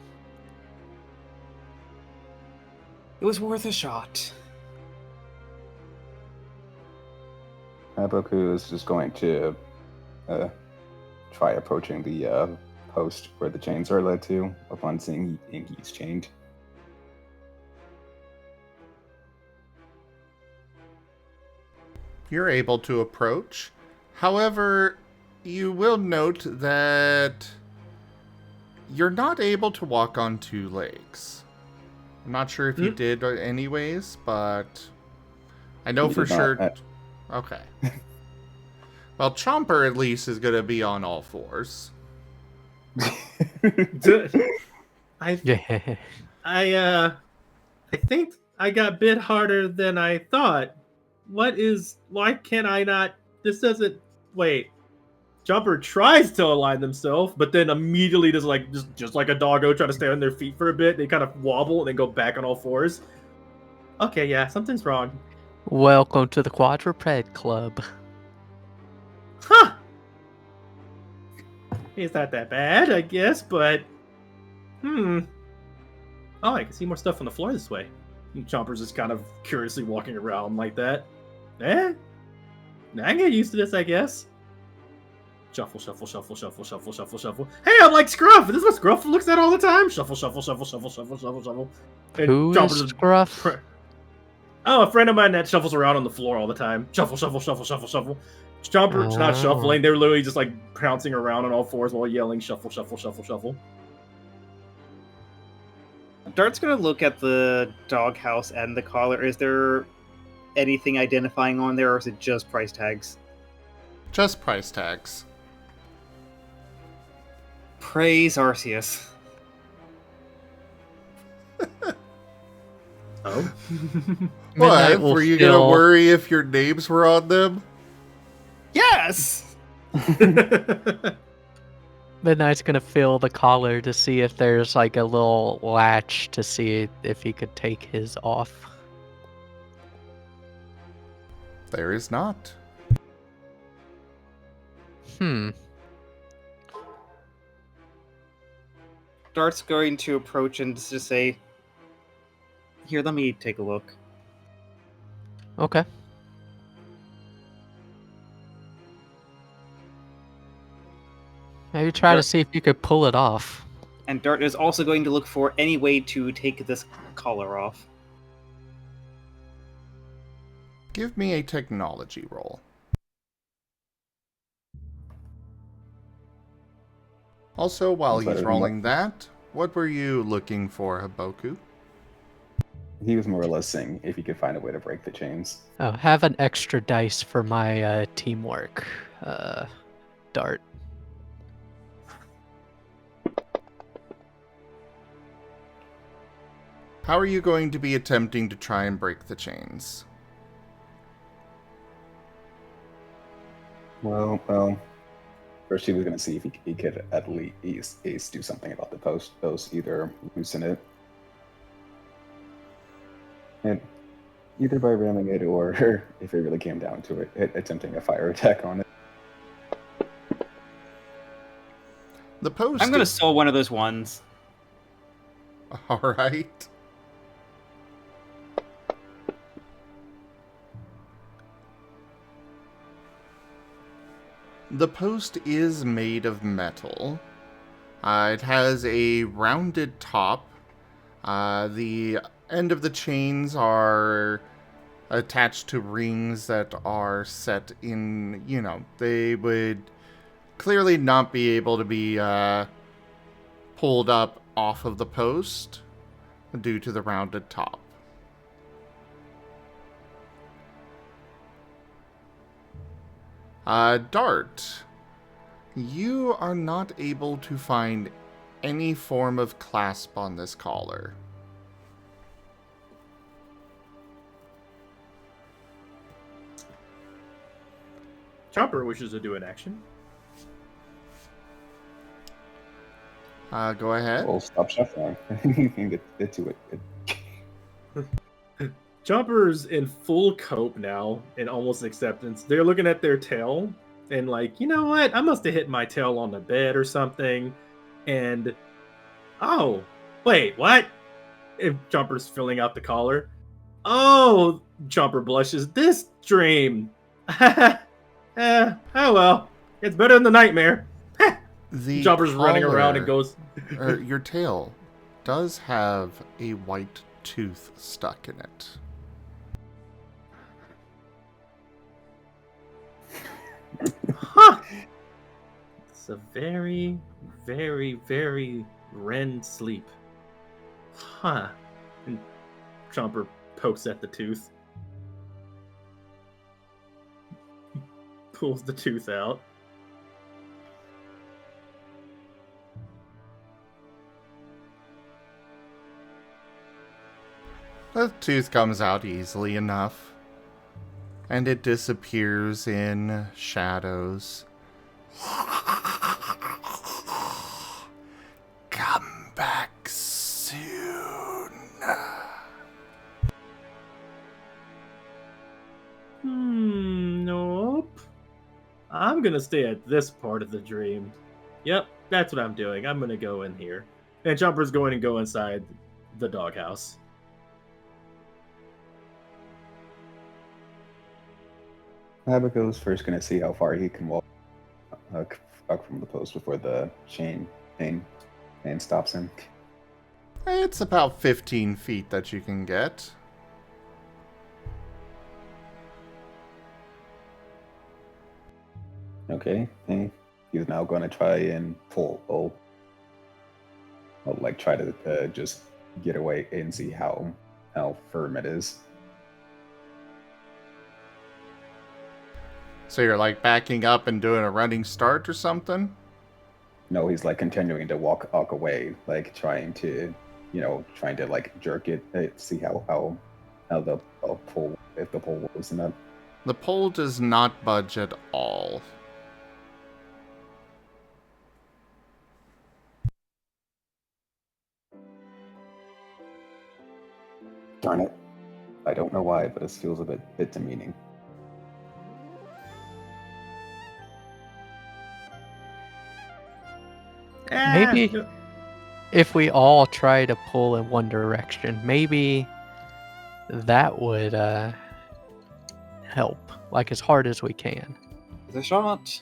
It was worth a shot. Haboku is just going to try approaching the post where the chains are led to upon seeing he's chained. You're able to approach. However, you will note that you're not able to walk on two legs. I'm not sure if you did anyways, but I know for sure. Okay. Well, Chomper at least is going to be on all fours. I Yeah. think I got bit harder than I thought. Why can't I not? This doesn't. Wait. Chomper tries to align themselves, but then immediately just like a doggo try to stay on their feet for a bit. They kind of wobble and then go back on all fours. Okay, yeah, something's wrong. Welcome to the Quadruped Club. Huh. It's not that bad, I guess, but Oh, I can see more stuff on the floor this way. And Chomper's just kind of curiously walking around like that. I can get used to this, I guess. Shuffle, shuffle, shuffle, shuffle, shuffle, shuffle, shuffle. Hey, I'm like Scruff! This is what Scruff looks at all the time! Shuffle, shuffle, shuffle, shuffle, shuffle, shuffle, shuffle. And Who Chomper's is Scruff? Oh, a friend of mine that shuffles around on the floor all the time. Shuffle, shuffle, shuffle, shuffle, shuffle. Chomper's not shuffling. They're literally just like pouncing around on all fours while yelling shuffle, shuffle, shuffle, shuffle. Dart's gonna look at the doghouse and the collar. Is there anything identifying on there, or is it just price tags? Just price tags. Praise Arceus. Oh? What? will Were you feel- going to worry if your names were on them? Yes! Midnight's gonna feel the collar to see if there's like a little latch to see if he could take his off. There is not. Dart's going to approach and just say, Here, let me take a look. Okay. Maybe try to Dart- see if you could pull it off. And Dart is also going to look for any way to take this collar off. Give me a technology roll. Also, while That's better he's than rolling that, what were you looking for, Haboku? He was more or less saying if he could find a way to break the chains. Oh, have an extra dice for my teamwork, Dart. How are you going to be attempting to try and break the chains? Well, first he was going to see if he could at least do something about the post, either loosen it, and either by ramming it or, if it really came down to it, attempting a fire attack on it. The post. I'm going to sew one of those ones. All right. The post is made of metal. It has a rounded top. The end of the chains are attached to rings that are set in, they would clearly not be able to be pulled up off of the post due to the rounded top. Dart, you are not able to find any form of clasp on this collar. Chomper wishes to do an action. Go ahead. Well, stop shuffling and get to it. Chomper's in full cope now, in almost acceptance. They're looking at their tail and like, you know what? I must have hit my tail on the bed or something. And oh, wait, what? If Chomper's filling out the collar. Oh, Chomper blushes. This dream. Oh well, it's better than the nightmare. The Chomper's running around and collar, goes. your tail does have a white tooth stuck in it. Huh. It's a very, very, very REM sleep. Huh. And Chomper pokes at the tooth. Pulls the tooth out. The tooth comes out easily enough, and it disappears in shadows. Come back soon. Nope. I'm gonna stay at this part of the dream. Yep, that's what I'm doing. I'm gonna go in here. And Chomper's going to go inside the doghouse. Haboku is first going to see how far he can walk from the post before the chain stops him. It's about 15 feet that you can get. Okay, he's now going to try and pull. I'll like try to just get away and see how firm it is. So you're like backing up and doing a running start or something? No, he's like continuing to walk away, like trying to like jerk it, see how the pull, if the pull will loosen up. The pole does not budge at all. Darn it. I don't know why, but it feels a bit demeaning. Maybe if we all try to pull in one direction, maybe that would help, like as hard as we can. The shot.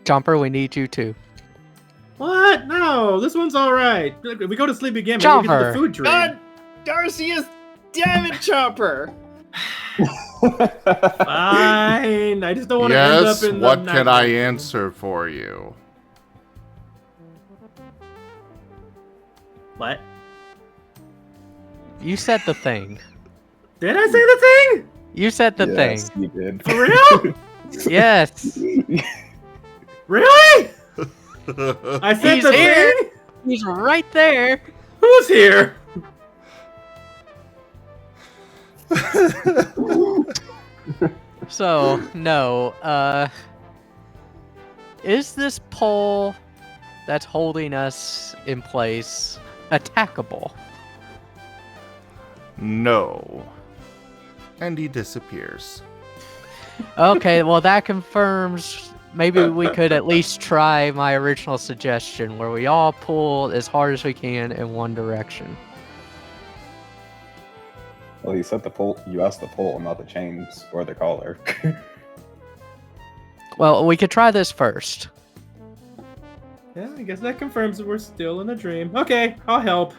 Chomper, we need you too. What? No, this one's all right. We go to sleep again. Maybe we get to the Chopper. food dream. God, Darcy is. Damn it, Chopper. Fine. I just don't want to end Yes, up in the what can I nightmare. answer for you? What? You said the thing. Did I say the thing? You said the Yes, thing. you did. For real? Yes. Really? I said He's the here. thing? He's right there. Who's here? So, no. Is this pole that's holding us in place attackable? No. And he disappears. Okay, well that confirms maybe we could at least try my original suggestion where we all pull as hard as we can in one direction. Well, you said the pole. You asked the pole, not the chains or the collar. Well, we could try this first. Yeah, I guess that confirms that we're still in a dream. Okay, I'll help.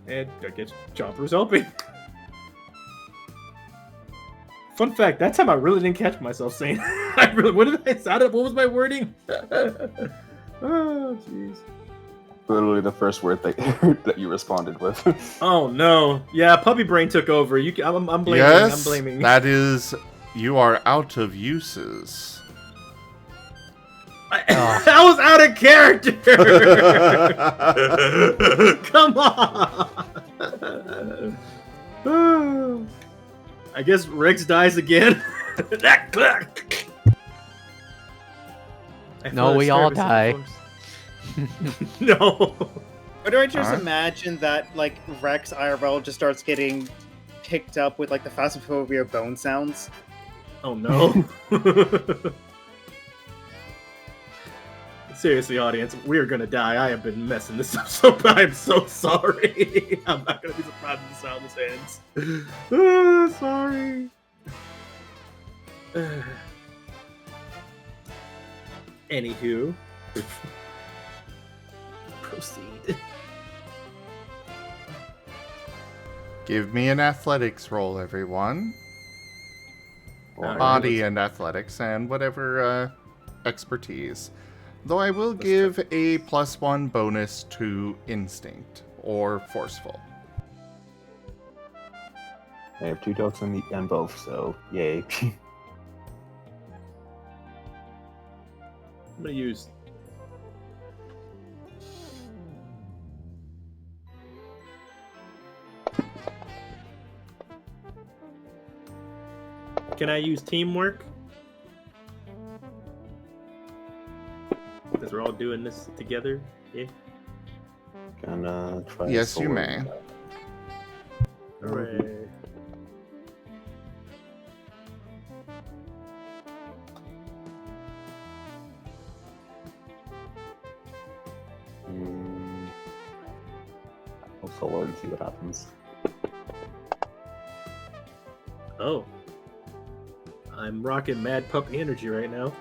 And I guess Chomper's helping. Fun fact, that time I really didn't catch myself saying what did I sound? What was my wording? Oh, jeez. Literally the first word that, that you responded with. Oh no. Yeah, puppy brain took over. I'm blaming. Yes, I'm blaming. that is... You are out of uses. I was out of character. Come on. I guess Rex dies again. No, we all die. No. Or do I just Alright. imagine that, like, Rex IRL just starts getting picked up with, like, the Phasmophobia bone sounds? Oh no. Seriously, audience, we are gonna die. I have been messing this up so bad. I'm so sorry. I'm not gonna be surprised if the sound this ends. Sorry. Anywho. Proceed. Give me an athletics roll, everyone. Alright. Body and athletics and whatever expertise. Though I will give a +1 bonus to instinct or forceful. I have 2 dogs on both, so yay. I'm gonna use. Can I use teamwork? Because we're all doing this together. Yeah. Gonna try. Yes, you sword. may. Hooray. I'll solo and see what happens. Oh. I'm rocking mad puppy energy right now.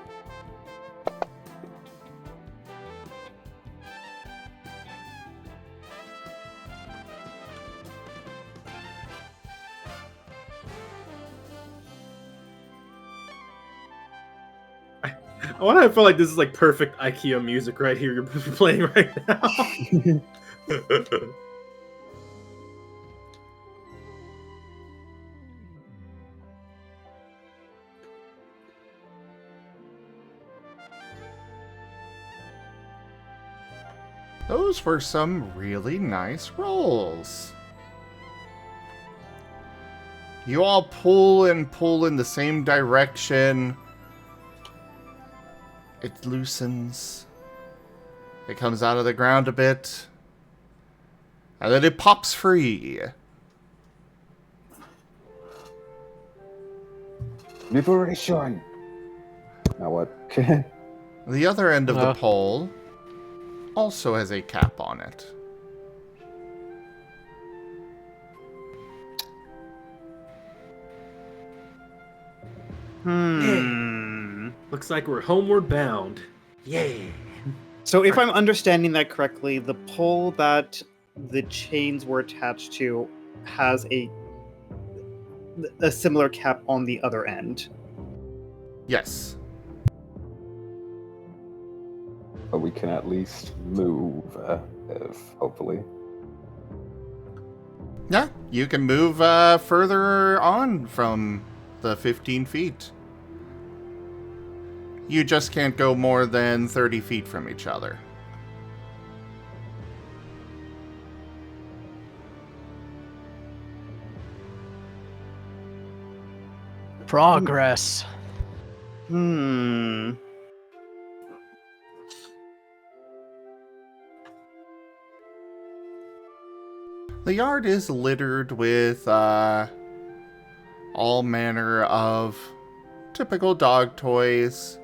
I want to feel like this is like perfect IKEA music right here you're playing right now. Those were some really nice rolls. You all pull and pull in the same direction. It loosens. It comes out of the ground a bit. And then it pops free. Liberation! Now what? The other end of the Uh. pole also has a cap on it. Looks like we're homeward bound. Yay! So if I'm understanding that correctly, the pole that the chains were attached to has a similar cap on the other end. Yes. But we can at least move, hopefully. Yeah, you can move further on from the 15 feet. You just can't go more than 30 feet from each other. Progress. Hmm. The yard is littered with all manner of typical dog toys.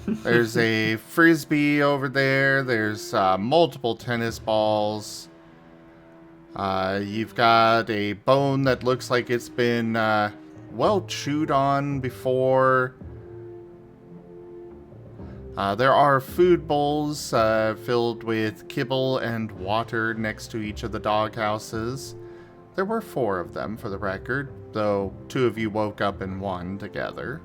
There's a frisbee over there. There's multiple tennis balls. You've got a bone that looks like it's been well chewed on before. There are food bowls filled with kibble and water next to each of the dog houses. There were 4 of them, for the record, though 2 of you woke up in one together.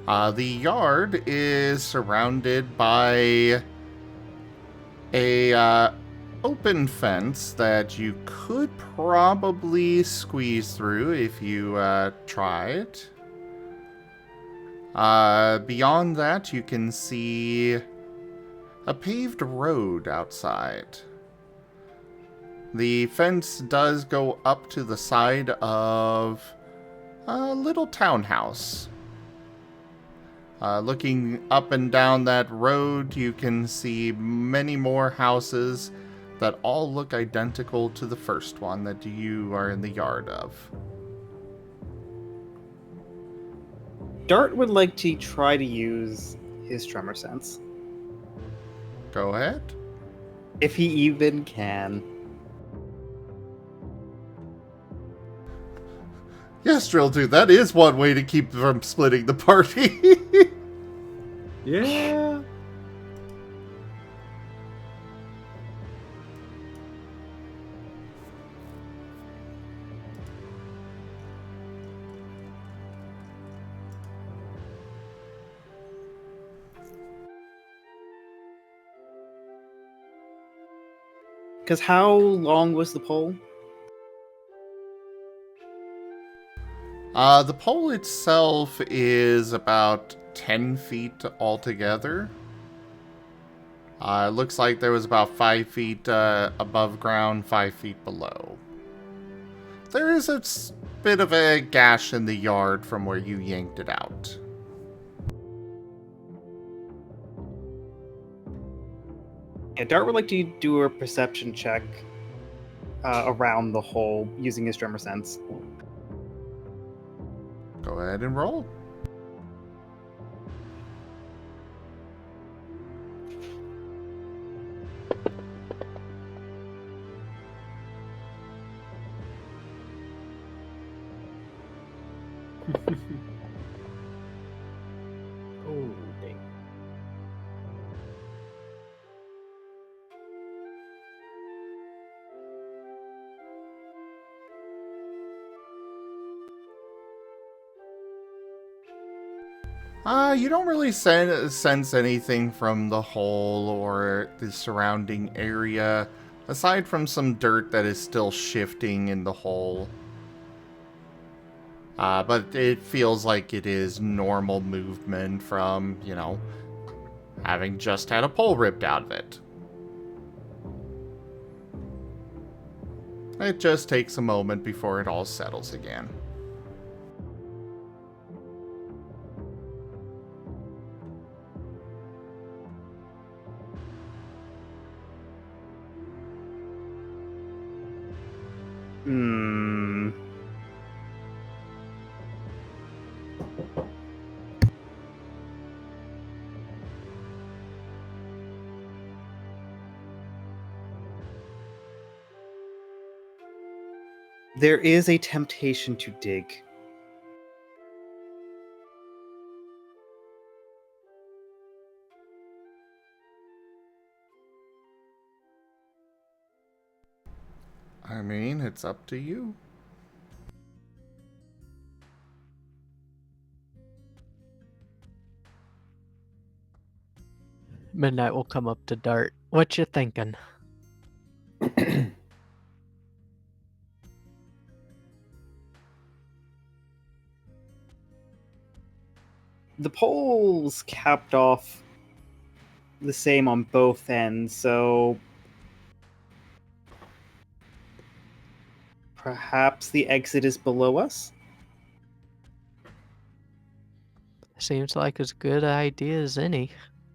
The yard is surrounded by a open fence that you could probably squeeze through if you tried. Beyond that, you can see a paved road outside. The fence does go up to the side of a little townhouse. Looking up and down that road, you can see many more houses that all look identical to the first one that you are in the yard of. Dart would like to try to use his tremor sense. Go ahead. If he even can. Yes, Drill Dude, that is one way to keep from splitting the party. Yeah. Because how long was the pole? The pole itself is about 10 feet altogether. It looks like there was about 5 feet above ground, 5 feet below. There is a bit of a gash in the yard from where you yanked it out. Yeah, Dart would like to do a perception check around the hole using his tremor sense. Go ahead and roll. Oh, dang. You don't really sense anything from the hole or the surrounding area, aside from some dirt that is still shifting in the hole. But it feels like it is normal movement from, you know, having just had a pole ripped out of it. It just takes a moment before it all settles again. There is a temptation to dig. I mean, it's up to you. Midnight will come up to Dart. What you thinking? The pole's capped off the same on both ends, so perhaps the exit is below us? Seems like as good an idea as any.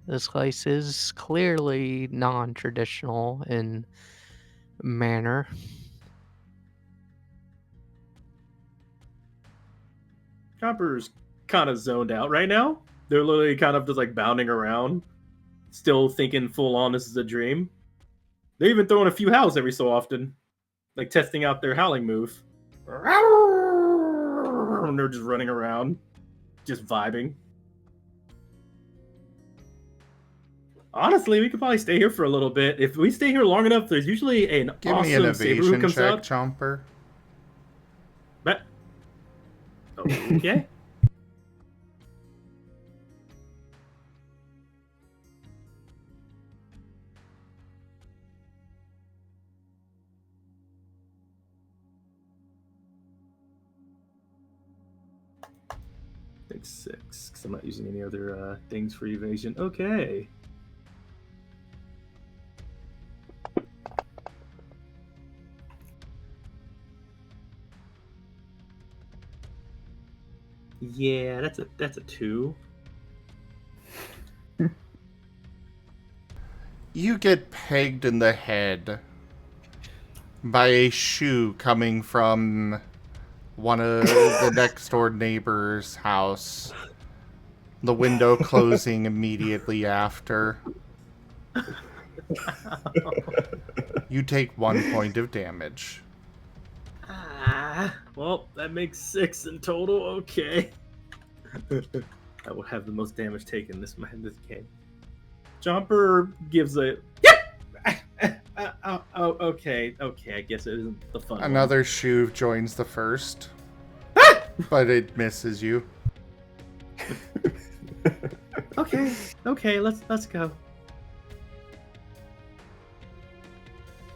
This place is clearly non-traditional in manner. Chopper's kind of zoned out right now. They're literally kind of just like bounding around, still thinking full on this is a dream. They're even throwing a few howls every so often, like testing out their howling move. And they're just running around, just vibing. Honestly, we could probably stay here for a little bit. If we stay here long enough, there's usually an Give me awesome an saber who evasion comes check, out. Chomper. But okay. I think 6, because I'm not using any other things for evasion. Okay. Yeah, that's a 2. You get pegged in the head by a shoe coming from one of the next door neighbor's house. The window closing immediately after. You take 1 point of damage. Well, that makes 6 in total. Okay. I will have the most damage taken this game. Jumper gives a. Oh, okay. I guess it isn't the fun. Another shoe joins the first, but it misses you. Okay. Let's go.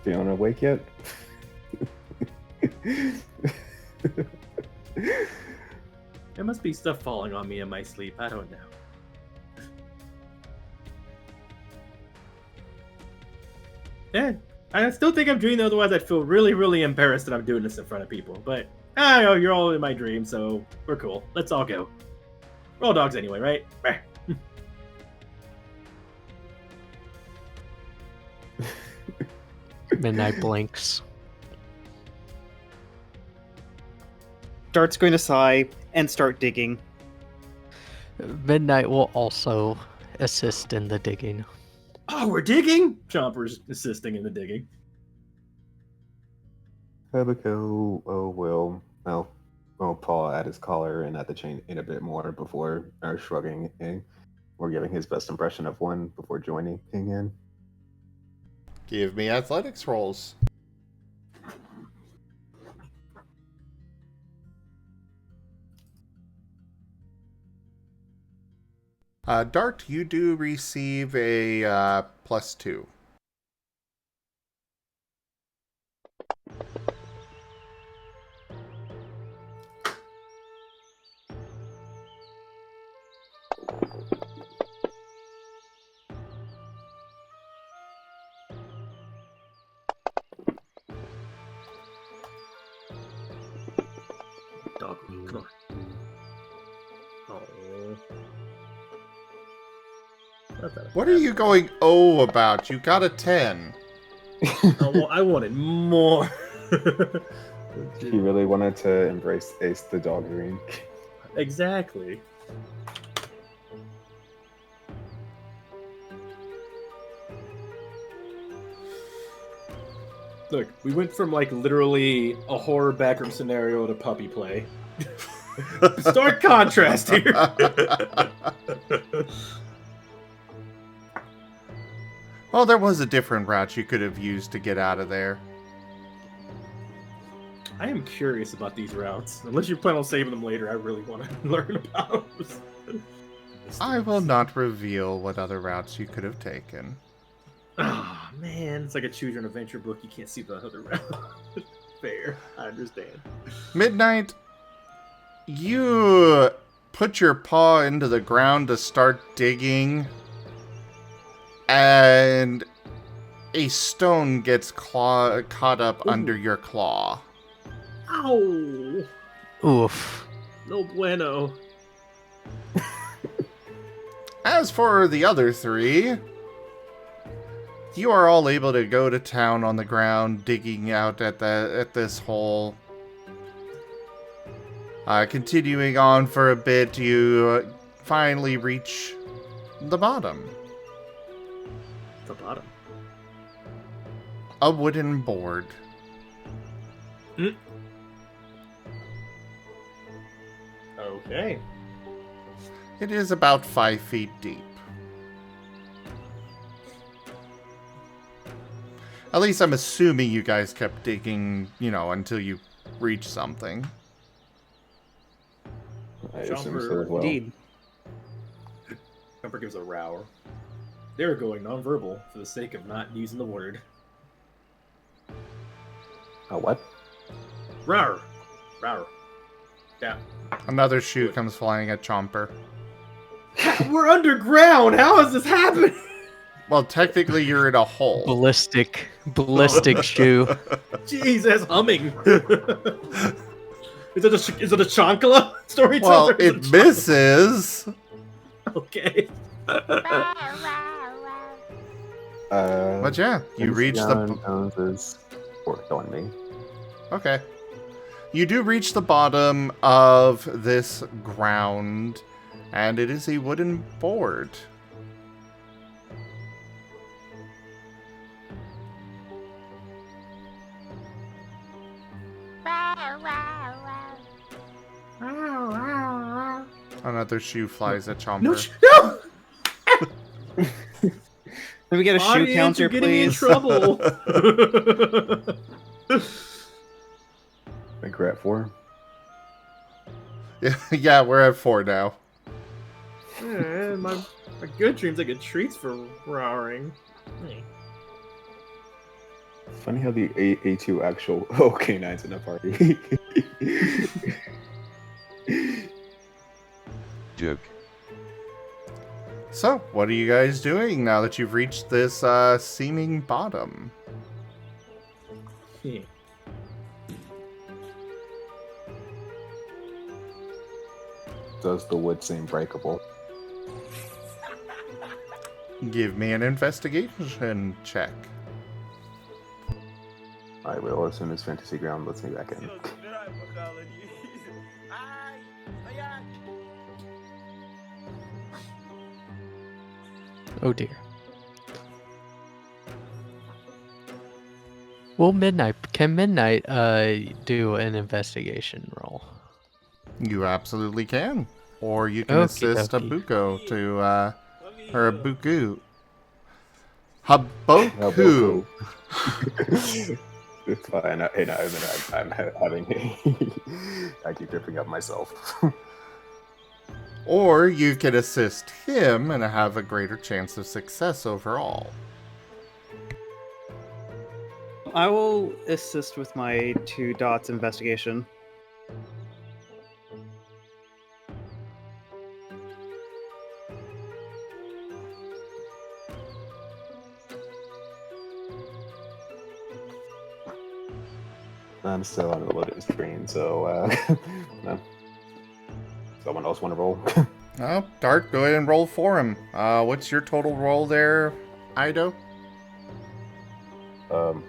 Feeling awake yet? There must be stuff falling on me in my sleep. I don't know. Yeah, I still think I'm dreaming. Otherwise, I'd feel really, really embarrassed that I'm doing this in front of people. But I know you're all in my dream, so we're cool. Let's all go. We're all dogs anyway, right? Midnight blinks. Dart's going to sigh and start digging. Midnight will also assist in the digging. Oh, we're digging? Chomper's assisting in the digging. Haboku will paw at his collar and at the chain in a bit more before shrugging in, or giving his best impression of one before joining in. Give me athletics rolls. Dart, you do receive a +2. Dog, come on. Oh. What are you going about? You got a 10. Oh, well, I wanted more. He really wanted to embrace Ace the dog dream. Exactly. Look, we went from like literally a horror backroom scenario to puppy play. Stark contrast here. Well, there was a different route you could have used to get out of there. I am curious about these routes. Unless you plan on saving them later, I really want to learn about them. I will not reveal what other routes you could have taken. Oh, man. It's like a choose your own adventure book. You can't see the other route. Fair. I understand. Midnight, you put your paw into the ground to start digging, and a stone gets caught up under your claw. Ow! Oof. No bueno. As for the other three, you are all able to go to town on the ground, digging out at this hole. Continuing on for a bit, you finally reach the bottom. The bottom. A wooden board. Okay. It is about 5 feet deep. At least I'm assuming you guys kept digging, until you reached something. I assume Jumper, so as well. Indeed. Jumper gives a roar. They're going nonverbal for the sake of not using the word. Oh, what? Roar! Roar. Yeah. Another shoe comes flying at Chomper. We're underground! How is this happening? Well, technically you're in a hole. Ballistic shoe. Jeez, that's humming. Is it a Chonkala storyteller? Well, Is it misses. Okay. But yeah, you reach the... Jones's work on me. Okay. You do reach the bottom of this ground, and it is a wooden board. Another shoe flies at Chomper. No! Can we get a shoe Audience, counter, you're getting me in please? trouble. I think we're at 4. Yeah, we're at 4 now. Yeah, my good dreams I get treats for roaring. Hey. Funny how the A2 actual K9's in a party. Joke. So, what are you guys doing now that you've reached this seeming bottom? Hmm. Does the wood seem breakable? Give me an investigation check. I will as soon as Fantasy Ground lets me back in. Oh dear. Well, can Midnight do an investigation roll? You absolutely can. Or you can Okie assist dokie. Haboku to, or Haboku. Haboku. It's fine. I'm having. I keep tripping up myself. Or you can assist him and have a greater chance of success overall. I will assist with my 2 dots investigation. I'm still on the loading screen, so no. Someone else want to roll? Oh, Dart, go ahead and roll for him. What's your total roll there, Ido? So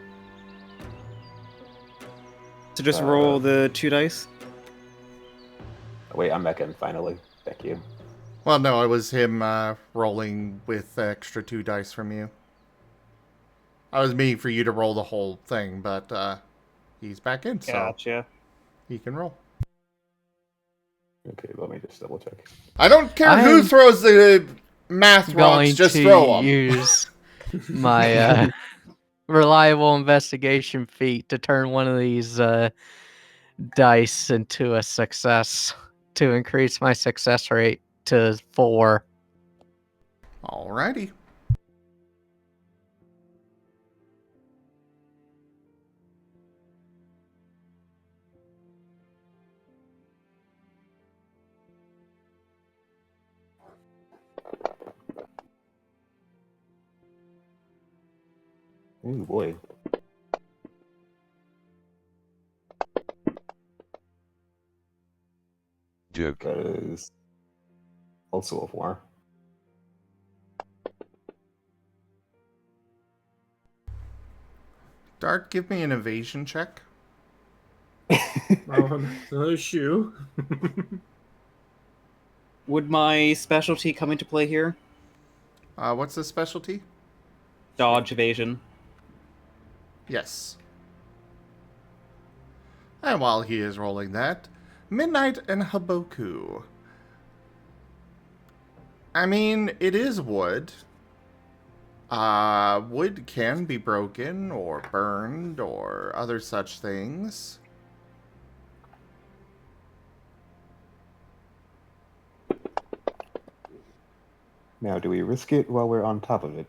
just roll the 2 dice. Wait, I'm back in finally. Thank you. Well, no, it was him rolling with the extra 2 dice from you. I was meaning for you to roll the whole thing, but he's back in, so Gotcha. he can roll. Okay, let me just double check. I don't care who I'm throws the math Going rocks, just to throw them. use my reliable investigation feat to turn one of these dice into a success to increase my success rate to 4. Alrighty. Oh boy. Joke. That is also a 4. Dart, give me an evasion check. Another shoe. Would my specialty come into play here? What's the specialty? Dodge evasion. Yes. And while he is rolling that, Midnight and Haboku. I mean, it is wood. Wood can be broken or burned or other such things. Now, do we risk it while we're on top of it?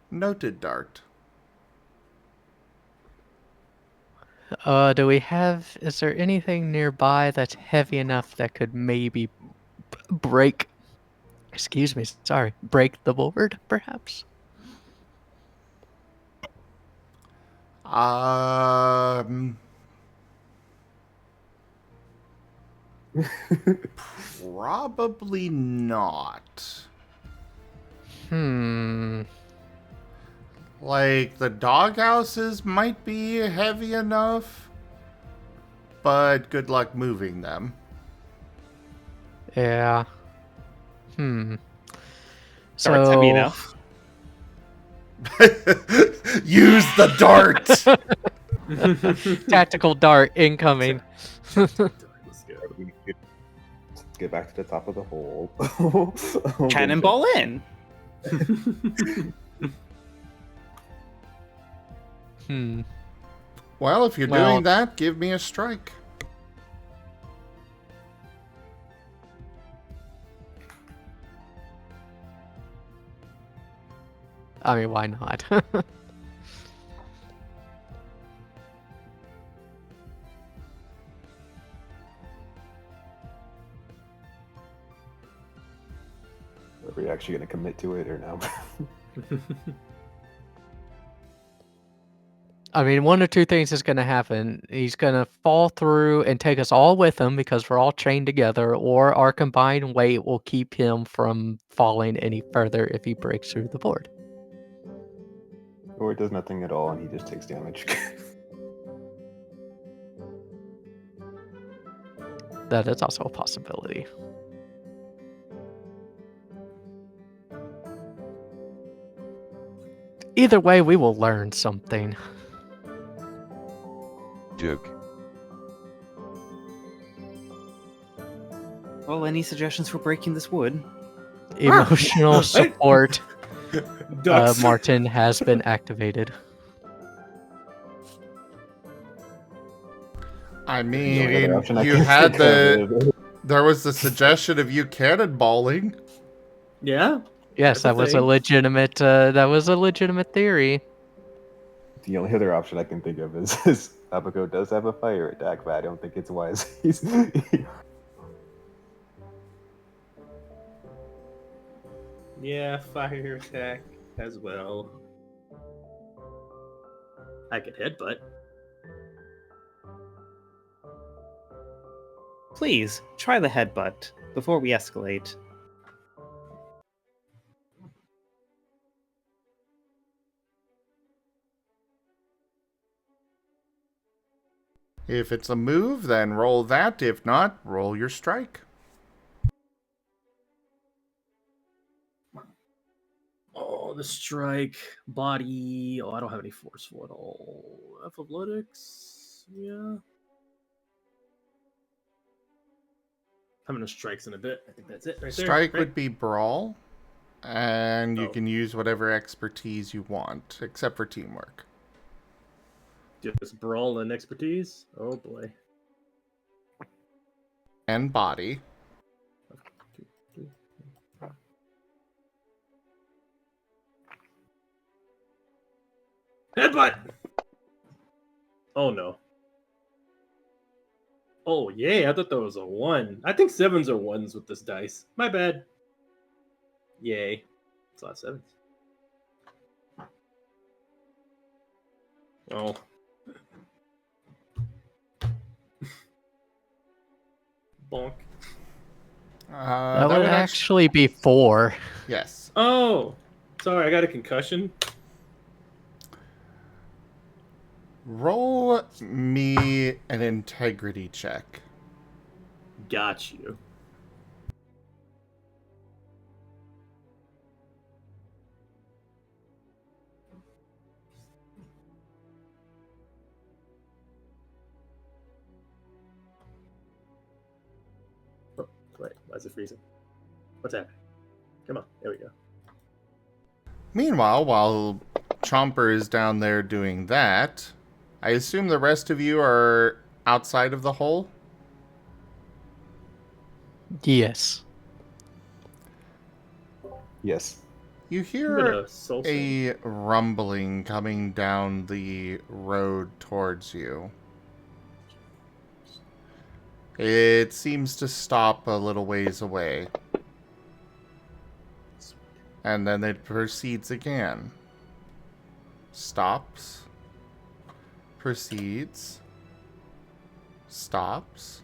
Noted, Dart. Is there anything nearby that's heavy enough that could maybe break, break the board, perhaps? Probably not. Like, the doghouses might be heavy enough, but good luck moving them. Yeah. So it's heavy enough. Use the dart! Tactical dart incoming. Let's go. Get back to the top of the hole. Cannonball in. Well, if you're doing that, give me a strike. I mean, why not? Are we actually going to commit to it or no? I mean, one or two things is going to happen. He's going to fall through and take us all with him because we're all chained together, or our combined weight will keep him from falling any further if he breaks through the board. Or it does nothing at all and he just takes damage. That is also a possibility. Either way, we will learn something. Joke. Well, any suggestions for breaking this wood? Emotional support. Ducks. Marten has been activated. I The mean, only other option I you can had think of is- there was the suggestion of you cannonballing. Yeah. Yes, that That's was a a thing. legitimate theory. The only other option I can think of is Haboku does have a fire attack, but I don't think it's wise. Yeah, fire attack as well. I could headbutt. Please, try the headbutt before we escalate. If it's a move, then roll that. If not, roll your strike. Oh, the strike, body. Oh, I don't have any forceful at all. Athletics, yeah. I'm gonna strikes in a bit. I think that's it right there. Strike Right? would be brawl, and you Oh. can use whatever expertise you want, except for teamwork. Just brawl and expertise. Oh boy. And body. Headbutt! Oh no. Oh yeah, I thought that was a 1. I think 7s are 1s with this dice. My bad. Yay. It's a lot of 7s. Oh. Bonk. That would actually be 4. Yes. Oh! Sorry, I got a concussion. Roll me an integrity check. Got you. Oh, wait, why is it freezing? What's happening? Come on, there we go. Meanwhile, while Chomper is down there doing that, I assume the rest of you are outside of the hole? Yes. Yes. You I'm hear gonna soul sing. a rumbling coming down the road towards you. It seems to stop a little ways away. And then it proceeds again. Stops. Proceeds. Stops.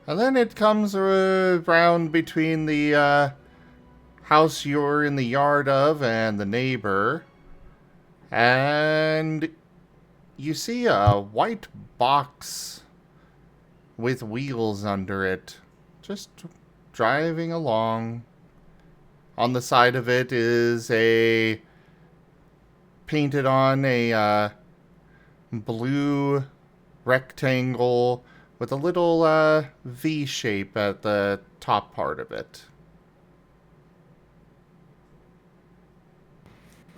And then it comes around between the house you're in the yard of and the neighbor. And you see a white box with wheels under it, just driving along. On the side of it is painted on a blue rectangle with a little V shape at the top part of it.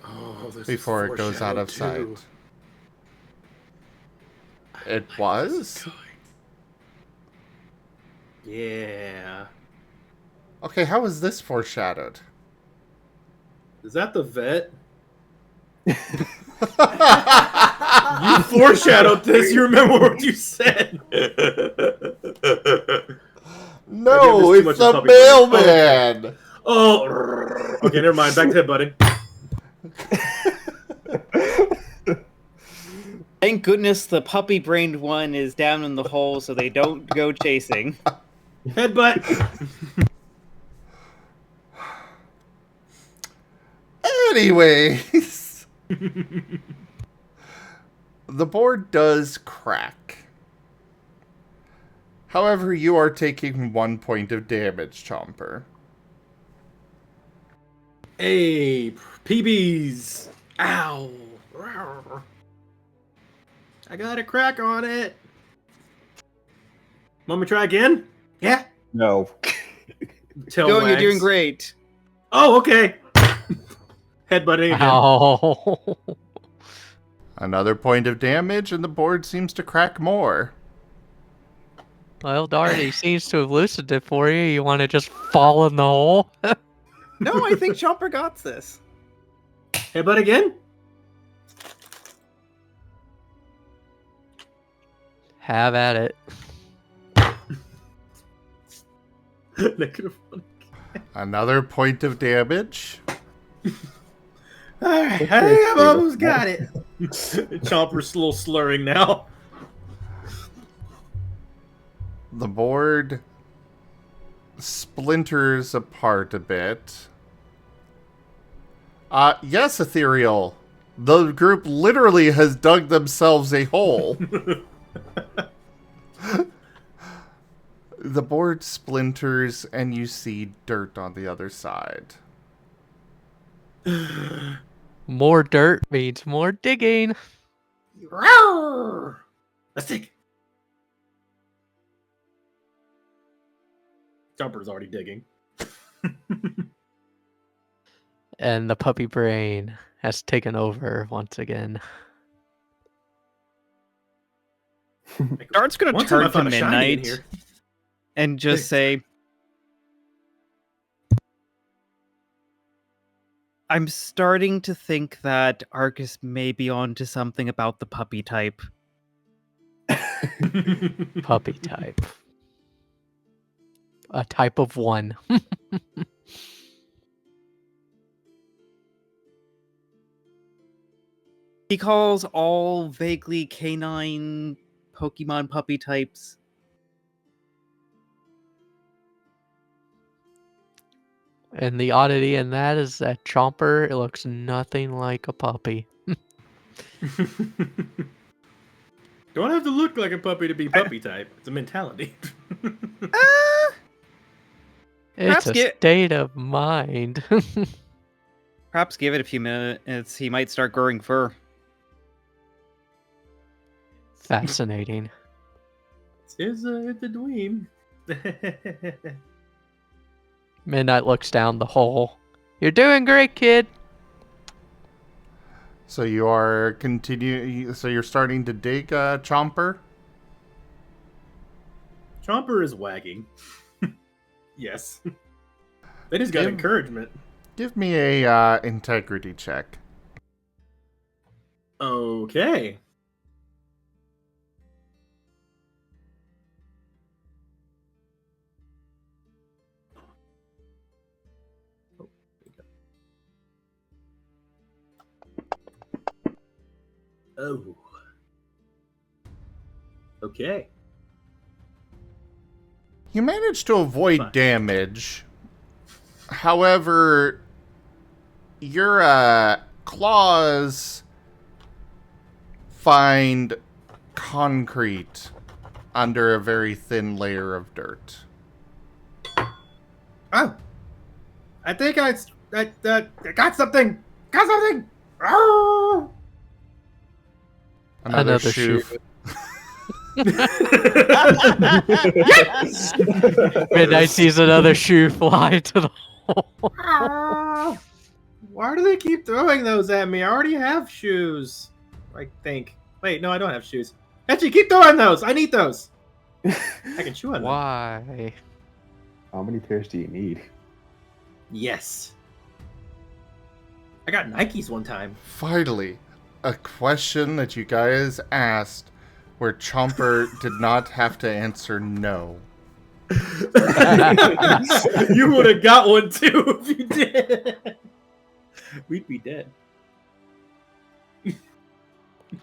Oh, this Before it goes out of sight. It was? Yeah. Okay, how is this foreshadowed? Is that the vet? You foreshadowed this. You remember what you said. No, Okay, it's the mailman! Oh, okay, never mind. Back to headbutting. Thank goodness the puppy-brained one is down in the hole so they don't go chasing. Headbutt. Anyways, the board does crack. However, you are taking 1 point of damage, Chomper. Hey, PBs. Ow. I got a crack on it. Want me to try again? Yeah. No. Tail You're wags. doing great. Oh, okay. Headbutting again. Ow. Another point of damage, and the board seems to crack more. Well, darn, he seems to have loosened it for you. You want to just fall in the hole? No, I think Chomper got this. Headbutt again? Have at it. Negative 1. Another point of damage. Alright, I think I've almost got it. Chomper's a little slurring now. The board splinters apart a bit. Yes, Ethereal. The group literally has dug themselves a hole. The board splinters and you see dirt on the other side. More dirt means more digging. Roar! Let's dig. Jumper's already digging. And the puppy brain has taken over once again. Dart's gonna One time I turn to found a shiny in Midnight here. and just say, I'm starting to think that Arcus may be onto something about the puppy type. Puppy type. A type of one. He calls all vaguely canine Pokemon puppy types. And the oddity in that is that Chomper, it looks nothing like a puppy. Don't have to look like a puppy to be puppy type. It's a mentality. It's Perhaps a get- state of mind. Perhaps give it a few minutes, he might start growing fur. Fascinating. It's a dweeb. Midnight looks down the hole. You're doing great, kid. So you are so you're starting to dig, Chomper? Chomper is wagging. Yes. They just got Give- encouragement. Give me a integrity check. Okay. Oh. Okay. You managed to avoid Fine. damage. However, your claws find concrete under a very thin layer of dirt. Oh. I think I got something. Got something. Oh. Another shoe. shoe. Midnight sees another shoe fly to the hole. Ah. Why do they keep throwing those at me? I already have shoes. I think. Wait, no, I don't have shoes. Actually, keep throwing those. I need those. I can chew on them. Why? How many pairs do you need? Yes. I got Nikes one time. Finally, a question that you guys asked where Chomper did not have to answer no. You would have got one too if you did. We'd be dead.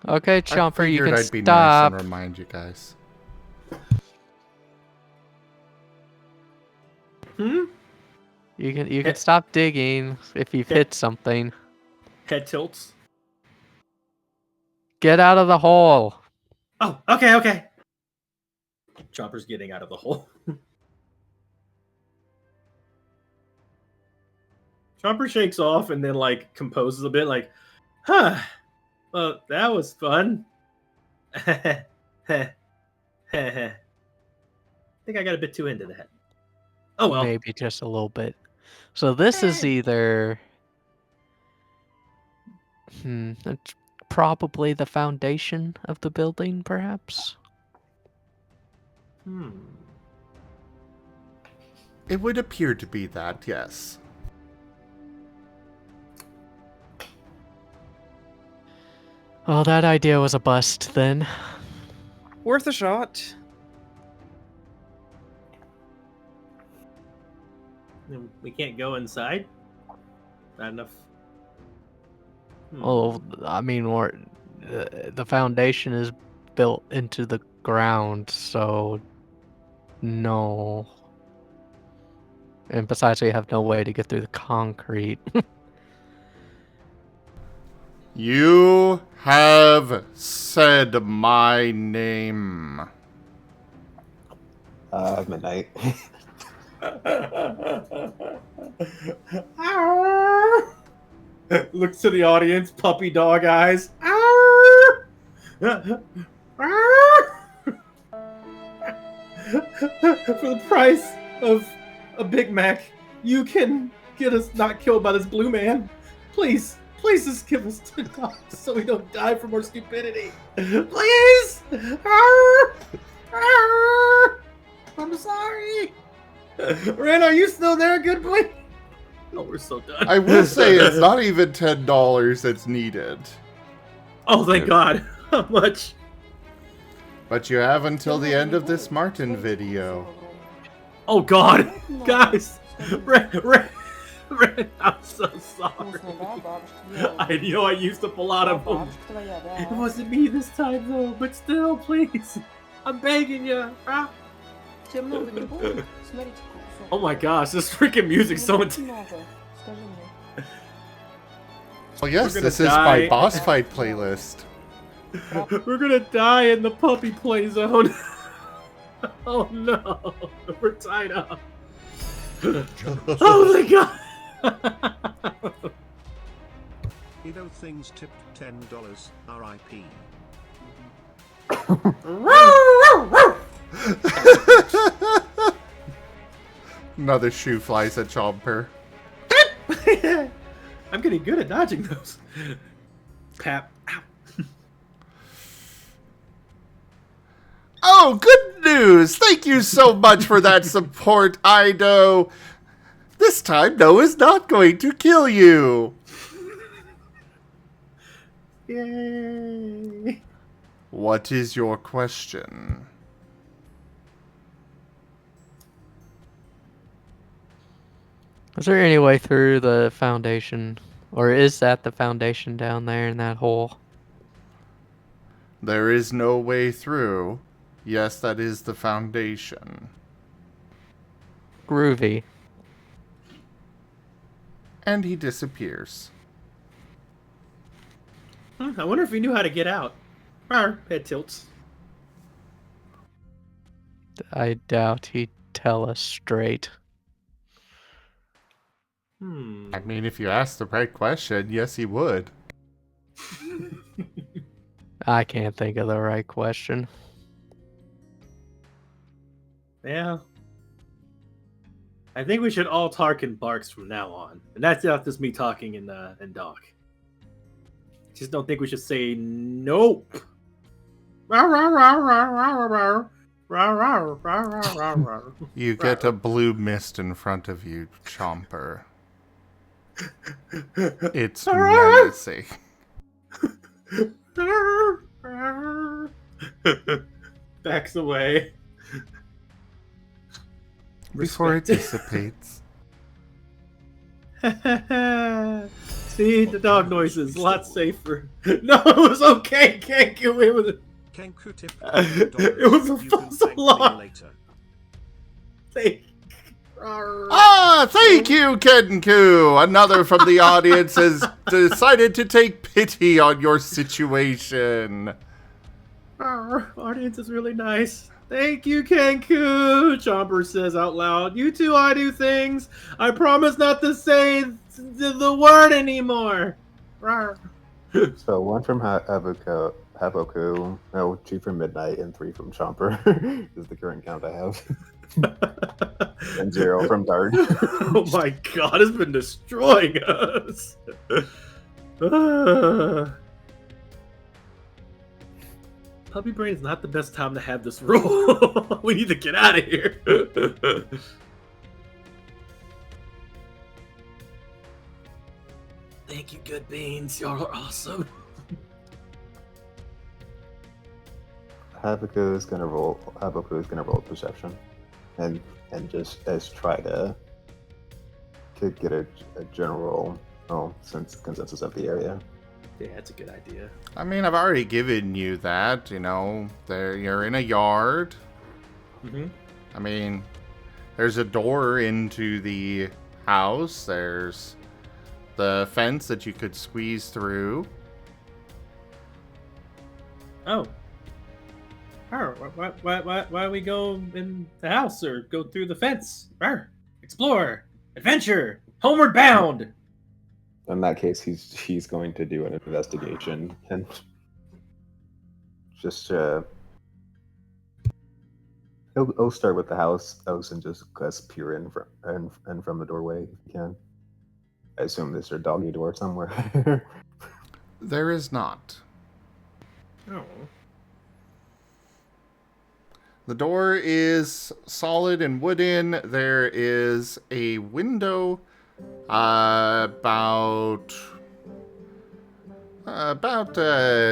Okay, I Chomper, you figured can I'd be stop. nice and remind you guys. Hmm? You can stop digging if you've hit something. Head tilts. Get out of the hole. Oh, okay. Chopper's getting out of the hole. Chopper shakes off and then like composes a bit like, huh. Well, that was fun. I think I got a bit too into that. Oh well. Maybe just a little bit. So this is either it's probably the foundation of the building, perhaps. It would appear to be that, yes. Well, that idea was a bust then. Worth a shot. We can't go inside? Not enough. Well, I mean, the foundation is built into the ground, so no. And besides, we have no way to get through the concrete. You have said my name. Midnight. Looks to the audience, puppy dog eyes. For the price of a Big Mac, you can get us not killed by this blue man. Please, please just give us $10 so we don't die from our stupidity. Please! I'm sorry. Ren, are you still there, good boy? Oh, we're so done. I will say it's not even $10 that's needed. Oh, thank God. How much? But you have until the end of this Marten video. Oh, God. Guys. Ren, I'm so sorry. I know I used up a lot of them. It wasn't me this time, though, but still, please. I'm begging you. Oh my gosh, this freaking music's so intense. Well, yes, this is my boss fight playlist. We're gonna die in the puppy play zone. Oh no, we're tied up. Oh my God. IDDoThings tipped $10. R.I.P. Another shoe flies at Chomper. I'm getting good at dodging those. Pap. Ow. Oh, good news! Thank you so much for that support, Ido. This time, Noah's not going to kill you. Yay. What is your question? Is there any way through the foundation? Or is that the foundation down there in that hole? There is no way through. Yes, that is the foundation. Groovy. And he disappears. I wonder if he knew how to get out. Head tilts. I doubt he'd tell us straight. I mean, if you ask the right question, yes, he would. I can't think of the right question. Yeah. I think we should all talk in barks from now on. And that's not just me talking in Doc. Just don't think we should say nope. You get a blue mist in front of you, Chomper. It's menacing. Backs away. Before it dissipates. See, the dog noises, a lot safer. No, it was okay. Can't get away with it. Kenku tipped It was a You can false thank me alarm. later. Thank you, Kenku! Another from the audience has decided to take pity on your situation. Audience is really nice. Thank you, Kenku. Chomper says out loud. You two, I do things. I promise not to say the word anymore. So 1 from Haboku, no, 2 from Midnight, and 3 from Chomper is the current count I have. And 0 from Dart. Oh my God, it's been destroying us. Puppy brain is not the best time to have this roll. We need to get out of here. Thank you, good beans. Y'all are awesome. Haboku is gonna roll perception, and just try to get a general consensus of the area. Yeah, that's a good idea. I mean, I've already given you that, you know. You're in a yard. Mm-hmm. I mean, there's a door into the house. There's the fence that you could squeeze through. Oh. Why we go in the house or go through the fence? Arr, explore, adventure, homeward bound. In that case, he's going to do an investigation and just he'll start with the house and just peer in from the doorway if he can. I assume there's a doggy door somewhere. There is not. Oh. The door is solid and wooden. There is a window about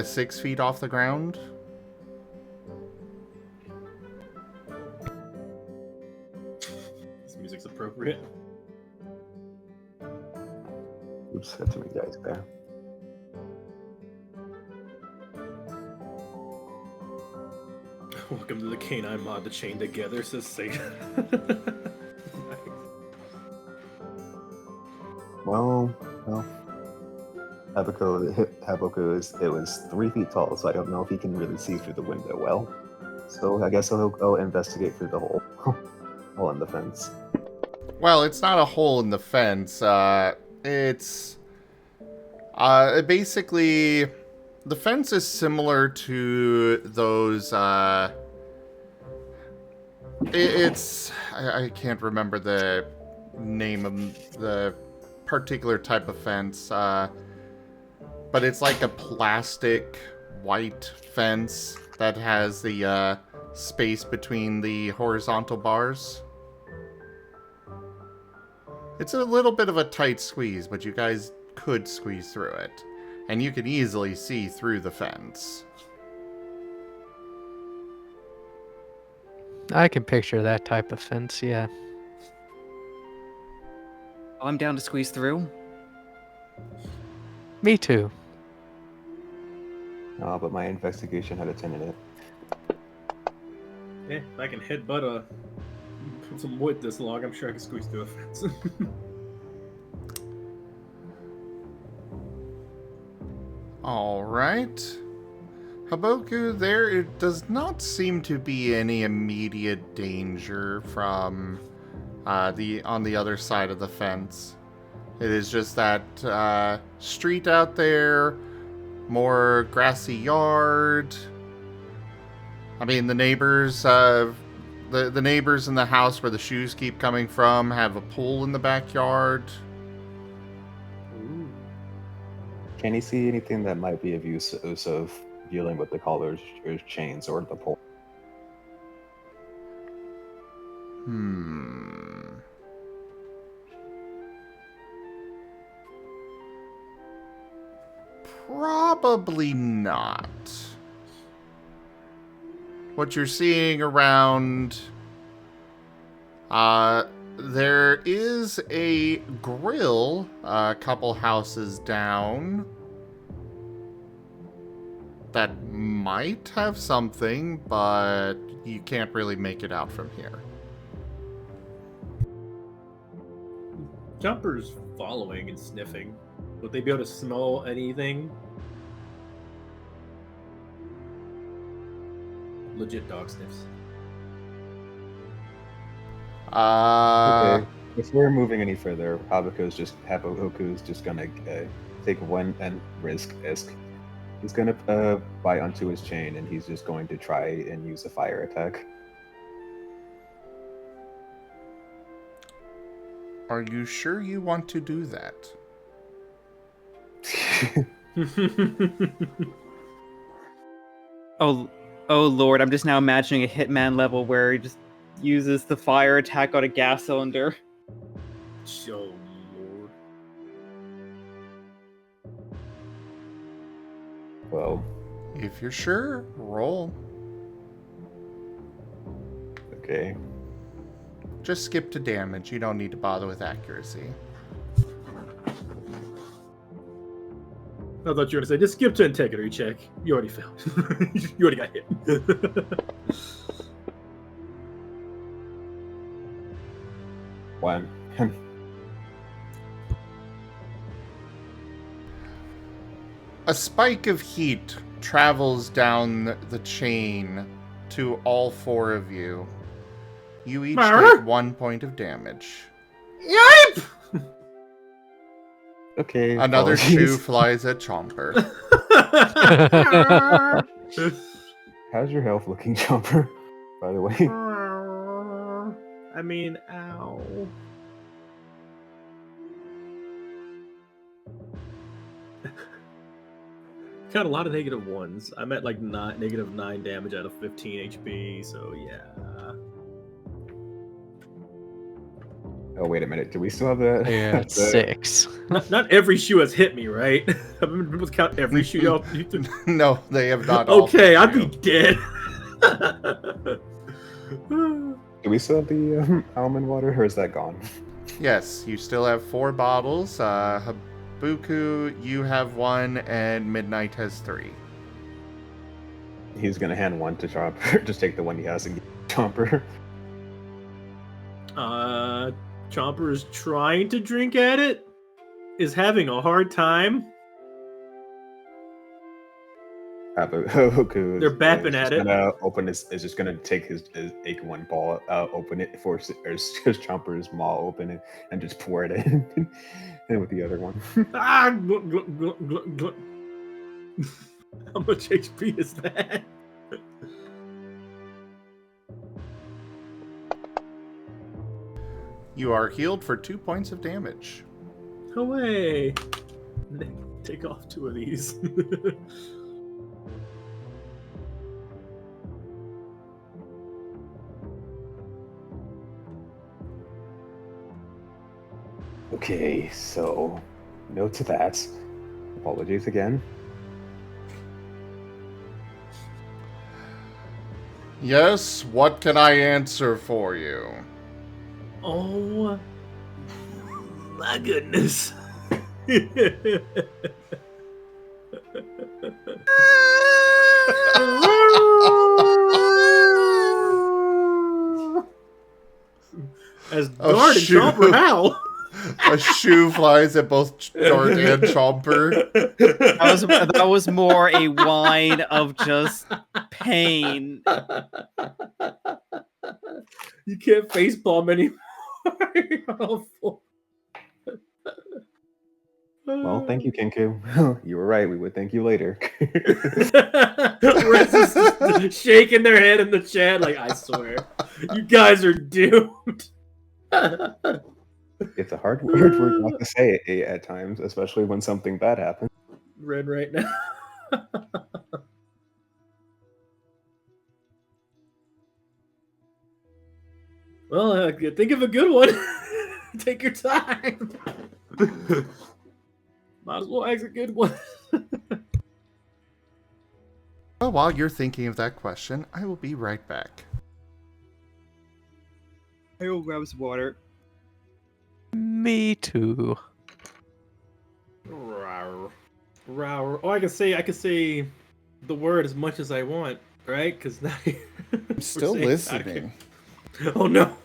6 feet off the ground. This music's appropriate. Oops, got too many guys there. Welcome to the canine mod, the chain together, says Sega. Well, Haboku was 3 feet tall, so I don't know if he can really see through the window well. So I guess I'll go investigate through the hole, hole in the fence. Well, it's not a hole in the fence. It's basically the fence is similar to those. I can't remember the name of the particular type of fence, but it's like a plastic white fence that has the space between the horizontal bars. It's a little bit of a tight squeeze, but you guys could squeeze through it. And you can easily see through the fence. I can picture that type of fence, yeah. I'm down to squeeze through. Me too. But my investigation had a 10 in it. Yeah, if I can headbutt some wood this long, I'm sure I can squeeze through a fence. All right. Haboku, there does not seem to be any immediate danger from on the other side of the fence. It is just that street out there, more grassy yard. I mean, the neighbors, the neighbors in the house where the shoes keep coming from have a pool in the backyard. Can you see anything that might be of use of dealing with the collars or chains or the pole? Probably not. What you're seeing around, there is a grill a couple houses down that might have something, but you can't really make it out from here. Jumper's following and sniffing. Would they be able to smell anything? Legit dog sniffs. Okay. Before moving any further, Haboku's just gonna take one and risk. He's gonna bite onto his chain, and he's just going to try and use a fire attack. Are you sure you want to do that? Oh Lord, I'm just now imagining a Hitman level where he just uses the fire attack on a gas cylinder. Oh, Lord. Well, If you're sure, roll. okay. Just skip to damage. You don't need to bother with accuracy. I thought you were going to say, just skip to integrity check. You already failed. You already got hit. One. A spike of heat travels down the chain to all 4 of you. You each take 1 point of damage. Yipe! Okay. Another apologies. shoe flies at Chomper. How's your health looking, Chomper? By the way. I mean, ow. Got a lot of negative ones. I'm at like negative 9 damage out of 15 HP, so yeah. Oh wait a minute. Do we still have the? Yeah, it's 6. Not every shoe has hit me, right? I've been able to count every shoe y'all. No, they have not. All Okay, I'd you. be dead. Do we still have the almond water, or is that gone? Yes, you still have 4 bottles. Haboku, you have 1, and Midnight has 3. He's gonna hand one to Chomper. Just take the one he has and give it to Chomper. Chomper is trying to drink at it. Is having a hard time. Haboku They're bapping at it. Is just gonna take his one ball, open it, force his Chomper's maw open and just pour it in, and with the other one. Ah, glug, glug, glug, glug, glug. How much HP is that? You are healed for 2 points of damage. Away. Take off 2 of these. Okay, so note to that. Apologies again. Yes, what can I answer for you? Oh my goodness. As Dart and Chomper howl. A shoe flies at both Dart and Chomper. That was more a whine of just pain. You can't facepalm anymore. Well, thank you, Kinku. You were right. We would thank you later. Rez is shaking their head in the chat like, I swear, you guys are doomed. It's a hard word not to say it at times, especially when something bad happens. Red right now. Well, think of a good one. Take your time. Might as well ask a good one. Well, while you're thinking of that question, I will be right back. I will grab some water. Me too. Rawr. Rawr. Oh, I can say the word as much as I want, right? Because now I'm still listening. Oh no!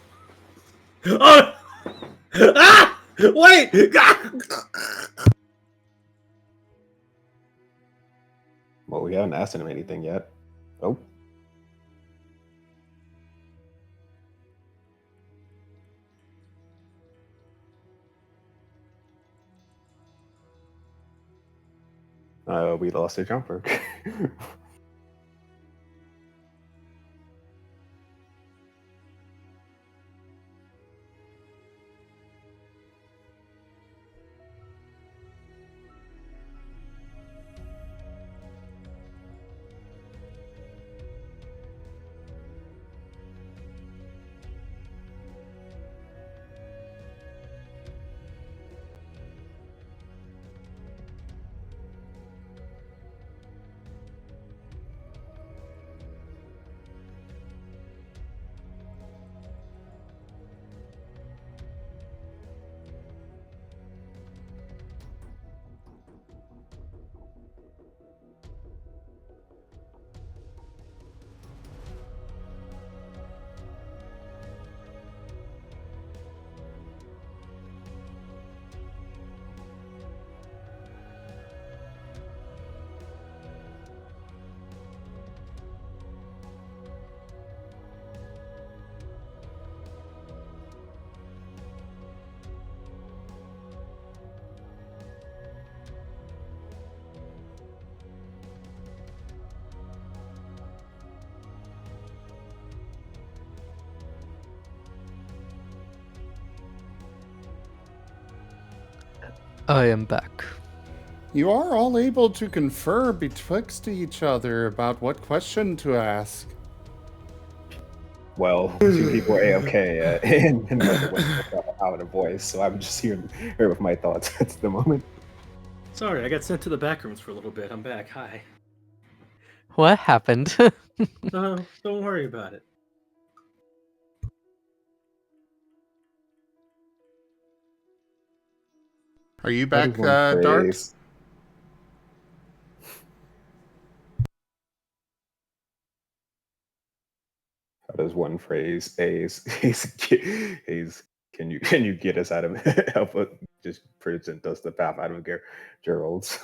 Oh! Ah! Wait! Well, we haven't asked him anything yet. Oh. We lost a jumper. I am back. You are all able to confer betwixt each other about what question to ask. Well, two people are A-okay, and the other one out of voice, so I'm just here with my thoughts at the moment. Sorry, I got sent to the back rooms for a little bit. I'm back. Hi. What happened? Don't worry about it. Are you That is back, one Dart? phrase. That is one phrase. Hayes, can you get us out of help us just present us the path out of Jerald's?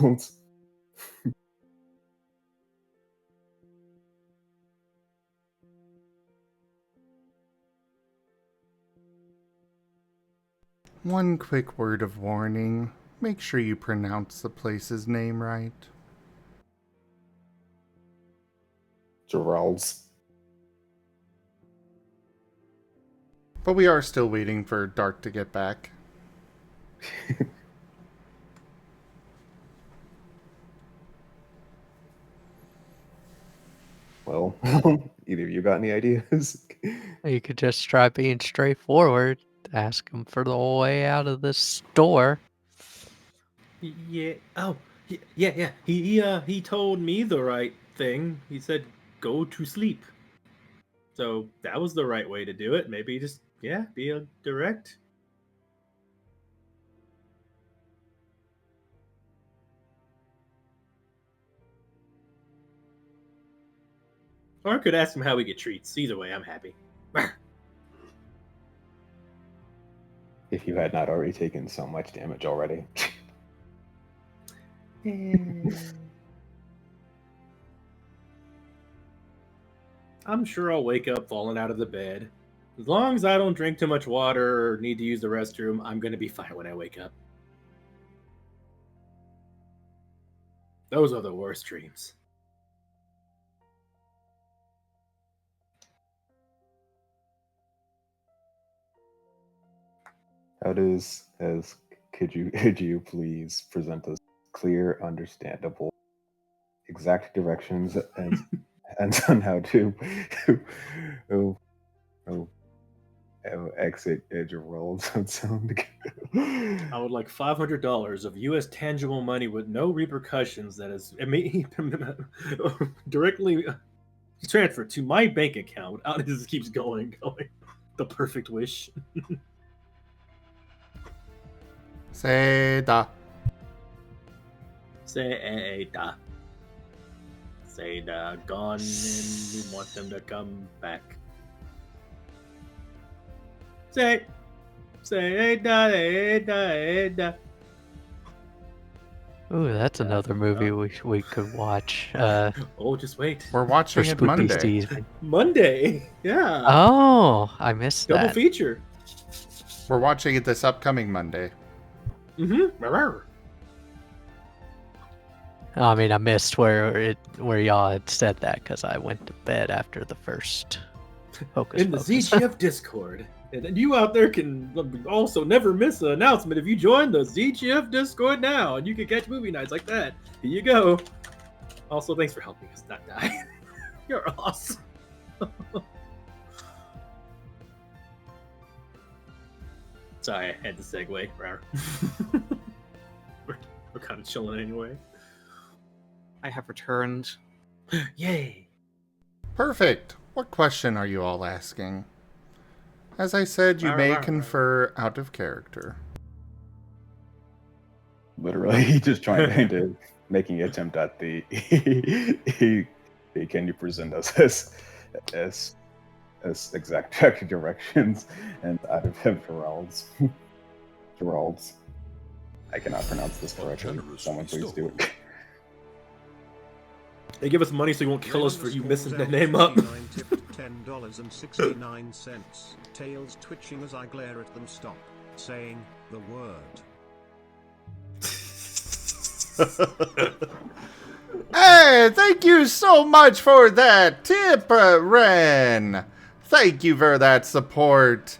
One quick word of warning. Make sure you pronounce the place's name right. Jerald's. But we are still waiting for Dart to get back. Well, either of you got any ideas? You could just try being straightforward. Ask him for the way out of this store. Yeah. Oh, yeah. He told me the right thing. He said, "Go to sleep." So that was the right way to do it. Maybe just be a direct. Or I could ask him how we get treats. Either way, I'm happy. If you had not already taken so much damage already. I'm sure I'll wake up falling out of the bed. As long as I don't drink too much water or need to use the restroom, I'm going to be fine when I wake up. Those are the worst dreams. Could you please present us clear, understandable, exact directions and on how to exit Jerald? Sound good. I would like $500 of U.S. tangible money with no repercussions that is directly transferred to my bank account. It just keeps going. The perfect wish. Seda. Seda. Seda gone and we want them to come back. Seda. Ooh, that's another movie we could watch. Oh, just wait. We're watching it Monday. Monday? Yeah. Oh, I missed Double that. feature. We're watching it this upcoming Monday. Mm-hmm. I mean, I missed where y'all had said that because I went to bed after the first Hocus In the Pocus. ZGF Discord. And you out there can also never miss an announcement if you join the ZGF Discord now, and you can catch movie nights like that. Here you go. Also, thanks for helping us not die. You're awesome. Sorry, I had to segue. We're kind of chilling anyway. I have returned. Yay! Perfect. What question are you all asking? As I said, you may confer out of character. Literally, just trying to making an attempt at the. Can you present us as exact directions and out of Jerald's. I cannot pronounce this correctly. Someone please do it. They give us money so you won't kill us for you messing that name up. $10.69. Tails twitching as I glare at them. Stop saying the word. Hey, thank you so much for that tip, Ren. Thank you for that support.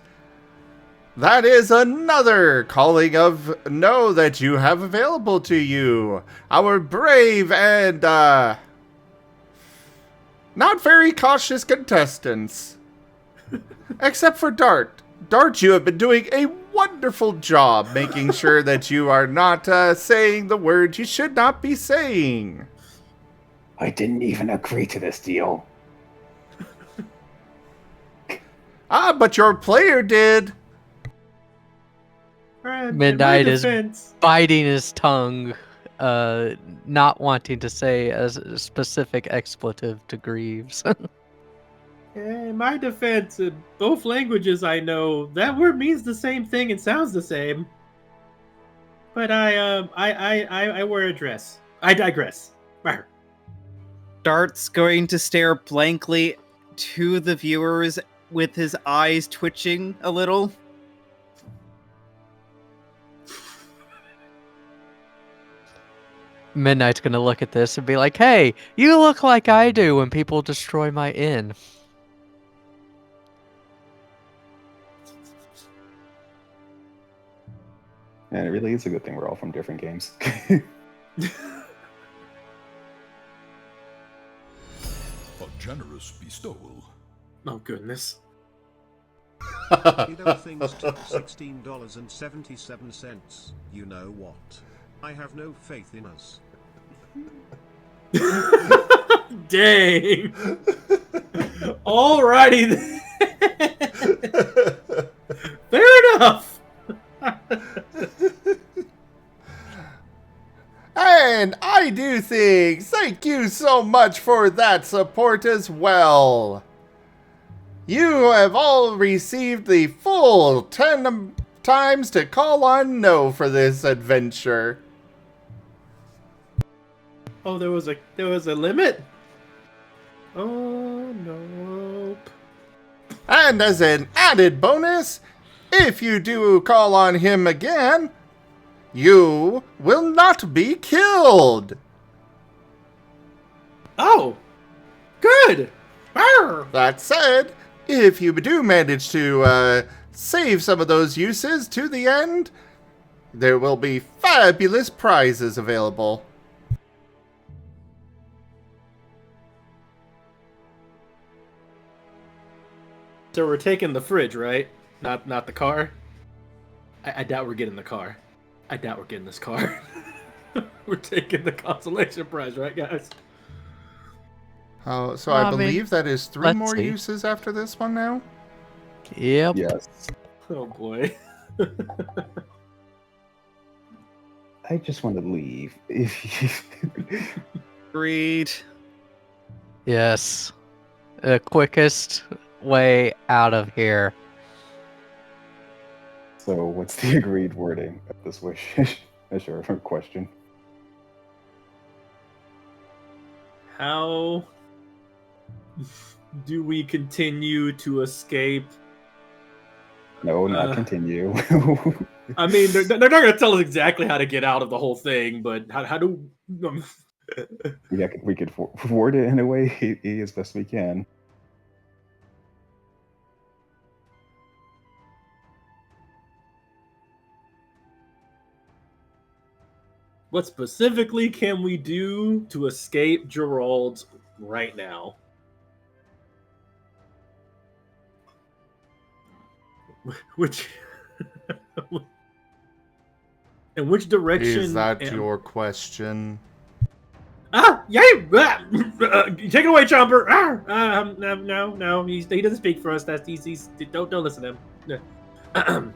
that is another calling of no that you have available to you. Our brave and, not very cautious contestants. Except for Dart. Dart, you have been doing a wonderful job making sure that you are not saying the words you should not be saying. I didn't even agree to this deal. But your player did. Midnight is biting his tongue, not wanting to say a specific expletive to Greaves. In my defense, in both languages I know, that word means the same thing and sounds the same. But I wear a dress. I digress. Rawr. Dart's going to stare blankly to the viewers with his eyes twitching a little. Midnight's gonna look at this and be like, "Hey, you look like I do when people destroy my inn." And it really is a good thing we're all from different games. A generous bestowal. Oh, goodness. IDDoThings tip $16.77. You know what? I have no faith in us. Dang. Alrighty then. Fair enough. And IDDoThings, thank you so much for that support as well. You have all received the full 10 times to call on no for this adventure. Oh, there was a limit? Oh, nope. And as an added bonus, if you do call on him again, you will not be killed. Oh, good. Arr. That said, if you do manage to save some of those uses to the end, there will be fabulous prizes available. So we're taking the fridge, right? Not the car? I doubt we're getting the car. I doubt we're getting this car. We're taking the consolation prize, right, guys? Oh, so I believe that is 3 let's more see. uses after this one now? Yep. Yes. Oh, boy. I just want to leave. Agreed. Yes. The quickest way out of here. So, what's the agreed wording of this wish? Sure, question. How do we continue to escape? No, not continue. I mean, they're not going to tell us exactly how to get out of the whole thing, but how do... Yeah, we could word it in a way as best we can. What specifically can we do to escape Jerald right now? Which... In which direction... Is that your question? Ah! Yay! Take it away, Chomper! No, he doesn't speak for us. That's he's don't listen to him.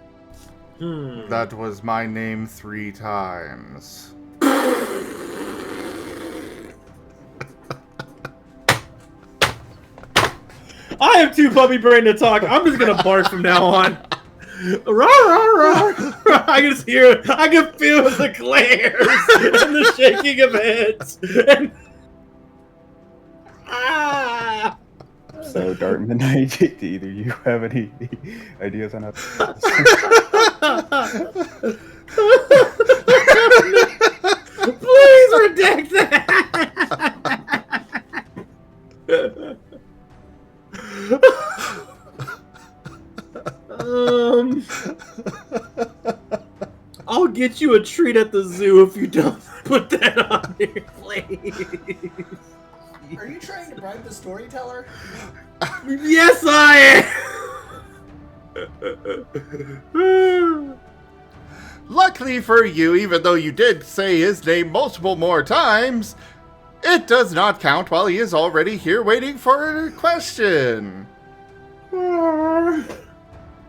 That was my name 3 times. I am too puppy brain to talk. I'm just gonna bark from now on. Rah, rah, rah. I can just hear, I can feel the glares and the shaking of heads. And... Ah! So, Dart Midnight, do either you have any ideas on how Please redact that! get you a treat at the zoo if you don't put that on there, please. Are you trying to bribe the storyteller? Yes, I am! Luckily for you, even though you did say his name multiple more times, it does not count while he is already here waiting for a question.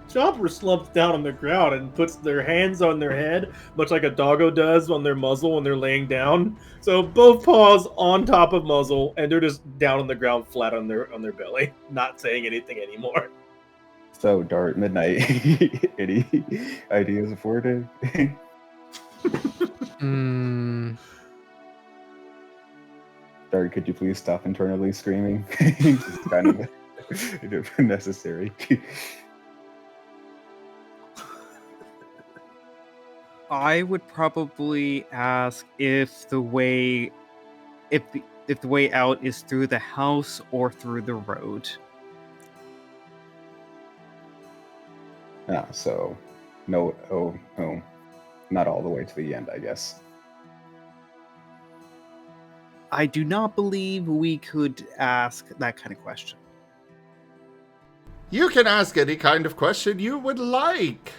Chopper slumps down on the ground and puts their hands on their head, much like a doggo does on their muzzle when they're laying down. So both paws on top of muzzle, and they're just down on the ground, flat on their belly, not saying anything anymore. So, Dart, Midnight, any ideas for it? Dart, could you please stop internally screaming? It's kind of necessary. I would probably ask if the way out is through the house or through the road. So no, not all the way to the end, I guess. I do not believe we could ask that kind of question. You can ask any kind of question you would like.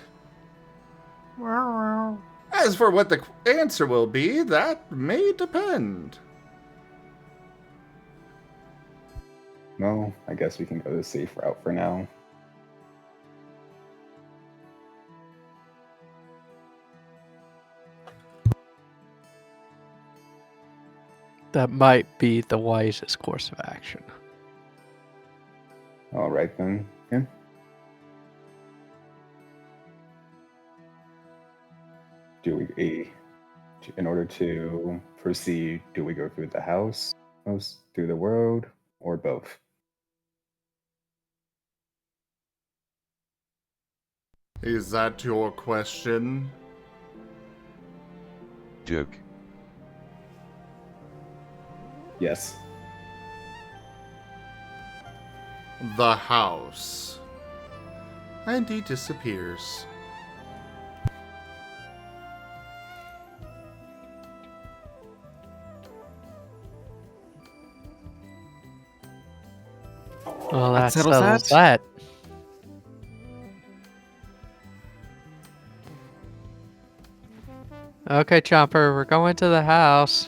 As for what the answer will be, that may depend. No, I guess we can go the safe route for now. That might be the wisest course of action. All right then. Yeah. In order to proceed, do we go through the house, through the road, or both? Is that your question? Joke. Yes. The house. And he disappears. Well, that settles settles that. that. Okay, Chomper, we're going to the house.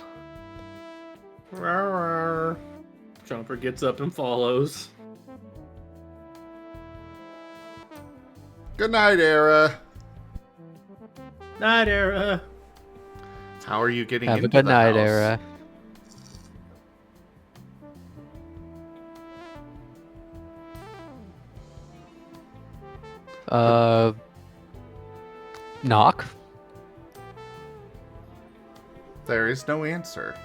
Chomper gets up and follows. Good night, Era. Night, Era. How are you getting Have into a good the night, house? Era. Knock. There is no answer.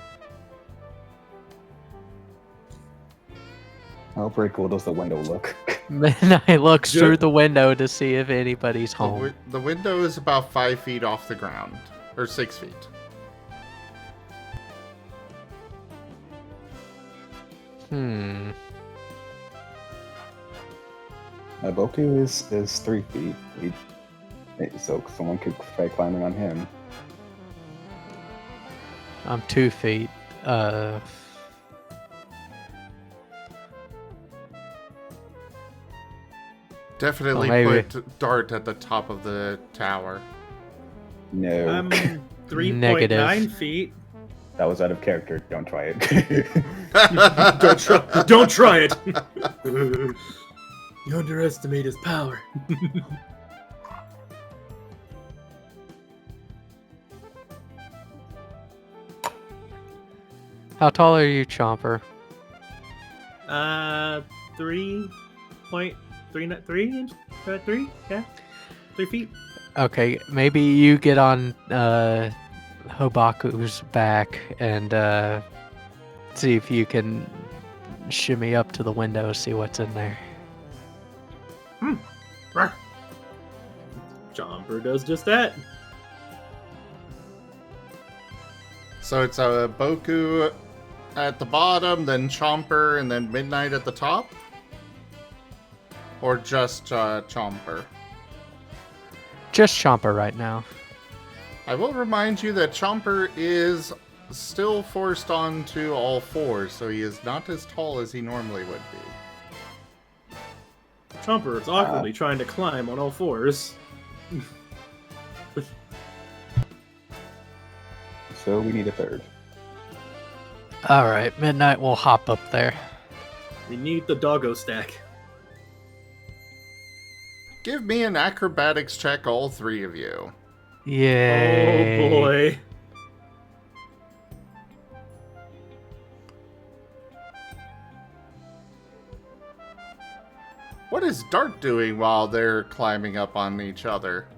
How pretty cool does the window look? Midnight looks through the window to see if anybody's The, home. the window is about 5 feet off the ground. Or 6 feet. Haboku is 3 feet. So someone could try climbing on him. I'm 2 feet. Definitely maybe. put Dart at the top of the tower. No. I'm 3.9 Negative. feet. That was out of character. Don't try it. Don't try it. You underestimate his power. How tall are you, Chomper? 3.3 inch? 3? Yeah. 3 feet. Okay, maybe you get on Haboku's back and see if you can shimmy up to the window, see what's in there. Chomper does just that. So it's a Boku at the bottom, then Chomper, and then Midnight at the top? Or just Chomper? Just Chomper right now. I will remind you that Chomper is still forced onto all fours, so he is not as tall as he normally would be. Chomper is awkwardly trying to climb on all fours. So we need a third. All right, Midnight will hop up there. We need the doggo stack. Give me an acrobatics check, all three of you. Yay. Oh boy. What is Dart doing while they're climbing up on each other?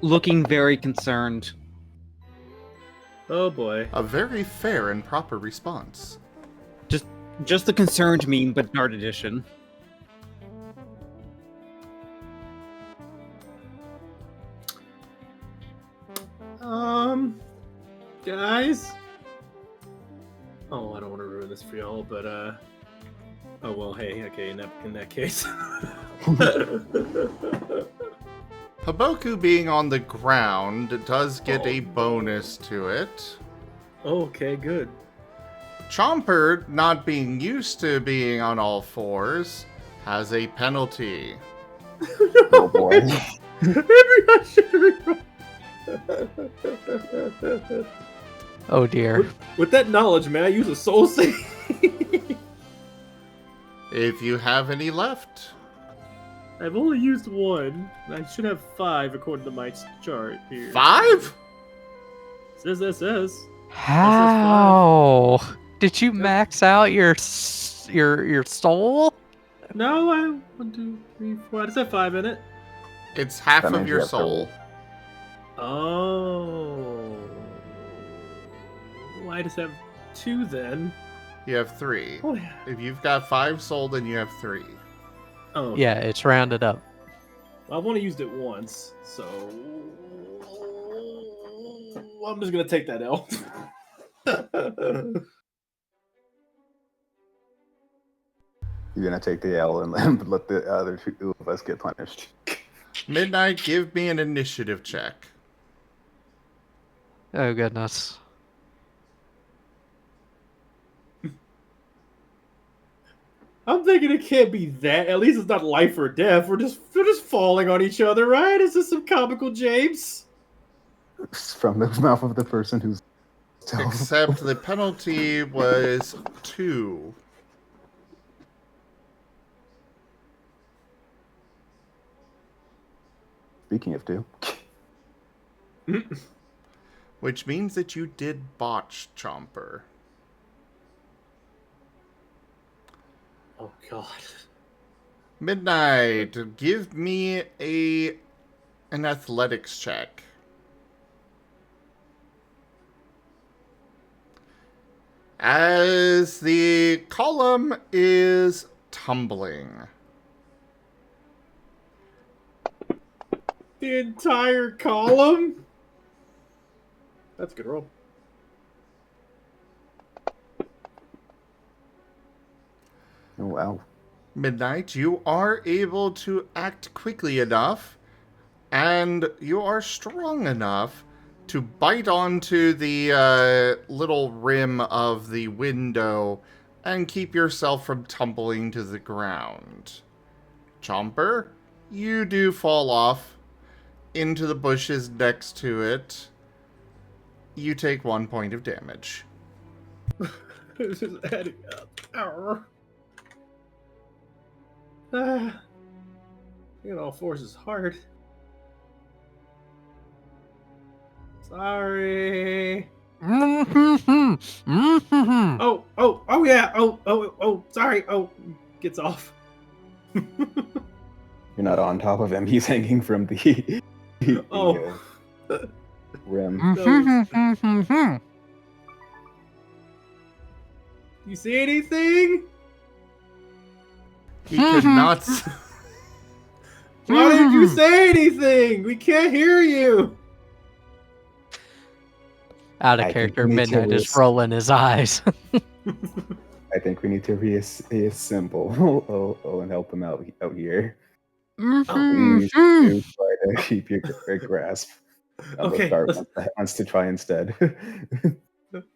Looking very concerned. Oh boy. A very fair and proper response. Just the concerned meme, but Dart edition. Guys? Oh, I don't want to ruin this for y'all, but, oh, well, hey, okay, in that case. Haboku being on the ground does get a bonus to it. Okay, good. Chomper, not being used to being on all fours, has a penalty. Oh boy. Everyone should reroll. Oh dear. With that knowledge, man, I use a soul save. If you have any left. I've only used one. I should have 5 according to my chart here. 5? Says SS. How? Did you max out your soul? No, I 1, 2, 3, 4. I just have 5 in it. It's half That of means your you have soul. Oh. Well, I just have 2 then. You have 3. Oh, yeah. If you've got 5 soul, then you have 3. Oh. Yeah, it's rounded up. I've only used it once, so I'm just gonna take that L. You're gonna take the L and let the other two of us get punished. Midnight, give me an initiative check. Oh goodness. I'm thinking it can't be that. At least it's not life or death. We're just falling on each other, right? Is this some comical James? From the mouth of the person who's... Except the penalty was 2. Speaking of two. Which means that you did botch, Chomper. Oh god. Midnight, give me an athletics check. As the column is tumbling. The entire column? That's a good roll. Oh, wow. Midnight, you are able to act quickly enough, and you are strong enough to bite onto the little rim of the window and keep yourself from tumbling to the ground. Chomper, you do fall off into the bushes next to it. You take 1 point of damage. This is adding up. Ow. Being all fours is hard. Sorry. Oh, yeah. Oh, sorry. Oh, gets off. You're not on top of him. He's hanging from the Oh. rim. You see anything? He could not... Why didn't you say anything? We can't hear you. Out of I character, think we need to Midnight is rolling his eyes. I think we need to reassemble and help him out here. Please do try to keep your great grasp. Okay, Dart let's- wants to try instead.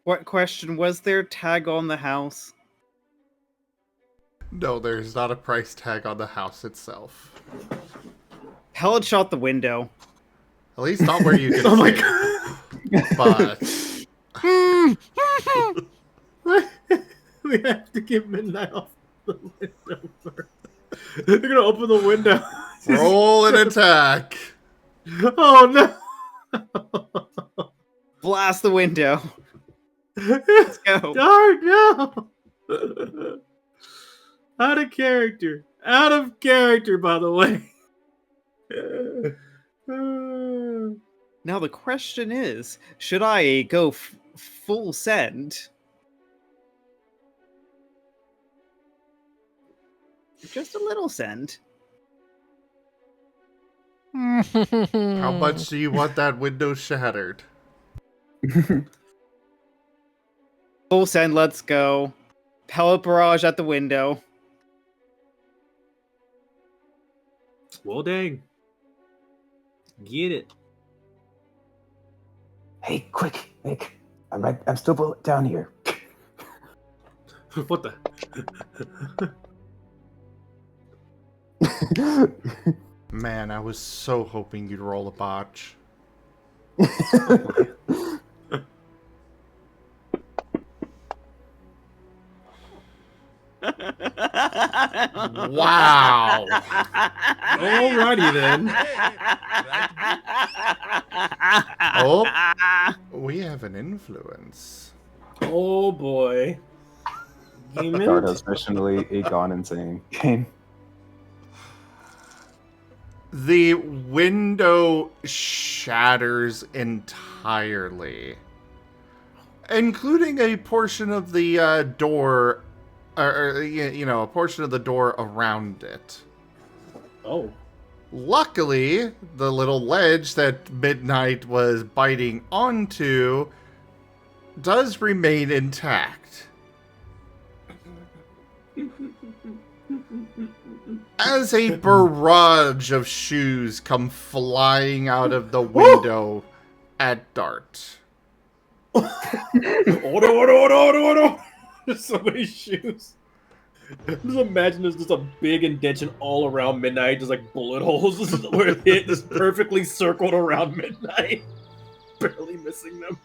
What question was there? Tag on the house. No, there's not a price tag on the house itself. Pellet shot the window. At least not where you can Oh my see. god! But We have to get midnight off the window first. They're gonna open the window. roll an attack. Oh no! Blast the window. Let's go. Darn no! Out of character. Out of character, by the way. Now the question is, should I go full send? Just a little send. How much do you want that window shattered? Full send, let's go. Pellet barrage at the window. Well, dang. Get it. Hey, quick, Nick! I'm still down here. What the? Man, I was so hoping you'd roll a botch. Wow! Alrighty then. Oh, we have an influence. Oh boy. Dart has officially gone insane. The window shatters entirely, including a portion of the door, or you know, a portion of the door around it. Oh. Luckily, the little ledge that Midnight was biting onto does remain intact. As a barrage of shoes come flying out of the window at Dart. Order. There's so many shoes. Just imagine there's just a big indentation all around Midnight, just like bullet holes. This is where it hit, just perfectly circled around Midnight. Barely missing them.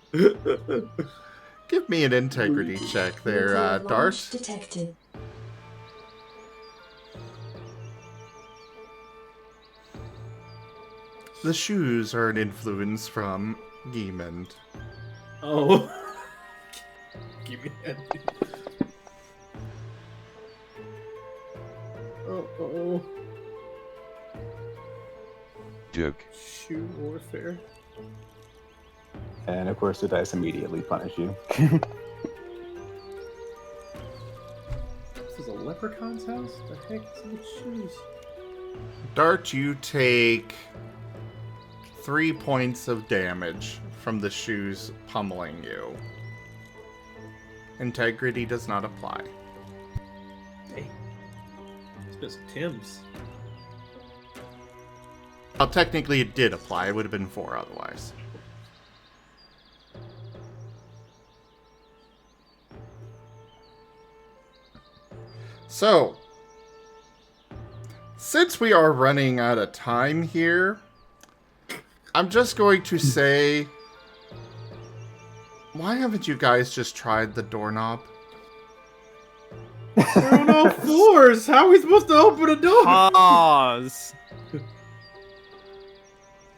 Give me an integrity check there, Dart. Detected. The shoes are an influence from Giemond. Oh. Give me that. Oh. Joke. Shoe warfare. And of course, the dice immediately punish you. This is a leprechaun's house? The heck is with shoes? Dart, you take 3 points of damage from the shoes pummeling you. Integrity does not apply. Hey. It's just Tim's. Well, technically it did apply. It would have been 4 otherwise. So, since we are running out of time here, I'm just going to say, why haven't you guys just tried the doorknob? We're on all fours! How are we supposed to open a door? Pause.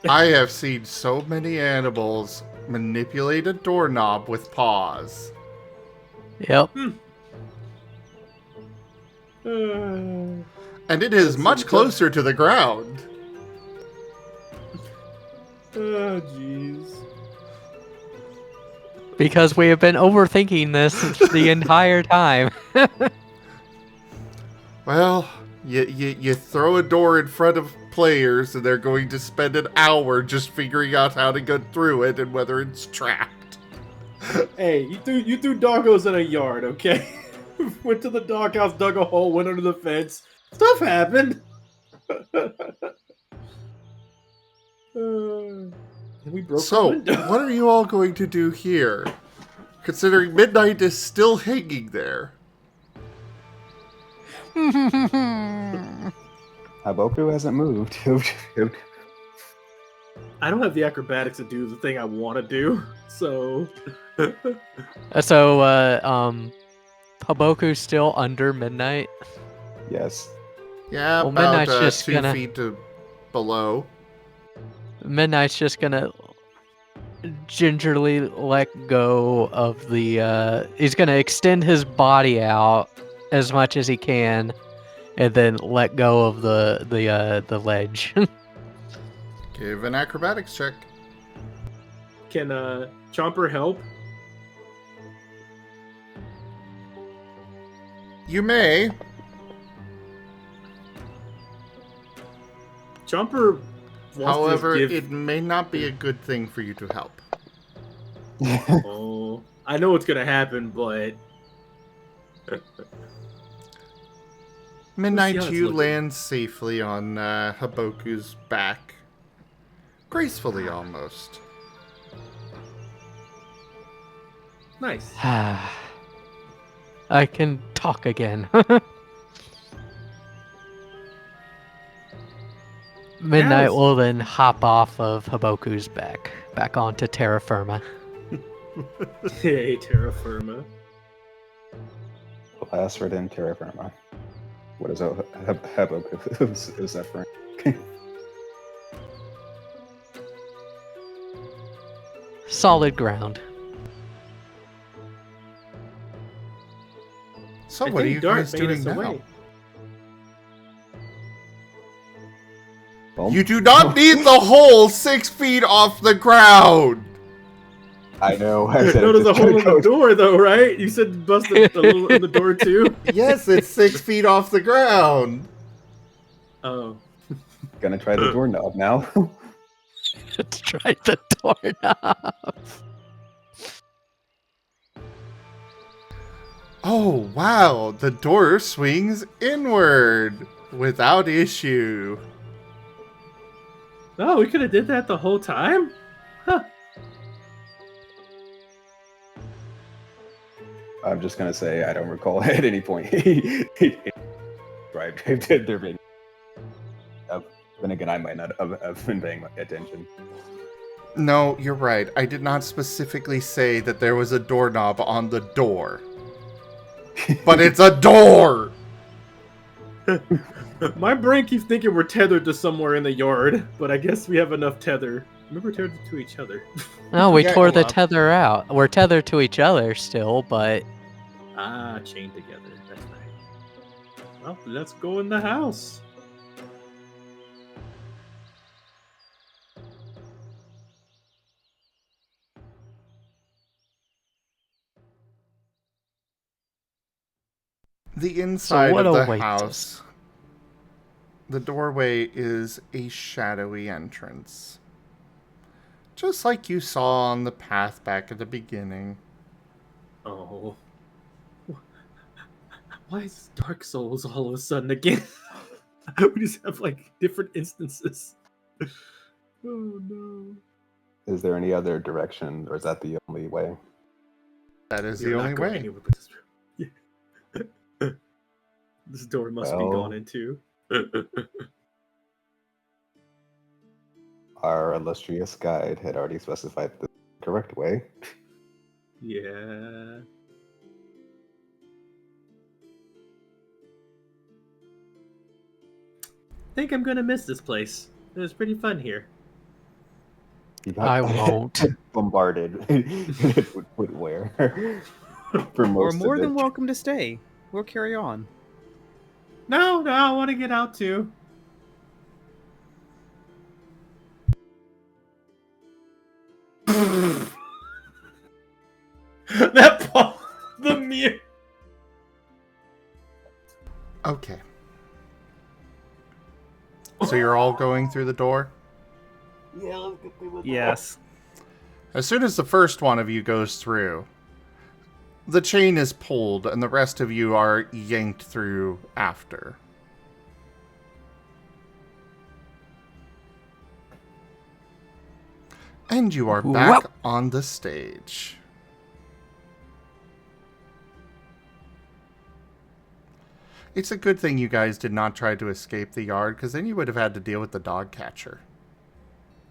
I have seen so many animals manipulate a doorknob with paws. Yep. And it is much closer to the ground. Oh, jeez. Because we have been overthinking this the entire time. Well, you throw a door in front of players and they're going to spend an hour just figuring out how to get through it and whether it's trapped. Hey, you threw doggos in a yard, okay? Went to the doghouse, dug a hole, went under the fence. Stuff happened. We broke the So, window. what are you all going to do here? Considering Midnight is still hanging there. Haboku hasn't moved. I don't have the acrobatics to do the thing I want to do, so... So, Haboku's still under Midnight. Yes. Yeah, Well, about Midnight's just 2 gonna- feet below. Midnight's just gonna gingerly let go of the, he's gonna extend his body out as much as he can, and then let go of the ledge. Give an acrobatics check. Can Chomper help? You may. Chomper wants However, to give... it may not be a good thing for you to help. Oh, I know what's gonna happen, but... Midnight, Let's see how you it's land safely on Haboku's back. Gracefully, almost. Nice. I can talk again. Midnight Yes. will then hop off of Haboku's back onto terra firma. Hey, terra firma. Last word in terra firma. What is Haboku? Is that for? Solid ground. So, I what are think you Dart guys made doing us now? away. Well, You do not need the hole 6 feet off the ground! I know. I said No, there's a just hole gonna in the go- door, though, right? You said bust a little in the door, too? Yes, it's 6 feet off the ground! Oh. Gonna try the doorknob now. Let's try the doorknob. Oh, wow, the door swings inward without issue. Oh, we could have did that the whole time? Huh. I'm just gonna say I don't recall at any point. Right, there being. Then again, I might not have been paying my attention. No, you're right. I did not specifically say that there was a doorknob on the door. But it's a door! My brain keeps thinking we're tethered to somewhere in the yard, but I guess we have enough tether. Remember, we're tethered to each other. No, we Yeah, tore the well. tether out. We're tethered to each other still, but Ah, chained together. That's right. Well, let's go in the house. The inside what of the awaits us? house, the doorway is a shadowy entrance. Just like you saw on the path back at the beginning. Oh. Why is Dark Souls all of a sudden again? We just have, like, different instances. Oh, no. Is there any other direction, or is that the only way? That is You're the not only going way. anywhere but this room. Yeah. This door must be Well- gone into. Our illustrious guide had already specified the correct way. Yeah. I think I'm gonna miss this place. It was pretty fun here. You got I won't. bombarded with where? For Or most more of than it. welcome to stay. We'll carry on. No, I want to get out too. That Paul, the mute. Okay. So you're all going through the door? Yes. As soon as the first one of you goes through, the chain is pulled and the rest of you are yanked through after. And you are back on the stage. It's a good thing you guys did not try to escape the yard, because then you would have had to deal with the dog catcher.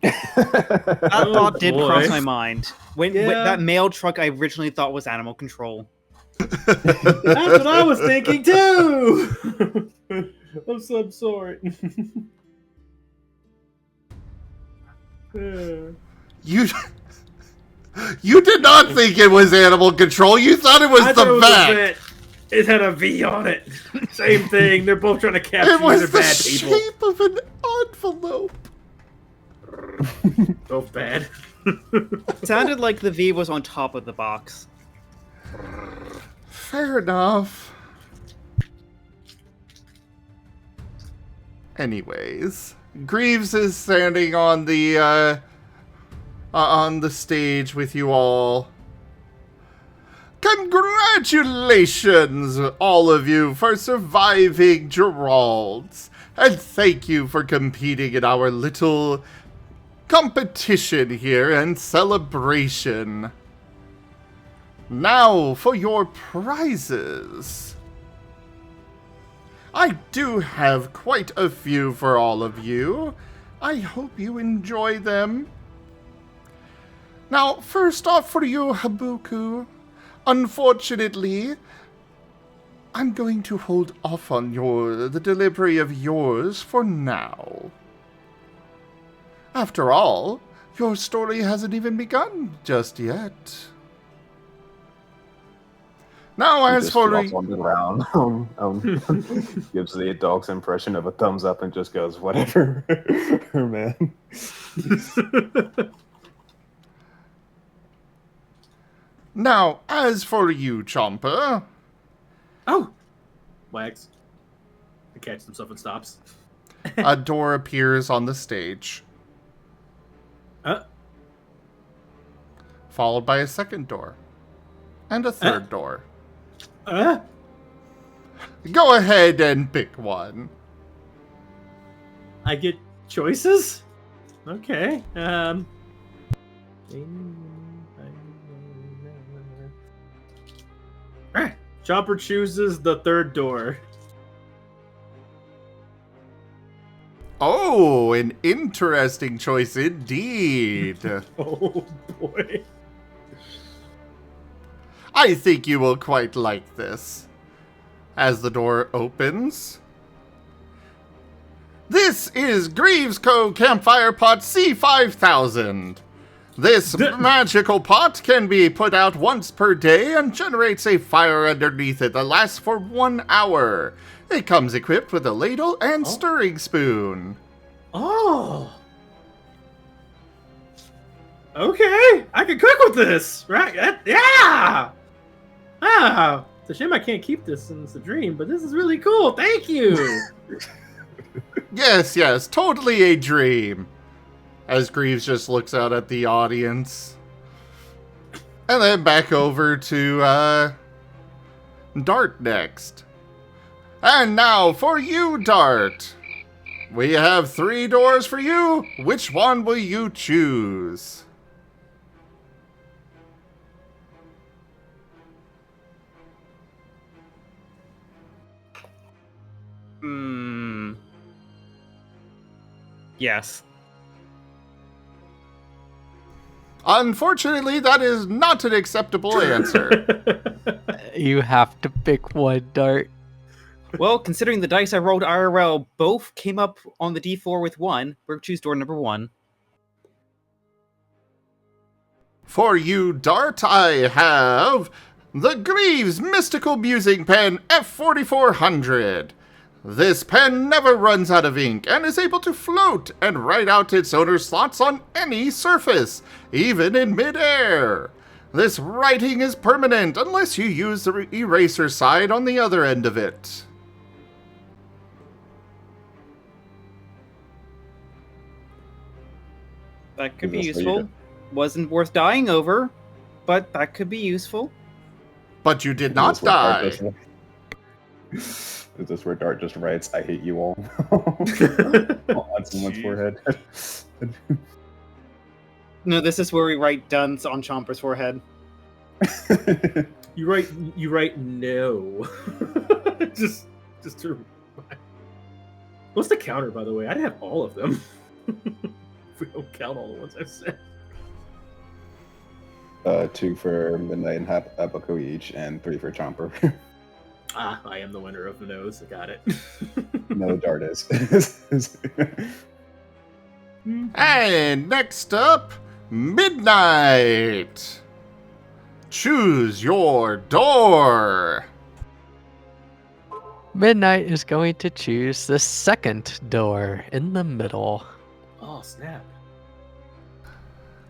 That thought did boy. cross my mind. When Yeah. that mail truck I originally thought was animal control. That's what I was thinking too. I'm so sorry. You did not think it was animal control. You thought it was I the thought it was vet. a vet. It had a V on it. Same thing. They're both trying to capture It was the the bad people. shape of an envelope. Both bad. It sounded like the V was on top of the box. Fair enough. Anyways, Greaves is standing on the stage with you all. Congratulations, all of you, for surviving Jerald's, and thank you for competing in our little competition here and celebration. Now for your prizes. I do have quite a few for all of you. I hope you enjoy them. Now, first off for you, Haboku. Unfortunately, I'm going to hold off on the delivery of yours for now. After all, your story hasn't even begun just yet. Now, as for flops on the ground, gives the dog's impression of a thumbs up and just goes, "Whatever, man." Now, as for you, Chomper. Oh! Wags. He catches himself and stops. A door appears on the stage. Followed by a second door. And a third door. Go ahead and pick one. I get choices? Okay. Chopper chooses the third door. Oh, an interesting choice indeed. Oh boy. I think you will quite like this. As the door opens. This is Greaves Co. Campfire Pot C5000. This magical pot can be put out once per day and generates a fire underneath it that lasts for 1 hour. It comes equipped with a ladle and stirring spoon. Oh. Okay, I can cook with this, right? Yeah. Ah, it's a shame I can't keep this since it's a dream, but this is really cool. Thank you. Yes, totally a dream. As Greaves just looks out at the audience. And then back over to Dart next. And now for you, Dart. We have 3 doors for you. Which one will you choose? Yes. Unfortunately, that is not an acceptable answer. You have to pick one, Dart. Well, considering the dice I rolled IRL both came up on the D4 with 1, we're choose door number 1. For you, Dart, I have the Greaves Mystical Musing Pen F4400. This pen never runs out of ink and is able to float and write out its owner's thoughts on any surface, even in midair. This writing is permanent unless you use the eraser side on the other end of it. That could be Is this what you useful. Wasn't worth dying over, but that could be useful. But you did not die. Is this where Dart just writes, "I hate you all," on someone's forehead? No, this is where we write dunce on Chomper's forehead. You write no. just to. What's the counter, by the way? I'd have all of them. If we don't count all the ones I've said. 2 for Midnight and Haboku each, and 3 for Chomper. I am the winner of the nose. I got it. No, Dart is. And next up, Midnight. Choose your door. Midnight is going to choose the second door in the middle. Oh, snap.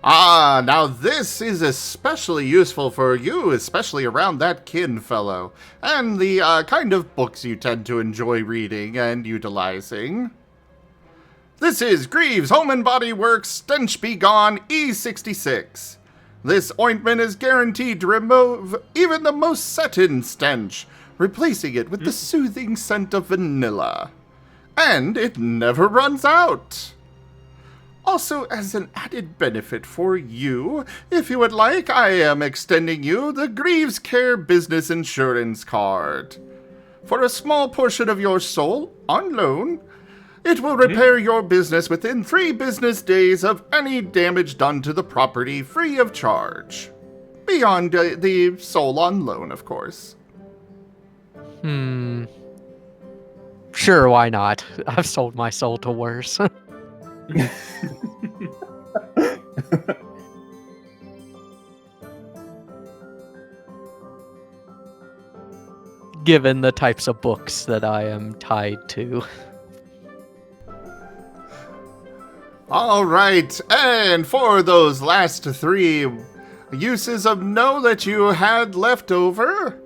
Ah, now this is especially useful for you, especially around that kin fellow, and the kind of books you tend to enjoy reading and utilizing. This is Greaves Home and Body Works Stench Be Gone E66. This ointment is guaranteed to remove even the most set-in stench, replacing it with the soothing scent of vanilla. And it never runs out. Also, as an added benefit for you, if you would like, I am extending you the Greaves Care Business Insurance Card. For a small portion of your soul, on loan, it will repair your business within 3 business days of any damage done to the property free of charge. Beyond the soul on loan, of course. Sure, why not? I've sold my soul to worse. Given the types of books that I am tied to. All right, and for those last 3 uses of no that you had left over,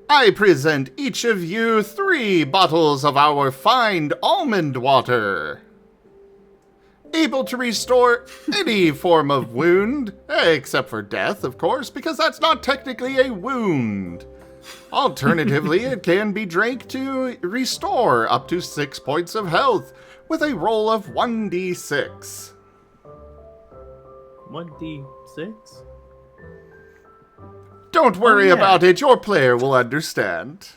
I present each of you 3 bottles of our fine almond water. Able to restore any form of wound, except for death, of course, because that's not technically a wound. Alternatively, it can be drank to restore up to 6 points of health, with a roll of 1d6. 1d6? Don't worry about it, your player will understand.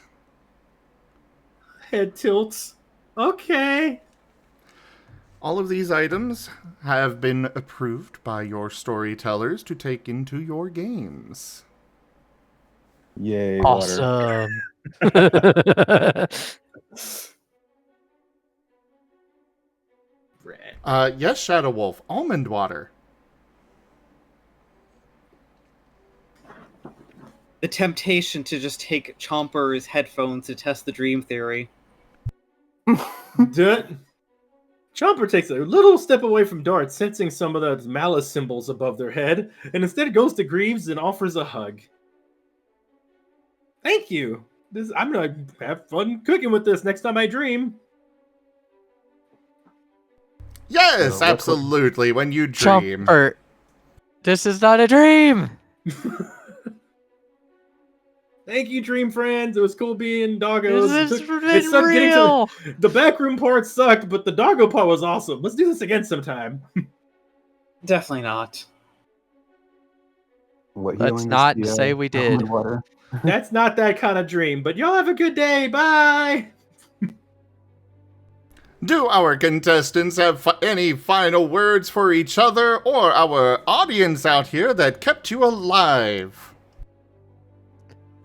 Head tilts. Okay. All of these items have been approved by your storytellers to take into your games. Yay, water. Awesome. Yes, Shadow Wolf, almond water. The temptation to just take Chomper's headphones to test the dream theory. Chomper takes a little step away from Dart, sensing some of the malice symbols above their head, and instead goes to Greaves and offers a hug. Thank you. I'm gonna have fun cooking with this next time I dream. Yes, absolutely, when you dream. Chomper, this is not a dream! Thank you, dream friends. It was cool being doggos. This is real! The backroom part sucked, but the doggo part was awesome. Let's do this again sometime. Definitely not. Let's not say we did. Water. That's not that kind of dream, but y'all have a good day. Bye! Do our contestants have any final words for each other or our audience out here that kept you alive?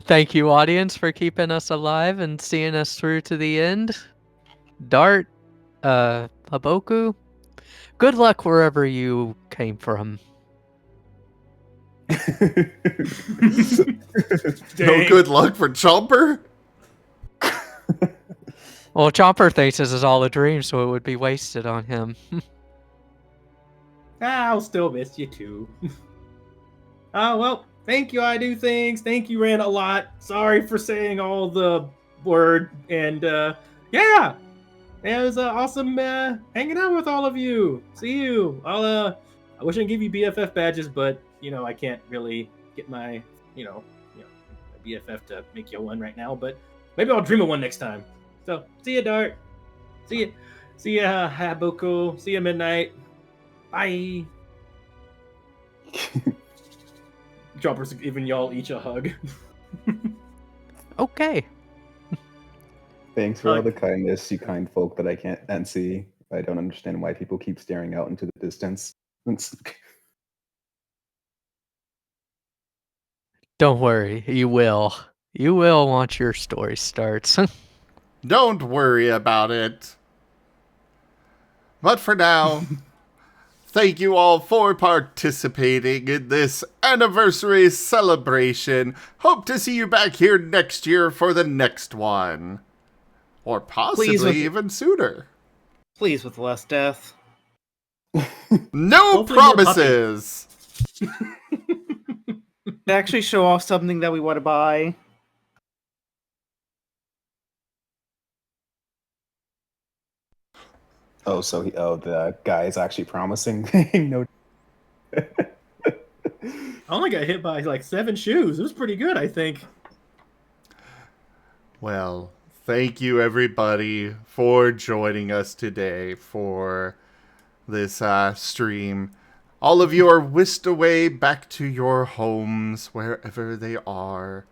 Thank you, audience, for keeping us alive and seeing us through to the end. Dart, Haboku, good luck wherever you came from. No good luck for Chomper? Well, Chomper thinks this is all a dream, so it would be wasted on him. I'll still miss you too. Well, thank you, IDDoThings. Thank you, Ran a lot. Sorry for saying all the word. And yeah, it was awesome hanging out with all of you. See you. I wish I could give you BFF badges, but I can't really get my my BFF to make you one right now. But maybe I'll dream of one next time. So see ya, Dart. See ya, Haboku. See ya, Midnight. Bye. Chompers giving y'all each a hug. Okay. Thanks for all the kindness, you kind folk that I can't see. I don't understand why people keep staring out into the distance. Don't worry, you will. You will once your story starts. Don't worry about it. But for now, thank you all for participating in this anniversary celebration. Hope to see you back here next year for the next one. Or possibly even sooner. Please, with less death. No Hopefully more promises! To actually show off something that we want to buy. Oh, so the guy is actually promising. No. I only got hit by like 7 shoes. It was pretty good, I think. Well, thank you everybody for joining us today for this stream. All of you are whisked away back to your homes, wherever they are.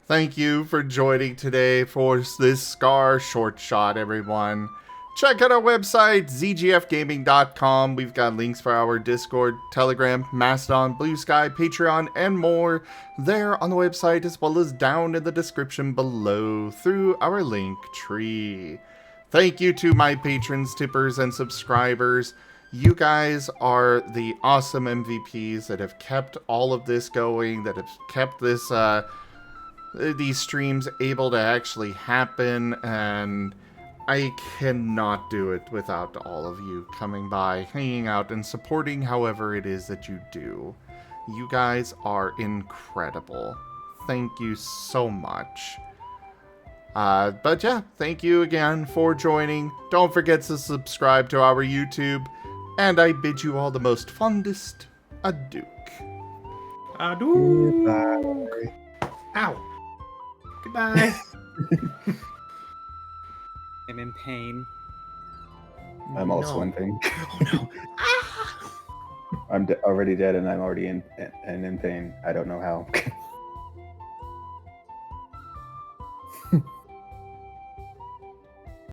Thank you for joining today for this SCAR short shot, everyone. Check out our website, zgfgaming.com. We've got links for our Discord, Telegram, Mastodon, Blue Sky, Patreon, and more there on the website, as well as down in the description below through our link tree. Thank you to my patrons, tippers, and subscribers. You guys are the awesome MVPs that have kept all of this going, that have kept this these streams able to actually happen, and I cannot do it without all of you coming by, hanging out, and supporting however it is that you do. You guys are incredible. Thank you so much. But yeah, thank you again for joining. Don't forget to subscribe to our YouTube, and I bid you all the most fondest adieu. Adieu. Ow. Goodbye. I'm in pain. I'm also No. in pain. Oh no. I'm already dead, and I'm already in pain. I don't know how.